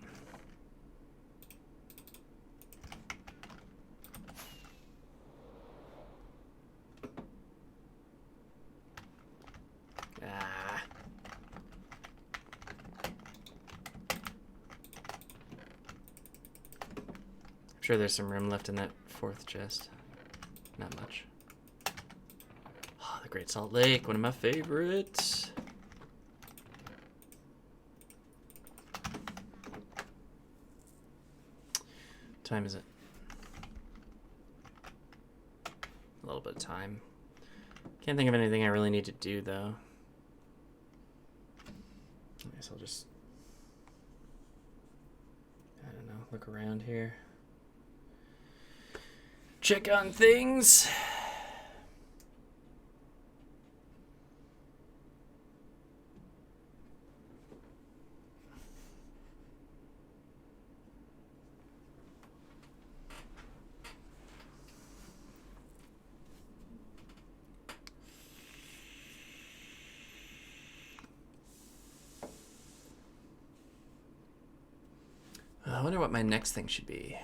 Ah. I'm sure there's some room left in that fourth chest. Not much. Oh, the Great Salt Lake, one of my favorites. What time is it? A little bit of time. Can't think of anything I really need to do though. I guess I'll just, I don't know, look around here. Check on things. I wonder what my next thing should be.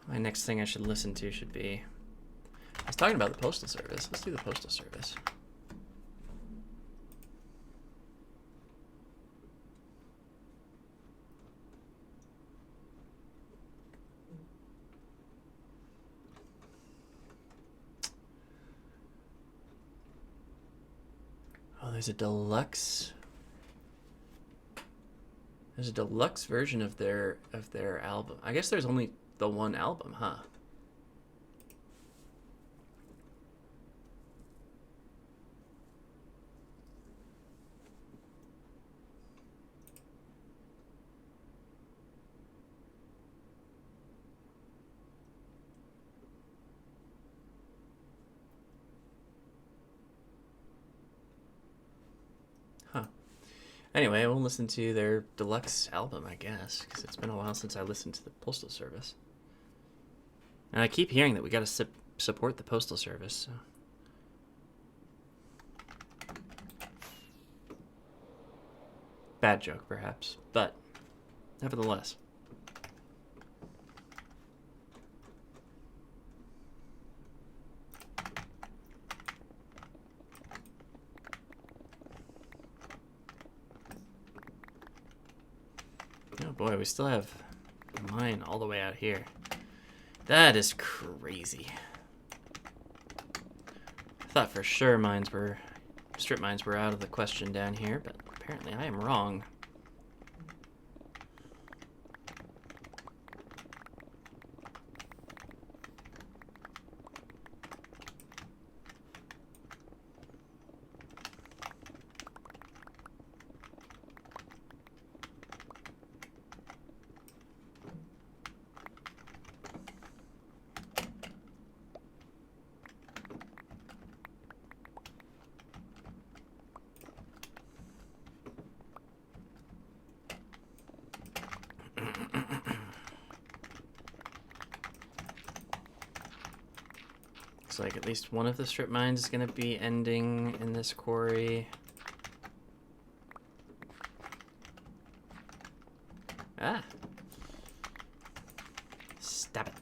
My next thing I should listen to should be... I was talking about the Postal Service. Let's do the Postal Service. Oh, there's a deluxe... There's a deluxe version of their album. I guess there's only the one album, huh? Huh. Anyway, we'll listen to their deluxe album, I guess, because it's been a while since I listened to the Postal Service. And I keep hearing that we got to support the Postal Service. So. Bad joke, perhaps, but nevertheless. Oh boy, we still have a mine all the way out here. That is crazy. I thought for sure strip mines were out of the question down here, but apparently I am wrong. Looks like at least one of the strip mines is going to be ending in this quarry. Ah. Stab it.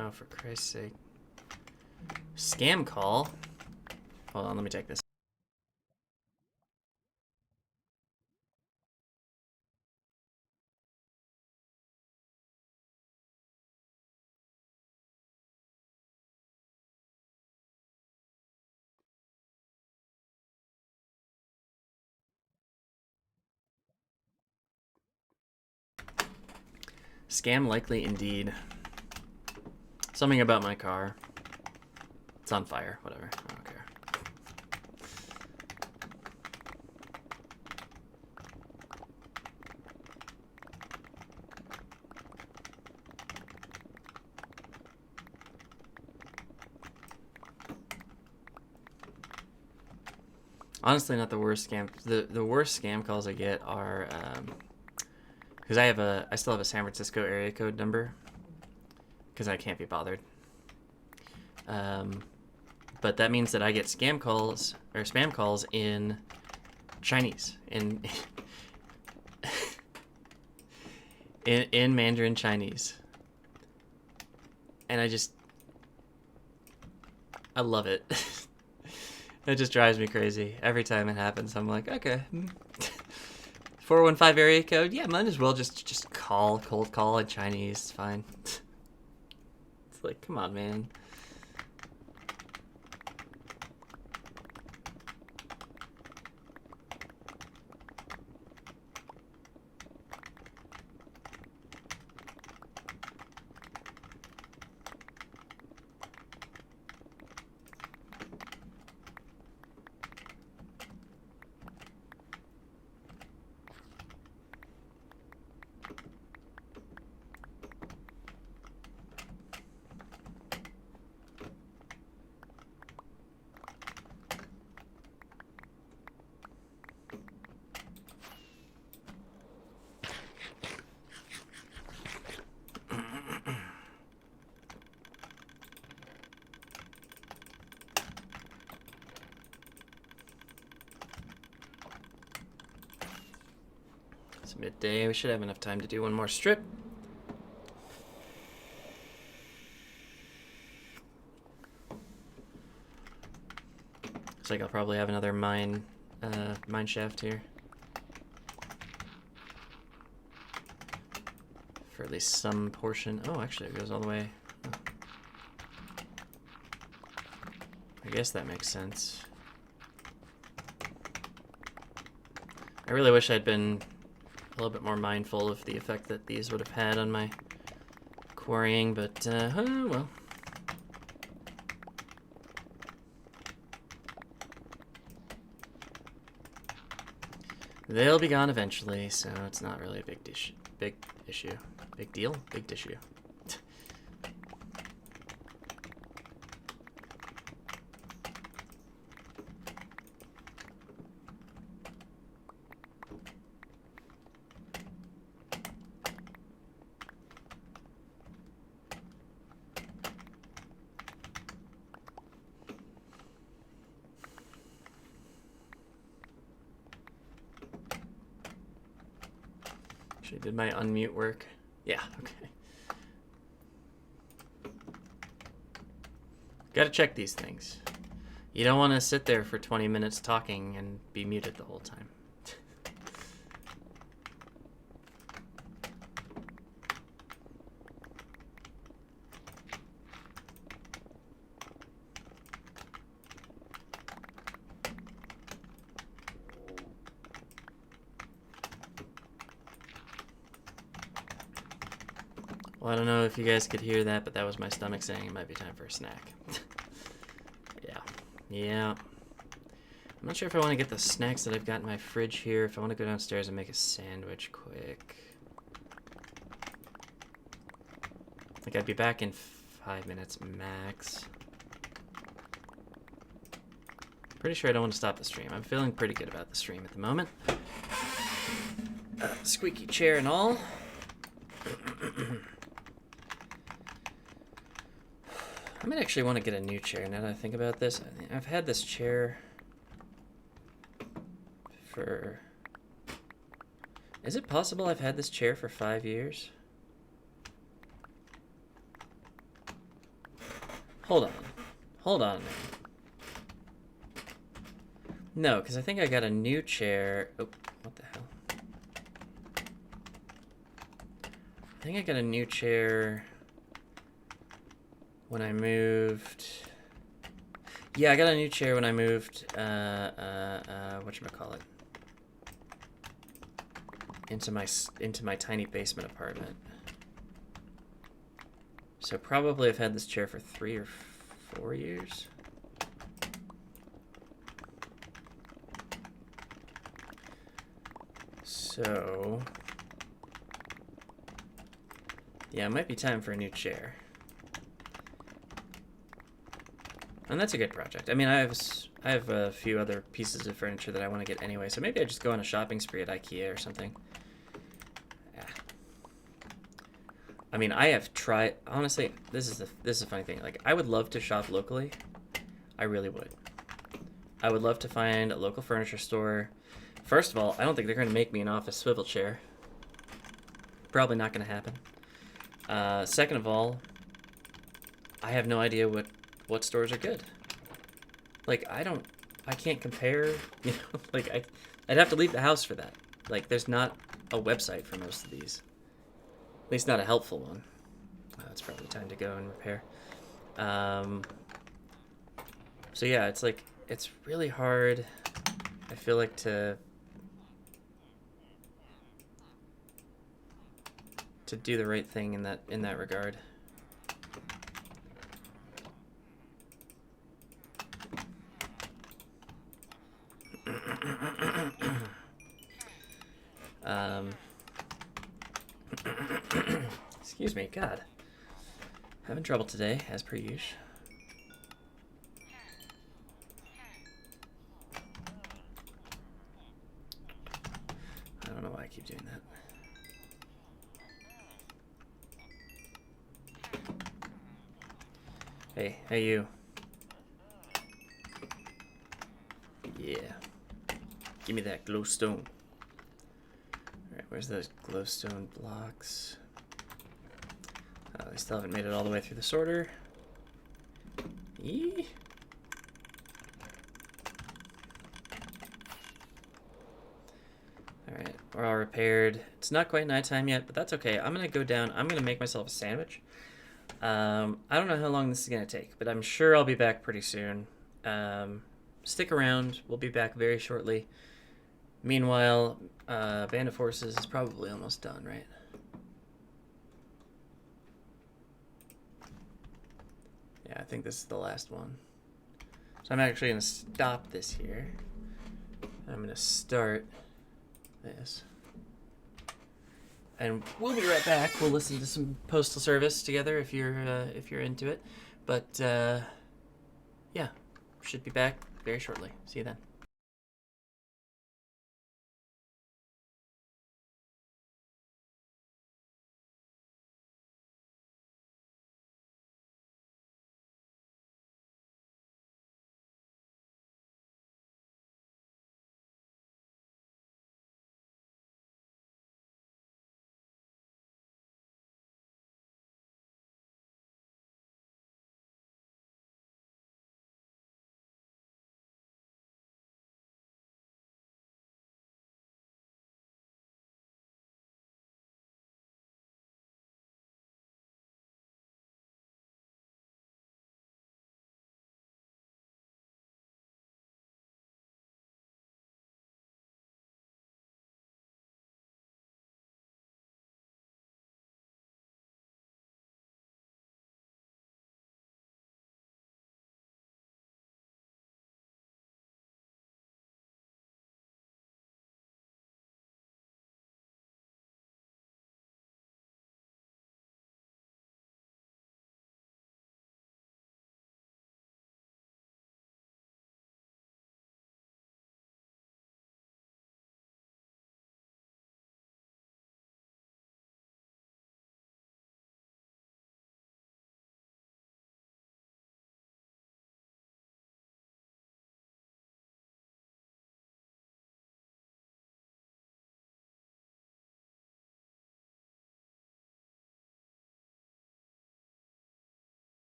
Oh, for Christ's sake. Scam call? Hold on, let me take this. Scam likely indeed. Something about my car. It's on fire, whatever. I don't care. Honestly, not the worst scam. The worst scam calls I get are because I still have a San Francisco area code number because I can't be bothered. But that means that I get scam calls or spam calls in Chinese, in Mandarin Chinese, and I love it. It just drives me crazy every time it happens. I'm like, okay, 415 area code. Yeah, might as well just cold call in Chinese. It's fine. It's like, come on, man. It's midday. We should have enough time to do one more strip. Looks like I'll probably have another mine shaft here. For at least some portion. Oh, actually it goes all the way. Oh. I guess that makes sense. I really wish I'd been a little bit more mindful of the effect that these would have had on my quarrying, but oh well. They'll be gone eventually, so it's not really a big issue. Big deal? Big issue. Actually, did my unmute work? Yeah, okay. Gotta check these things. You don't want to sit there for 20 minutes talking and be muted the whole time. Well, I don't know if you guys could hear that, but that was my stomach saying it might be time for a snack. Yeah. I'm not sure if I want to get the snacks that I've got in my fridge here. If I want to go downstairs and make a sandwich quick. I think I'd be back in 5 minutes max. Pretty sure I don't want to stop the stream. I'm feeling pretty good about the stream at the moment. Squeaky chair and all. I might actually want to get a new chair now that I think about this. I've had this chair for... Is it possible I've had this chair for 5 years? Hold on. Hold on a minute. No, because I think I got a new chair. Oh, what the hell? I think I got a new chair when I moved. Yeah, I got a new chair when I moved. Whatchamacallit? Into my tiny basement apartment. So probably I've had this chair for 3 or 4 years. So yeah, it might be time for a new chair. And that's a good project. I mean, I have a few other pieces of furniture that I want to get anyway, so maybe I just go on a shopping spree at IKEA or something. Yeah. I mean, I have tried. Honestly, this is a funny thing. Like, I would love to shop locally. I really would. I would love to find a local furniture store. First of all, I don't think they're going to make me an office swivel chair. Probably not going to happen. Second of all, I have no idea what stores are good. Like, I can't compare, you know, like, I'd have to leave the house for that. Like, there's not a website for most of these. At least not a helpful one. It's probably time to go and repair. So yeah, it's like, it's really hard, I feel like, to do the right thing in that regard. Excuse me, God. Having trouble today, as per usual. I don't know why I keep doing that. Hey you. Yeah. Give me that glowstone. Alright, where's those glowstone blocks? They still haven't made it all the way through the sorter. Eee. Alright, we're all repaired. It's not quite nighttime yet, but that's okay. I'm gonna go down. I'm gonna make myself a sandwich. I don't know how long this is gonna take, but I'm sure I'll be back pretty soon. Stick around. We'll be back very shortly. Meanwhile, Band of Forces is probably almost done, right? Yeah, I think this is the last one. So I'm actually going to stop this here. I'm going to start this. And we'll be right back. We'll listen to some Postal Service together if you're into it. But yeah, should be back very shortly. See you then.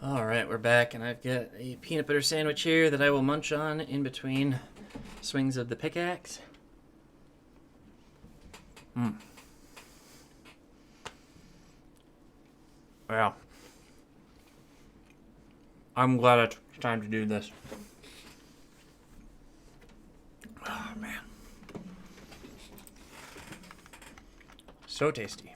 All right, we're back, and I've got a peanut butter sandwich here that I will munch on in between swings of the pickaxe. Wow. I'm glad I took time to do this. Oh, man. So tasty.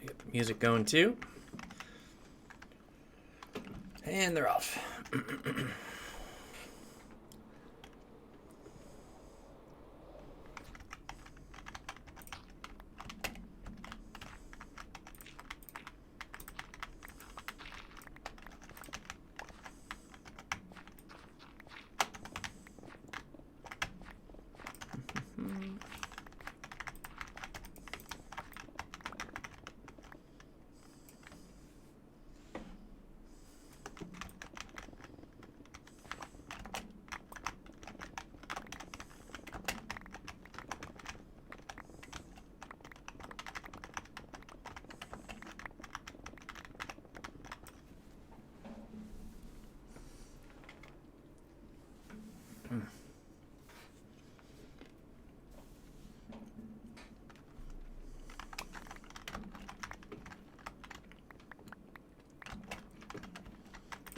Get the music going too. And they're off.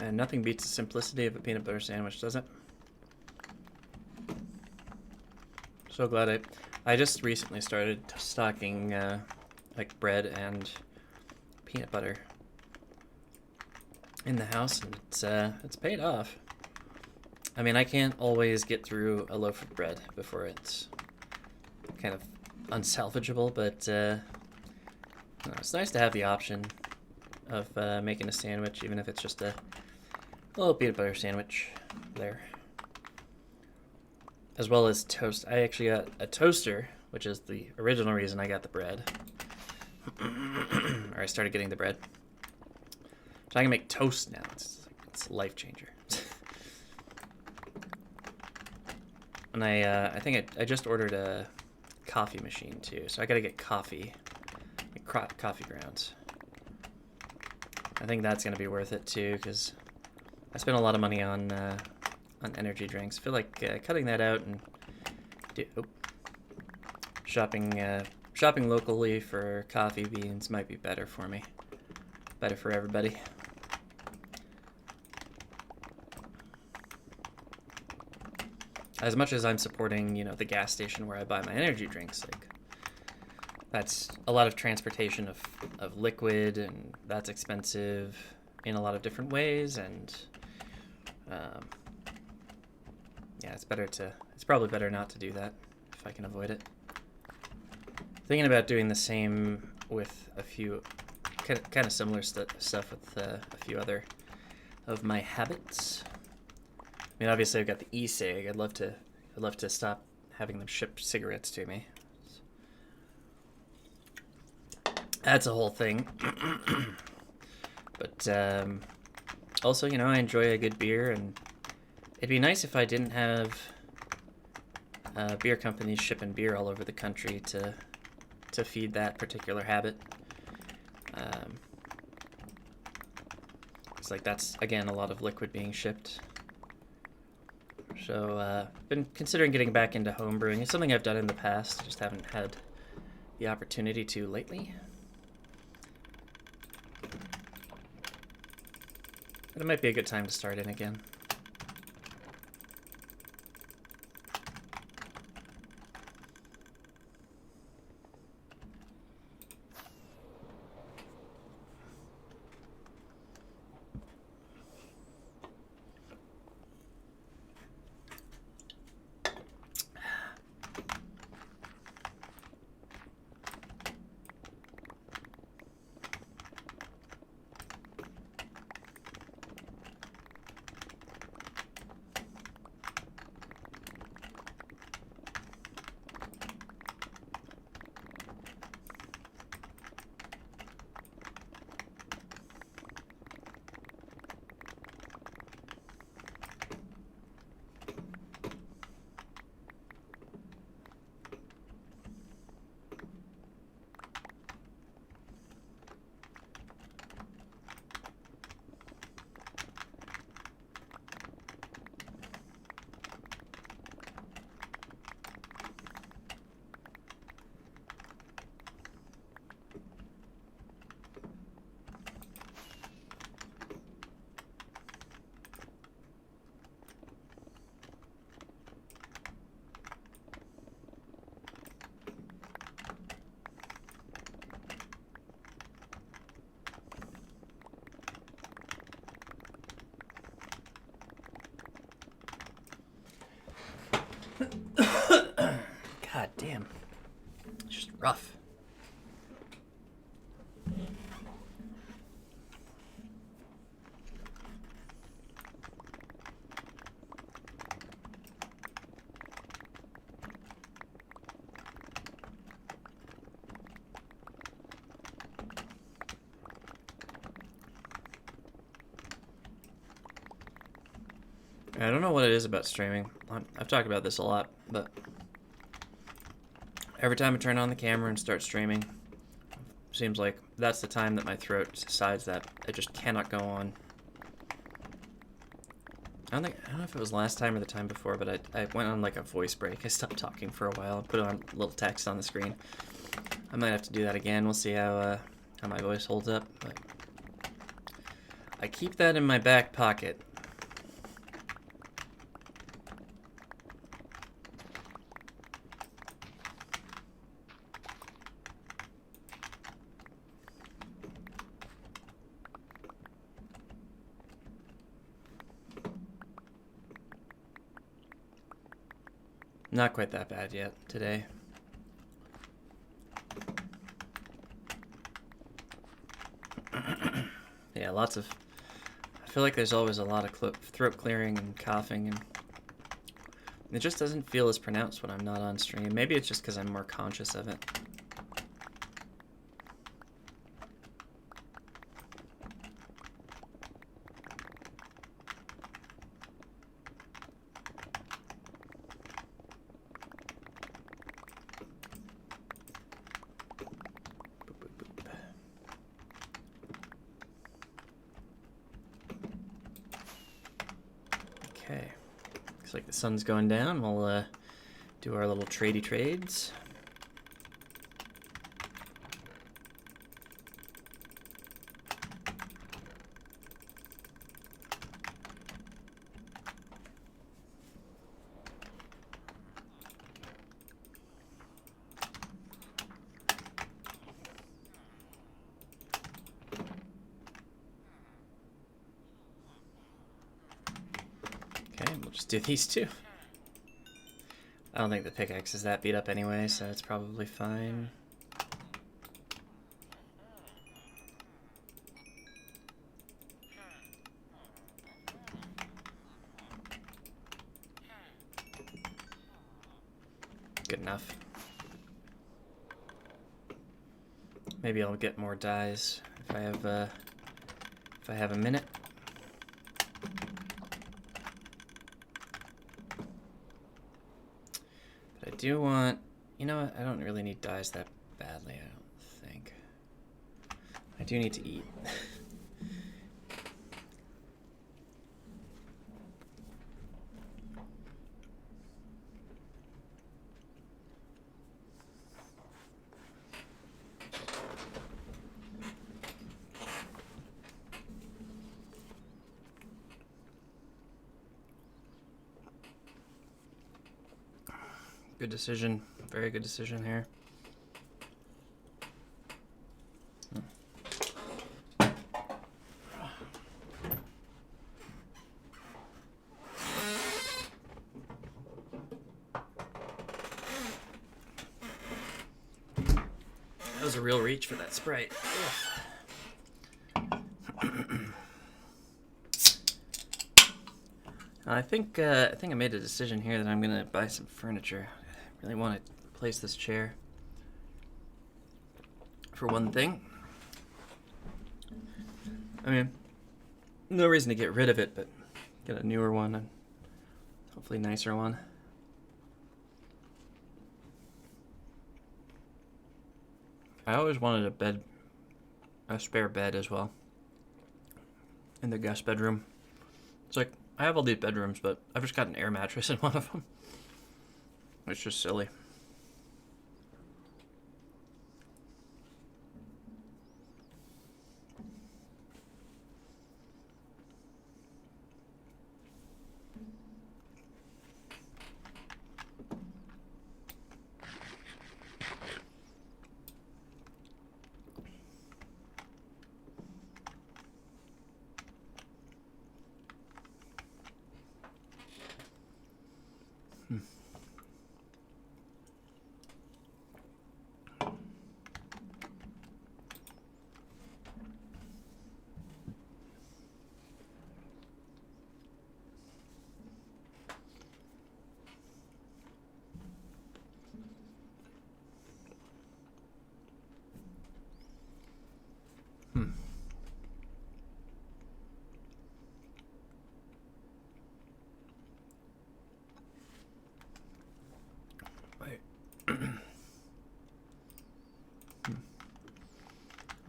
And nothing beats the simplicity of a peanut butter sandwich, does it? So glad I just recently started stocking like bread and peanut butter in the house, and it's paid off. I mean, I can't always get through a loaf of bread before it's kind of unsalvageable, but it's nice to have the option of making a sandwich, even if it's just a little peanut butter sandwich there. As well as toast. I actually got a toaster, which is the original reason I got the bread. Or I started getting the bread. So I can make toast now. It's a life changer. And I think I just ordered a coffee machine too. So I gotta get coffee, coffee grounds. I think that's gonna be worth it too, because I spent a lot of money on energy drinks. I feel like cutting that out and shopping locally for coffee beans might be better for me. Better for everybody. As much as I'm supporting, the gas station where I buy my energy drinks, like that's a lot of transportation of liquid, and that's expensive in a lot of different ways, and yeah, it's probably better not to do that if I can avoid it. Thinking about doing the same with a few kind of similar stuff with a few other of my habits. I mean, obviously I've got the e-cig. I'd love to stop having them ship cigarettes to me. That's a whole thing. But also, I enjoy a good beer, and it'd be nice if I didn't have beer companies shipping beer all over the country to feed that particular habit. It's like that's, again, a lot of liquid being shipped. So, been considering getting back into home brewing. It's something I've done in the past, just haven't had the opportunity to lately. But it might be a good time to start in again. damn. It's just rough. I don't know what it is about streaming. I've talked about this a lot, but every time I turn on the camera and start streaming, it seems like that's the time that my throat decides that I just cannot go on. I don't know if it was last time or the time before, but I went on like a voice break. I stopped talking for a while, put on a little text on the screen. I might have to do that again. We'll see how my voice holds up, but I keep that in my back pocket. Not quite that bad yet today. Yeah, lots of... I feel like there's always a lot of throat clearing and coughing, and it just doesn't feel as pronounced when I'm not on stream. Maybe it's just because I'm more conscious of it. Okay, looks like the sun's going down. We'll do our little tradey trades. Okay, we'll just do these two. I don't think the pickaxe is that beat up anyway, so it's probably fine. Good enough. Maybe I'll get more dyes if I have a minute. But I do want, you know what, I don't really need dyes that badly, I don't think. I do need to eat. Good decision. Very good decision here. That was a real reach for that Sprite. I think I made a decision here that I'm gonna buy some furniture. I really want to replace this chair. For one thing, I mean, no reason to get rid of it, but get a newer one and hopefully nicer one. I always wanted a spare bed as well, in the guest bedroom. It's like, I have all these bedrooms, but I've just got an air mattress in one of them. It's just silly.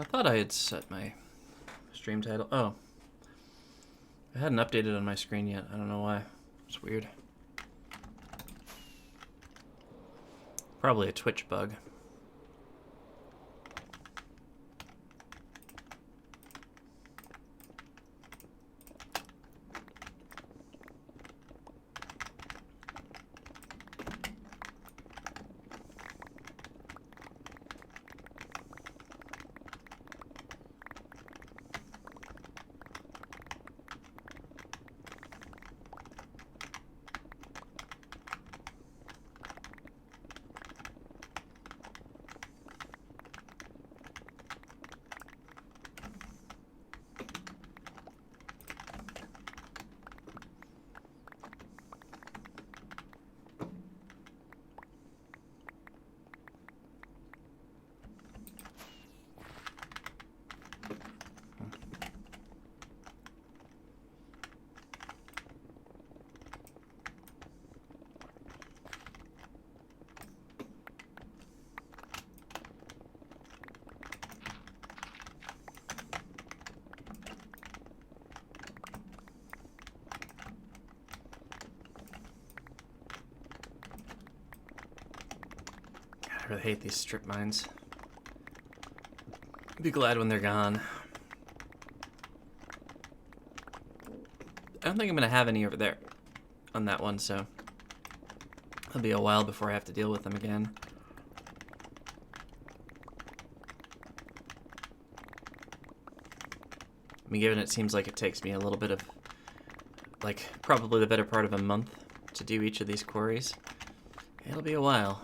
I thought I had set my stream title. Oh. I hadn't updated on my screen yet. I don't know why. It's weird. Probably a Twitch bug. I really hate these strip mines. I'll be glad when they're gone. I don't think I'm gonna have any over there on that one, so it'll be a while before I have to deal with them again. I mean, given it seems like it takes me a little bit of, like, probably the better part of a month to do each of these quarries, it'll be a while.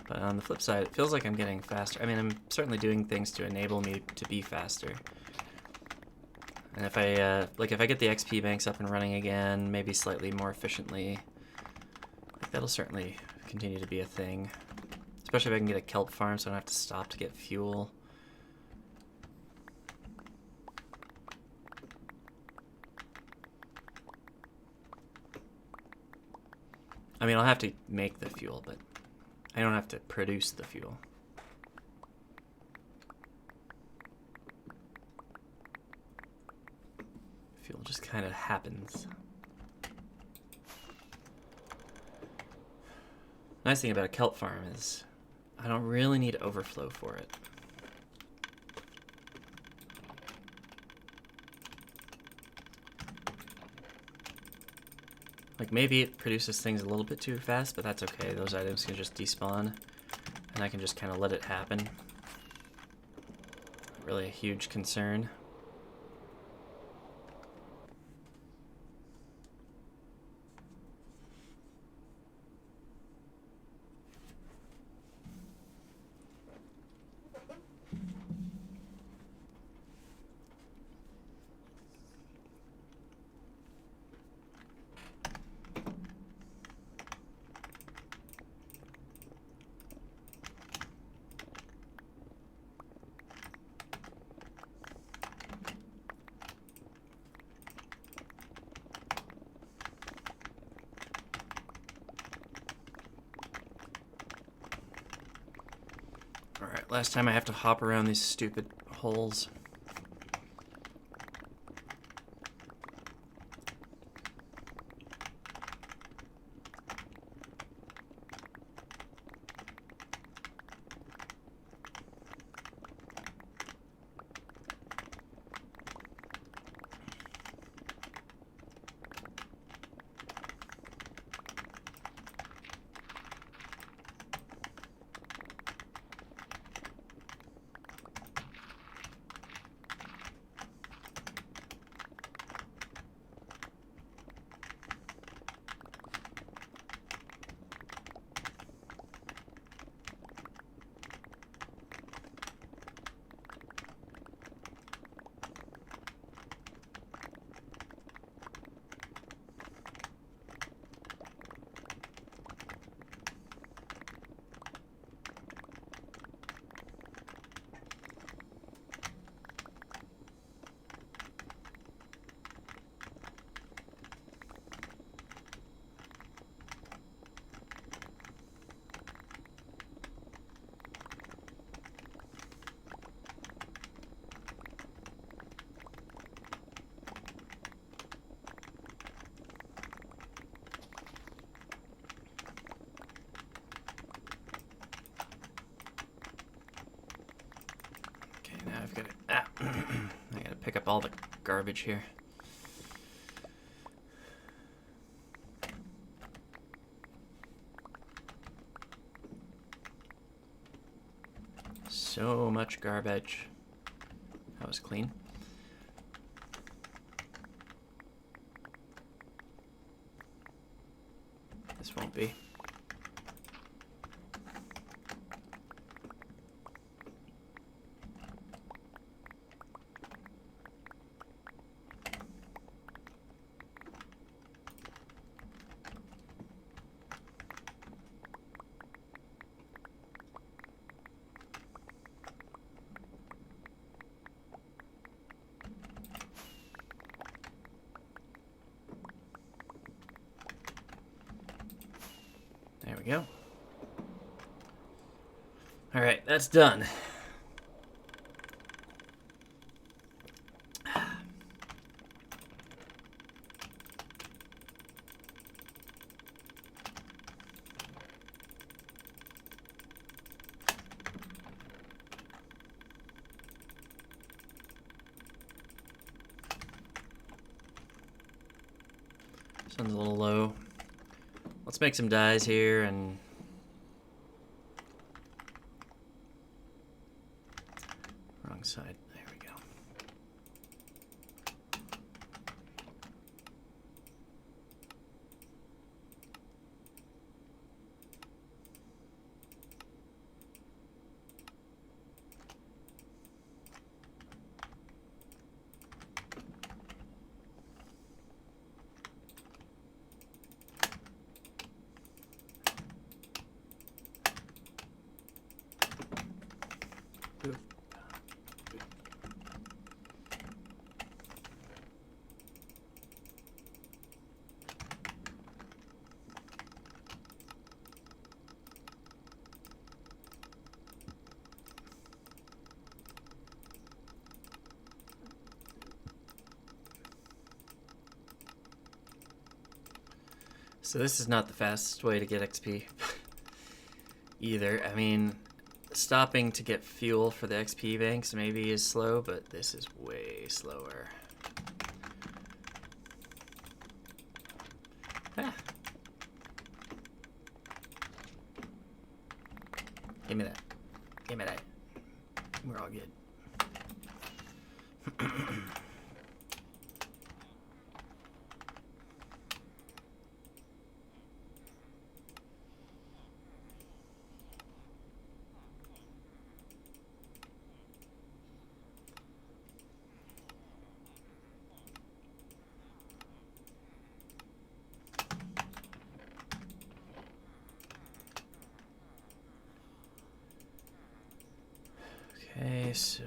But on the flip side, it feels like I'm getting faster. I mean, I'm certainly doing things to enable me to be faster. And if I, if I get the XP banks up and running again, maybe slightly more efficiently, like that'll certainly continue to be a thing. Especially if I can get a kelp farm so I don't have to stop to get fuel. I mean, I'll have to make the fuel, but I don't have to produce the fuel. Fuel just kind of happens. Nice thing about a kelp farm is I don't really need overflow for it. Like, maybe it produces things a little bit too fast, but that's okay. Those items can just despawn, and I can just kind of let it happen. Not really a huge concern. Alright, last time I have to hop around these stupid holes. pick up all the garbage here. So much garbage. That was clean. This won't be. There we go. All right, that's done. Sun's a little low. Let's make some dyes here and wrong side. There we go. So this is not the fastest way to get XP either. I mean, stopping to get fuel for the XP banks maybe is slow, but this is way slower. Ah. Give me that. Give me that. We're all good. Okay, so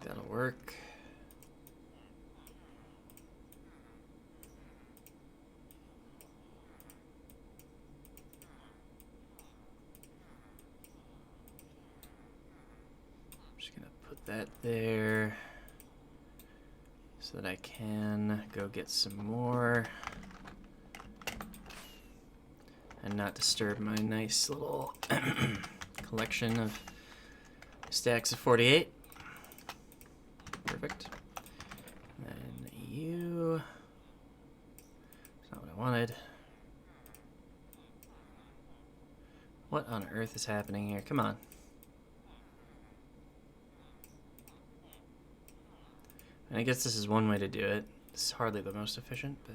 that'll work. Just gonna put that there so that I can go get some more and not disturb my nice little collection of stacks of 48. Perfect. And then you. That's not what I wanted. What on earth is happening here? Come on. And I guess this is one way to do it. It's hardly the most efficient, but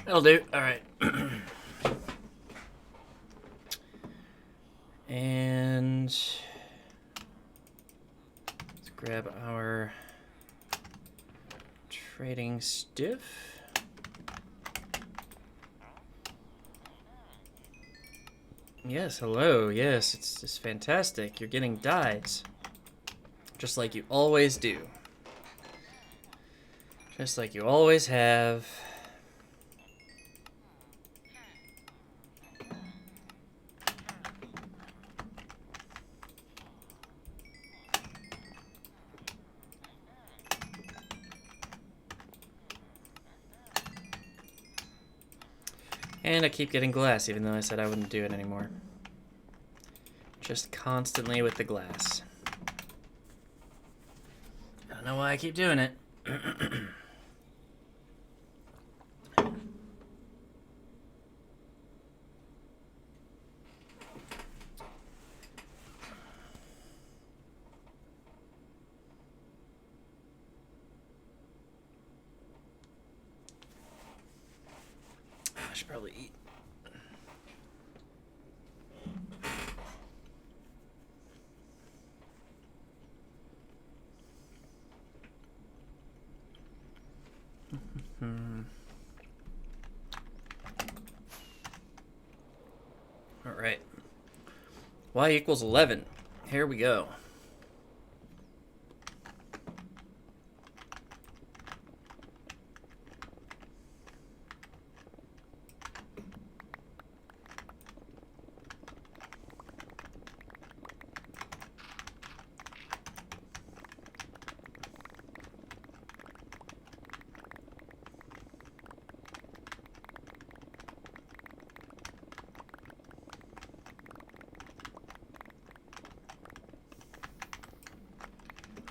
that'll do. All right. And let's grab our trading stiff. Yes, hello. Yes, it's fantastic. You're getting dyes. Just like you always do. Just like you always have. And I keep getting glass, even though I said I wouldn't do it anymore. Just constantly with the glass. I don't know why I keep doing it. I should probably eat. All right. Y equals 11. Here we go.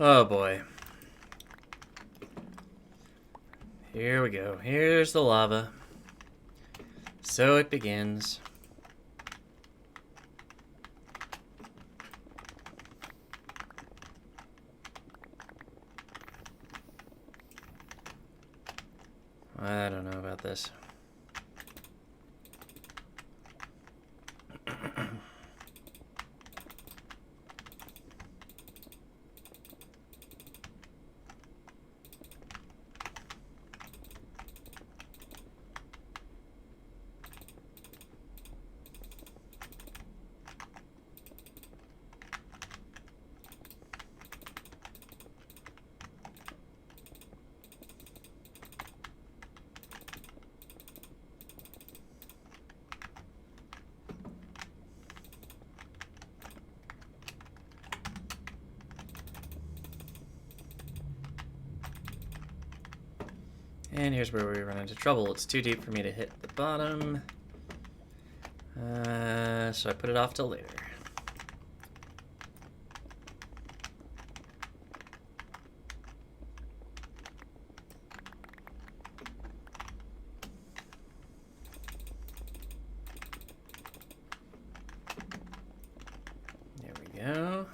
Oh boy. Here we go. Here's the lava. So it begins. I don't know about this. And here's where we run into trouble. It's too deep for me to hit the bottom. So I put it off till later. There we go.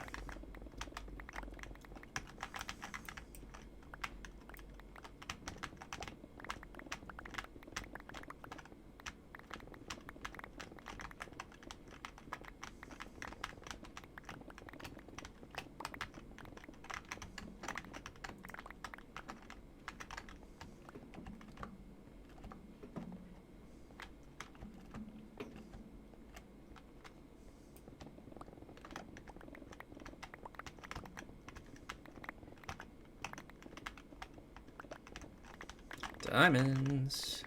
Diamonds.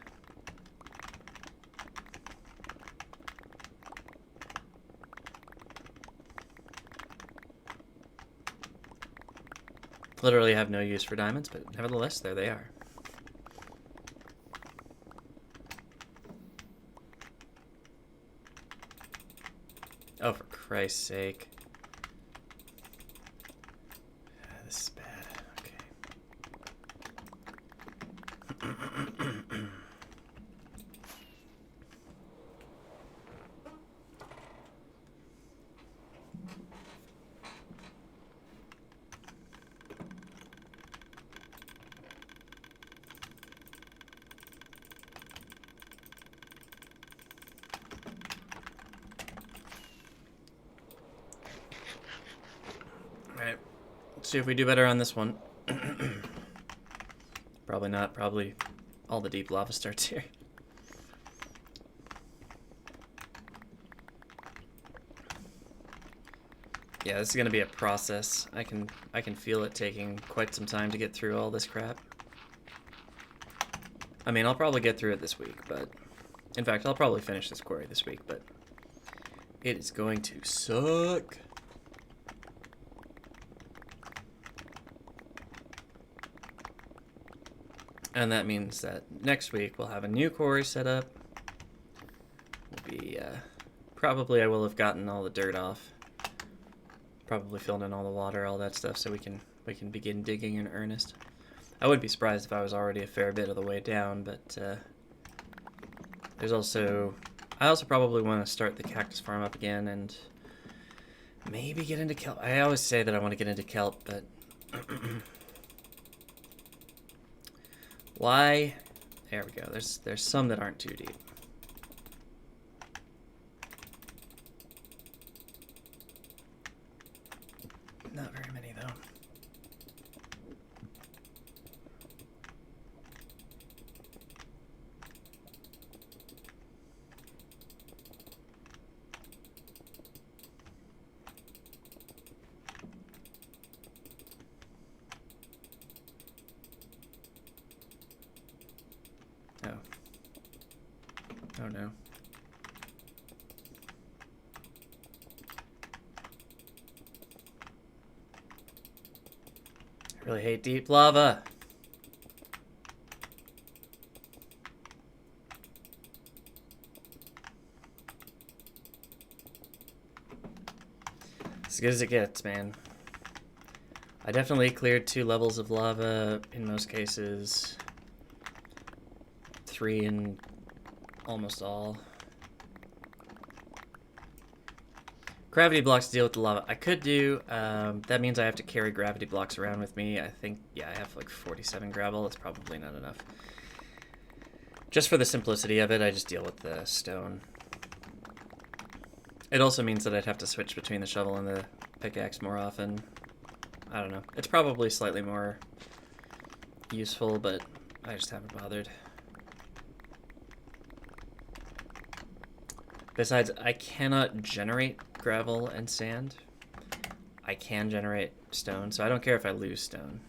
Literally have no use for diamonds, but nevertheless, there they are. Oh, for Christ's sake. This is bad. Okay. Alright, let's see if we do better on this one. Probably not. Probably all the deep lava starts here. Yeah, this is gonna be a process. I can feel it taking quite some time to get through all this crap. I mean, I'll probably get through it this week, but in fact, I'll probably finish this quarry this week, but it is going to suck. And that means that next week we'll have a new quarry set up. will be probably I will have gotten all the dirt off. Probably filled in all the water, all that stuff, so we can begin digging in earnest. I wouldn't be surprised if I was already a fair bit of the way down, but there's also... I also probably want to start the cactus farm up again and maybe get into kelp. I always say that I want to get into kelp, but... Why? There we go. There's some that aren't too deep. Not very many, though. Oh. Oh, no. I really hate deep lava. As good as it gets, man. I definitely cleared 2 levels of lava in most cases. 3 in almost all. Gravity blocks deal with the lava. I could do, that means I have to carry gravity blocks around with me. I think, yeah, I have like 47 gravel. That's probably not enough. Just for the simplicity of it, I just deal with the stone. It also means that I'd have to switch between the shovel and the pickaxe more often. I don't know. It's probably slightly more useful, but I just haven't bothered. Besides, I cannot generate gravel and sand. I can generate stone, so I don't care if I lose stone.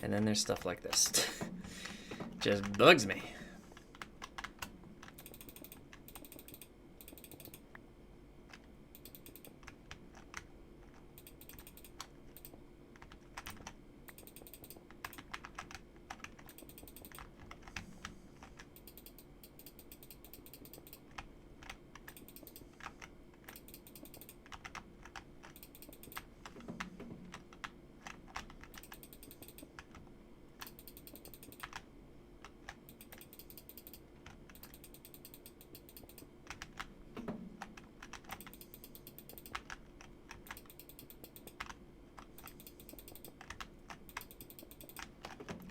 And then there's stuff like this. Just bugs me.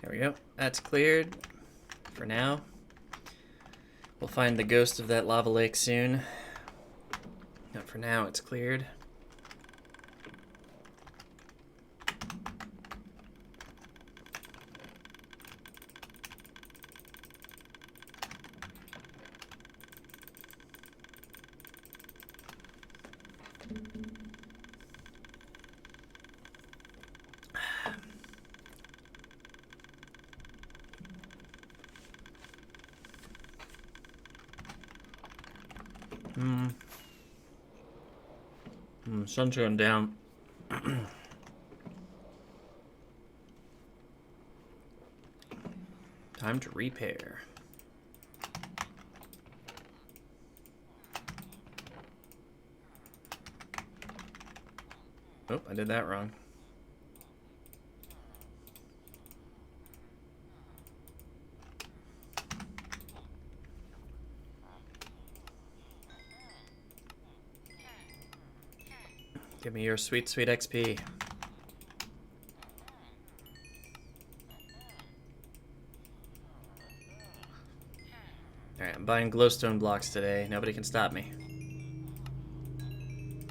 There we go. That's cleared for now. We'll find the ghost of that lava lake soon. But for now, it's cleared. Sun's going down. Time to repair. Oh, I did that wrong. Give me your sweet, sweet XP. Alright, I'm buying glowstone blocks today. Nobody can stop me.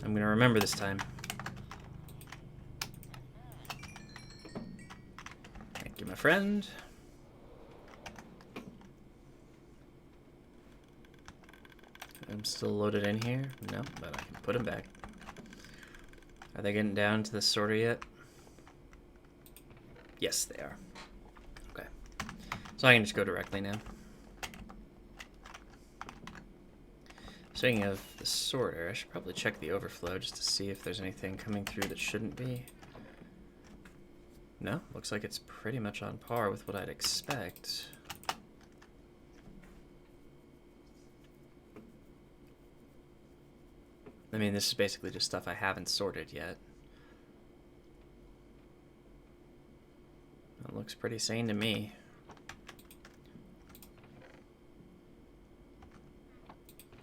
I'm gonna remember this time. Thank you, my friend. I'm still loaded in here. No, but I can put them back. Are they getting down to the sorter yet? Yes, they are. Okay. So I can just go directly now. Speaking of the sorter, I should probably check the overflow just to see if there's anything coming through that shouldn't be. No, looks like it's pretty much on par with what I'd expect. I mean, this is basically just stuff I haven't sorted yet. That looks pretty sane to me.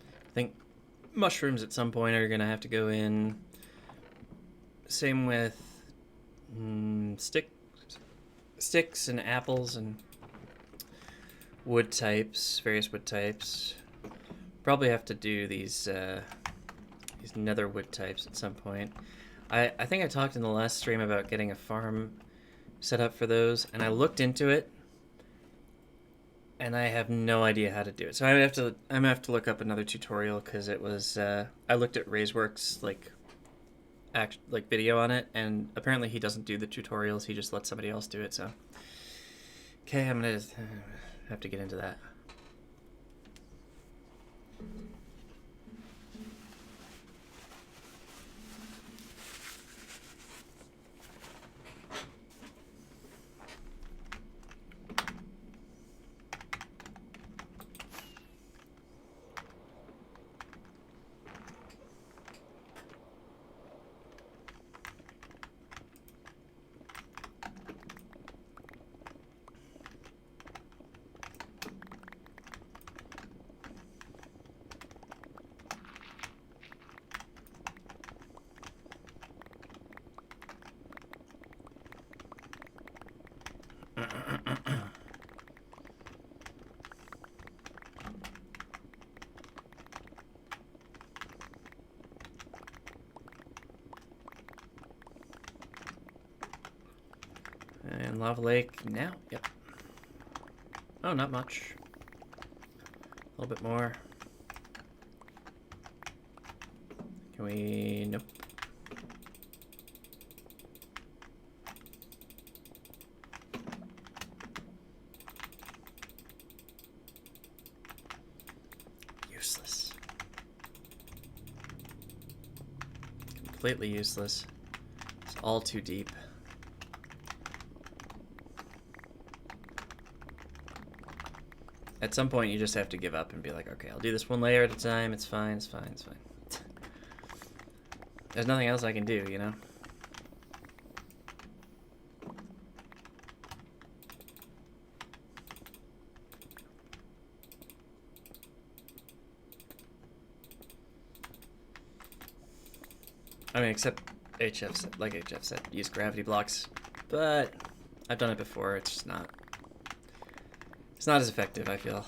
I think mushrooms at some point are gonna have to go in. Same with sticks and apples and wood types, various wood types. Probably have to do these nether wood types at some point. I think I talked in the last stream about getting a farm set up for those, and I looked into it, and I have no idea how to do it. So I'm gonna have to look up another tutorial, because it was I looked at Ray's like video on it, and apparently he doesn't do the tutorials. He just lets somebody else do it. So okay, I'm gonna have to get into that. And lava lake now. Yep. Oh, not much. A little bit more. Can we? Nope. Useless. Completely useless. It's all too deep. At some point, you just have to give up and be like, okay, I'll do this one layer at a time. It's fine, it's fine, it's fine. There's nothing else I can do, you know? I mean, except HF said, use gravity blocks. But I've done it before. It's just not. It's not as effective, I feel.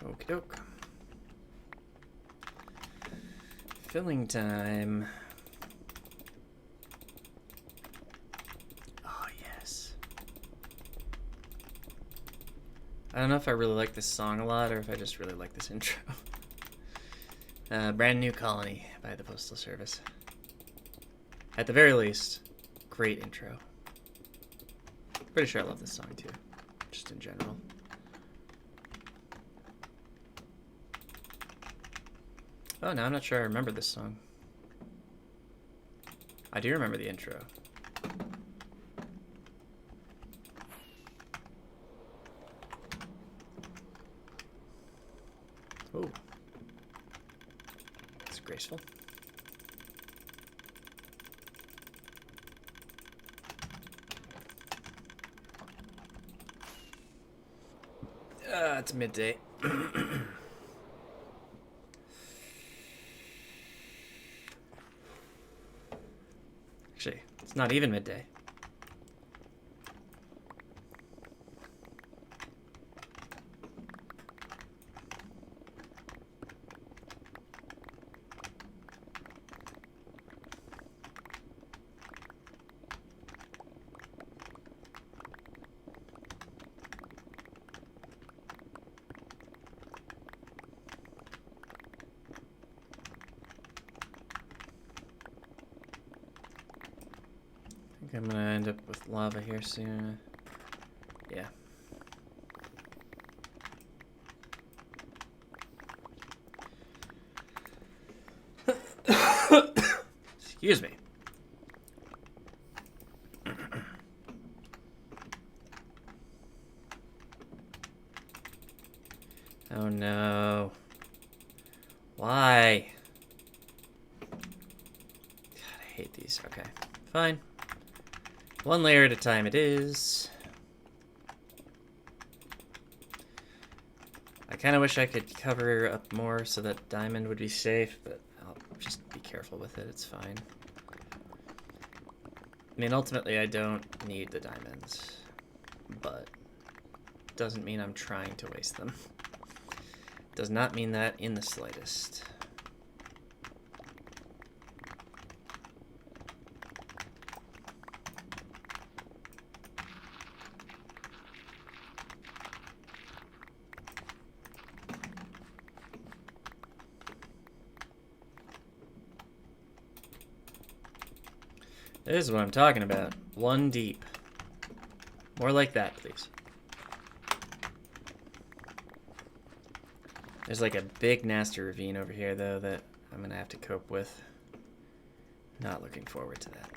Okie doke. Filling time. Oh, yes. I don't know if I really like this song a lot or if I just really like this intro. Brand New Colony by the Postal Service. At the very least, great intro. Pretty sure I love this song too, just in general. Oh, now I'm not sure I remember this song. I do remember the intro. graceful. It's midday. Actually, it's not even midday. I think I'm gonna end up with lava here soon. Yeah. Excuse me. Oh no. Why? God, I hate these. Okay, fine. One layer at a time it is. I kind of wish I could cover up more so that diamond would be safe, but I'll just be careful with it. It's fine. I mean, ultimately, I don't need the diamonds, but doesn't mean I'm trying to waste them. Does not mean that in the slightest. This is what I'm talking about. One deep. More like that, please. There's like a big nasty ravine over here, though, that I'm going to have to cope with. Not looking forward to that.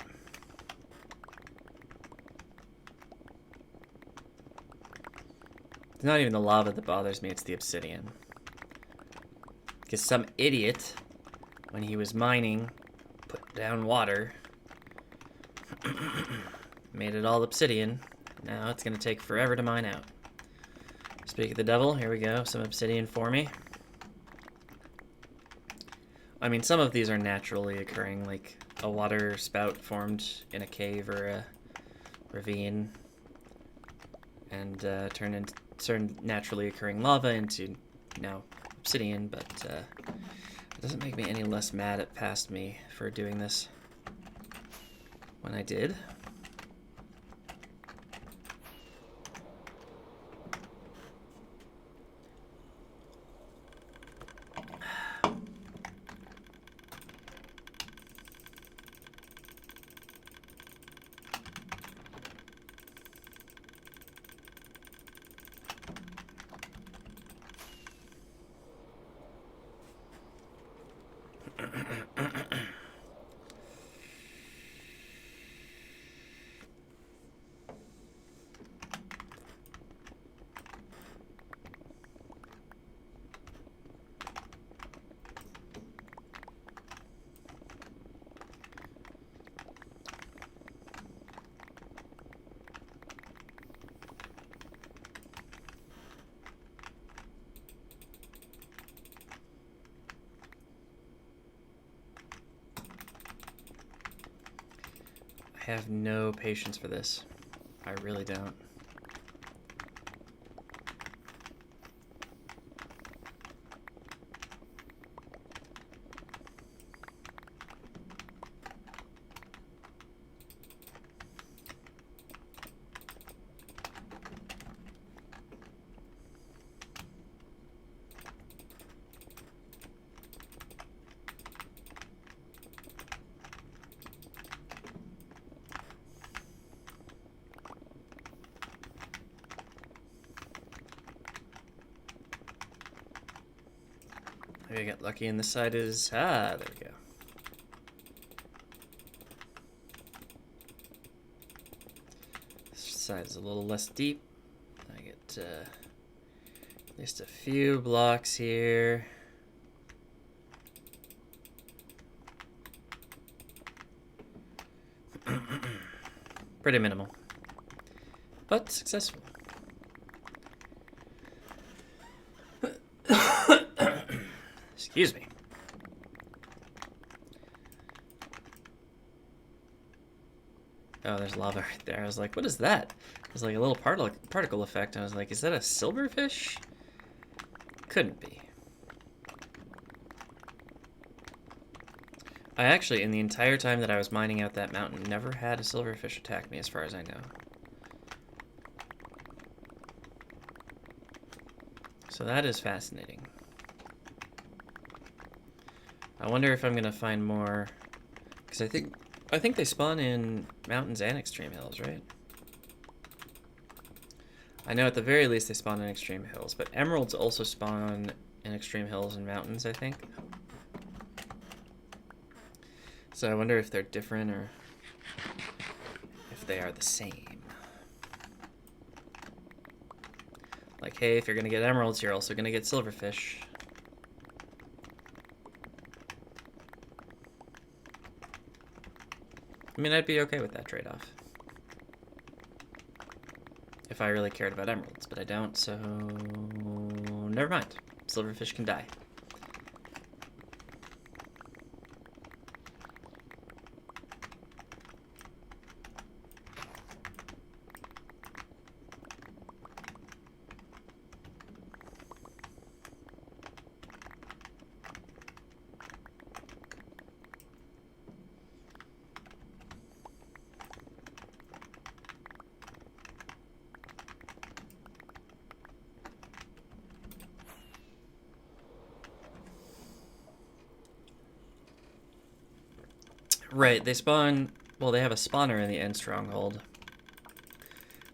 It's not even the lava that bothers me, it's the obsidian. Because some idiot, when he was mining, put down water, made it all obsidian. Now it's going to take forever to mine out. Speak of the devil, here we go, some obsidian for me. I mean, some of these are naturally occurring, like a water spout formed in a cave or a ravine, and turned naturally occurring lava into, obsidian, but it doesn't make me any less mad at past me for doing this when I did. I have no patience for this. I really don't. Maybe I got lucky and this side is... there we go. This side is a little less deep. I get at least a few blocks here. Pretty minimal. But successful. Excuse me. Oh, there's lava right there. I was like, what is that? It was like a little particle effect. I was like, is that a silverfish? Couldn't be. I actually, in the entire time that I was mining out that mountain, never had a silverfish attack me as far as I know. So that is fascinating. I wonder if I'm going to find more, because I think they spawn in mountains and extreme hills, right? I know at the very least they spawn in extreme hills, but emeralds also spawn in extreme hills and mountains, I think. So I wonder if they're different or if they are the same. Like, hey, if you're going to get emeralds, you're also going to get silverfish. I mean, I'd be okay with that trade-off. If I really cared about emeralds, but I don't, so never mind. Silverfish can die. Right, they spawn... Well, they have a spawner in the end stronghold.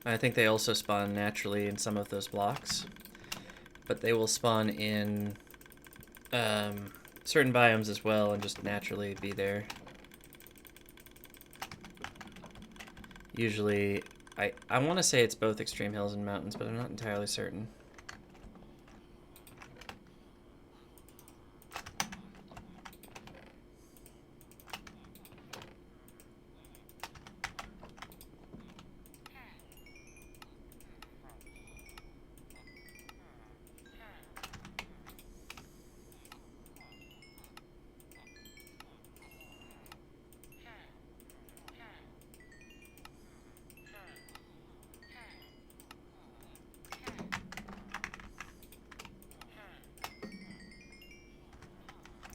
I think they also spawn naturally in some of those blocks. But they will spawn in certain biomes as well and just naturally be there. Usually, I want to say it's both extreme hills and mountains, but I'm not entirely certain.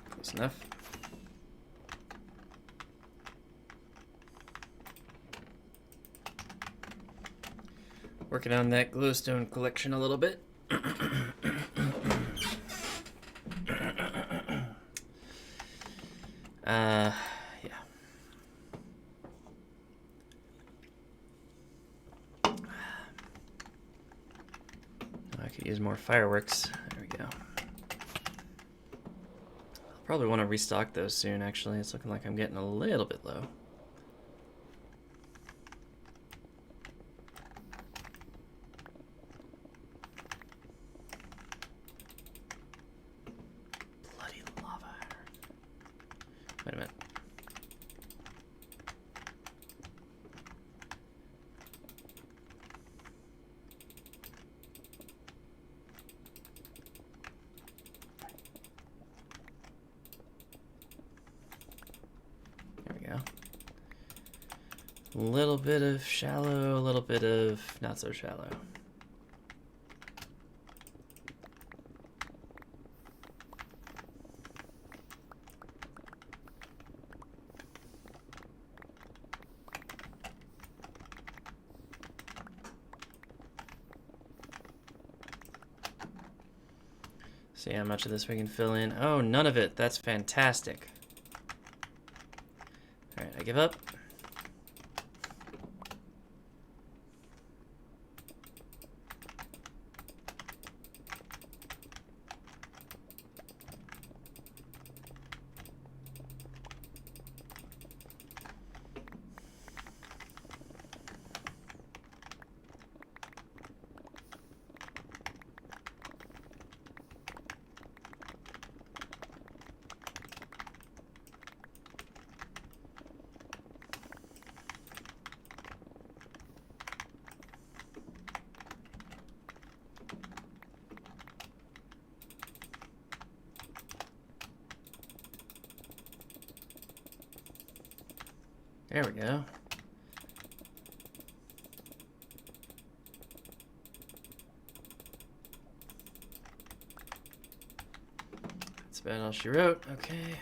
Close enough. Working on that glowstone collection a little bit. Yeah. I could use more fireworks. There we go. I'll probably want to restock those soon, actually. It's looking like I'm getting a little bit low. Bloody lava. Wait a minute. A little bit of shallow, a little bit of not so shallow. See how much of this we can fill in. Oh, none of it. That's fantastic. All right, I give up. There we go. That's about all she wrote. Okay.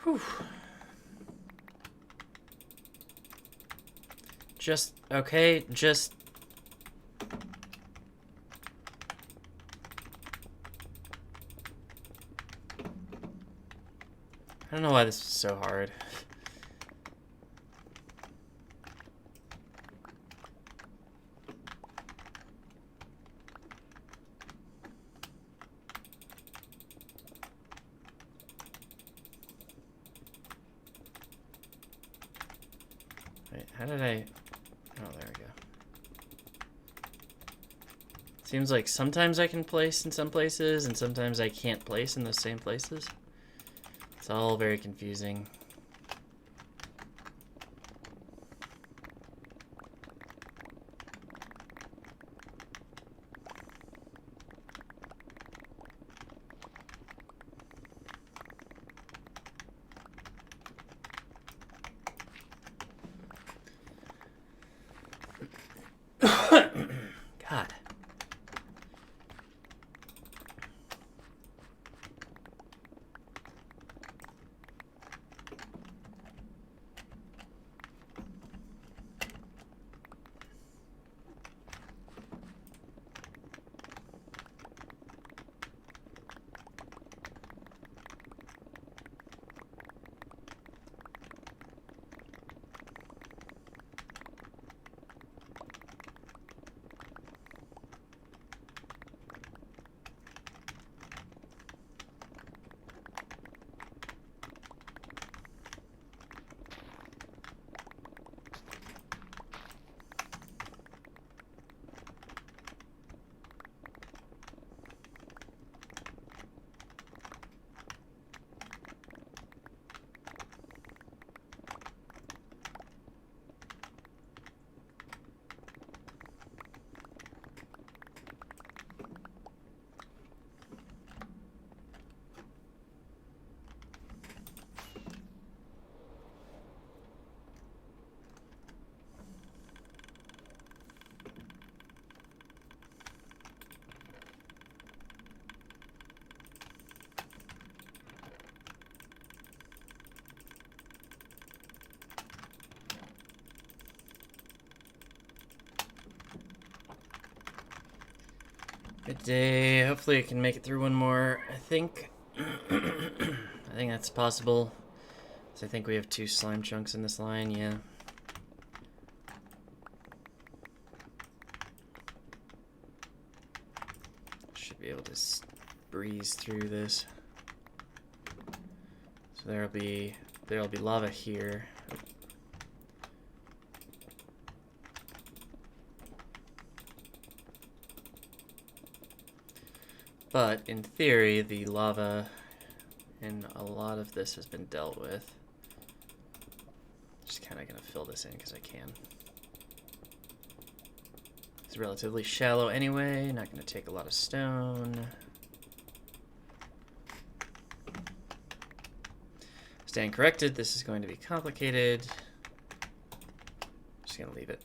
Whew. Just, okay, just... I don't know why this is so hard. Wait, how did I... Oh, there we go. Seems like sometimes I can place in some places, and sometimes I can't place in those same places. It's all very confusing. God. Good day. Hopefully I can make it through one more. I think I think that's possible. So I think we have 2 slime chunks in this line, yeah. Should be able to breeze through this. So there'll be lava here. But in theory, the lava in a lot of this has been dealt with. Just kind of gonna fill this in because I can. It's relatively shallow anyway, not gonna take a lot of stone. Stand corrected, this is going to be complicated. Just gonna leave it.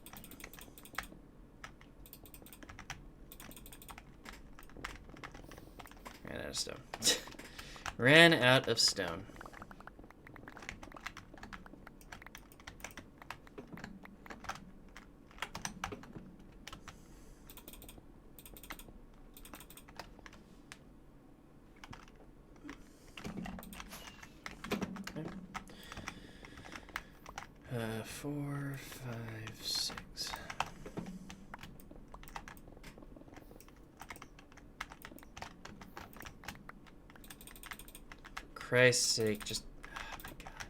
Ran out of stone. Ran out of stone. Okay. 4, 5, 6. Christ's sake, just... Oh my god.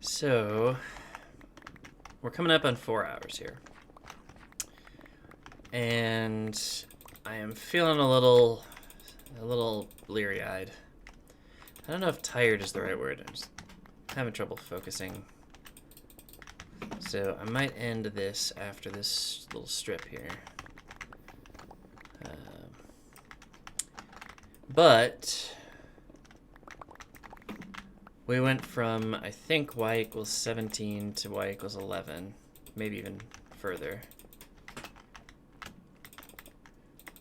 So, we're coming up on 4 hours here. And I am feeling a little bleary-eyed. I don't know if tired is the right word. I'm just having trouble focusing. So I might end this after this little strip here. But we went from, I think, y equals 17 to y equals 11. Maybe even further.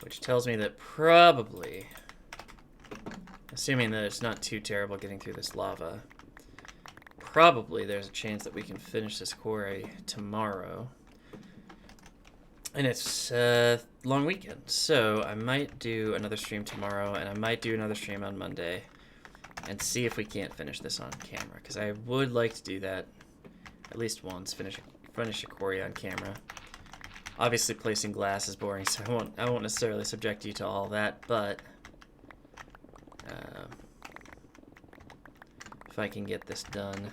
Which tells me that probably, assuming that it's not too terrible getting through this lava, probably there's a chance that we can finish this quarry tomorrow. And it's a long weekend, so I might do another stream tomorrow, and I might do another stream on Monday, and see if we can't finish this on camera, because I would like to do that at least once, finish a quarry on camera. Obviously, placing glass is boring, so I won't necessarily subject you to all that, but if I can get this done,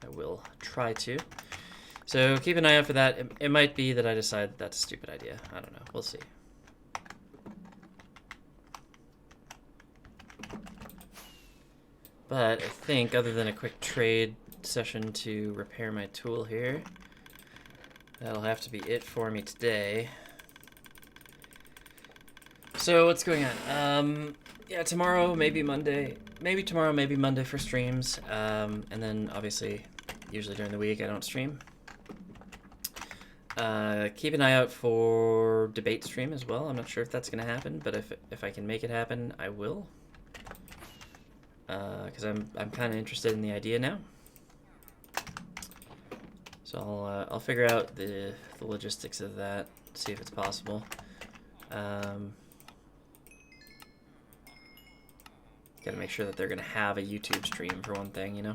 I will try to. So keep an eye out for that. It might be that I decide that's a stupid idea. I don't know. We'll see. But I think, other than a quick trade session to repair my tool here, that'll have to be it for me today. So what's going on? Yeah, tomorrow, maybe Monday. Maybe tomorrow, maybe Monday for streams. And then, obviously, usually during the week, I don't stream. Keep an eye out for debate stream as well. I'm not sure if that's going to happen, but if I can make it happen, I will. Because I'm kind of interested in the idea now. So I'll figure out the logistics of that, see if it's possible. Got to make sure that they're going to have a YouTube stream for one thing, you know.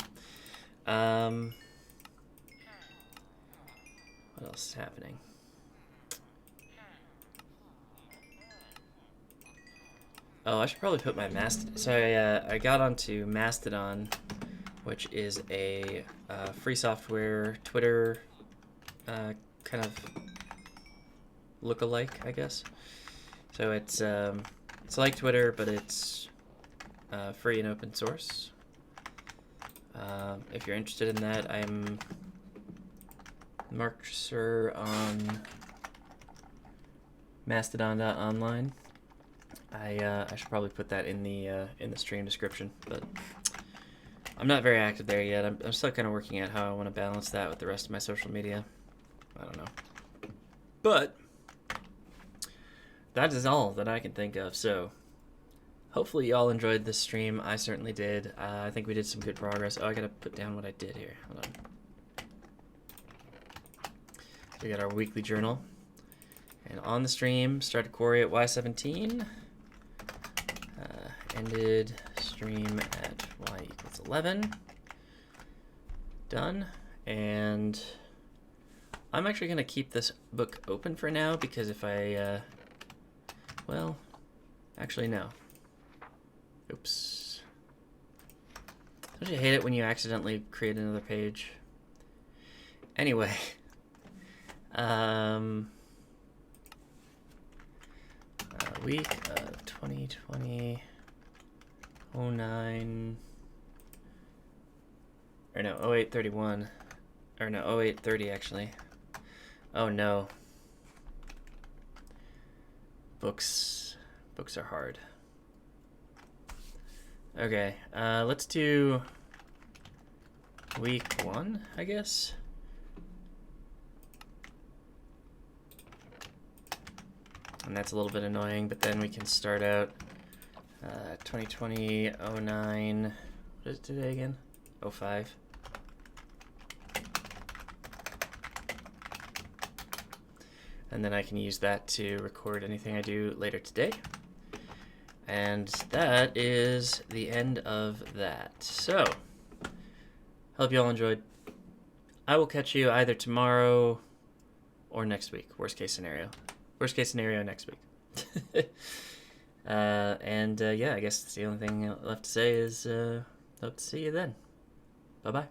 What else is happening? Oh, I should probably put my Mastodon. So I got onto Mastodon, which is a free software Twitter kind of look-alike, I guess. So it's like Twitter, but it's free and open source. If you're interested in that, I'm MarkTraceur on Mastodon.online. I should probably put that in the stream description, but I'm not very active there yet. I'm still kind of working out how I want to balance that with the rest of my social media. I don't know. But that is all that I can think of. So hopefully y'all enjoyed this stream. I certainly did. I think we did some good progress. Oh, I gotta put down what I did here. Hold on. We got our weekly journal. And on the stream, started quarry at Y17. Ended stream at Y equals 11. Done. And I'm actually going to keep this book open for now because if I, well, actually no. Oops. Don't you hate it when you accidentally create another page? Anyway. Week 2020 09 or no 0831 or no 0830 actually. Oh no. Books are hard. Okay, let's do week 1, I guess. And that's a little bit annoying, but then we can start out 2020 09. What is it today again? 05. And then I can use that to record anything I do later today. And that is the end of that. So, hope you all enjoyed. I will catch you either tomorrow or next week. Worst case scenario. Worst case scenario next week. And yeah, I guess the only thing left to say is hope to see you then. Bye bye.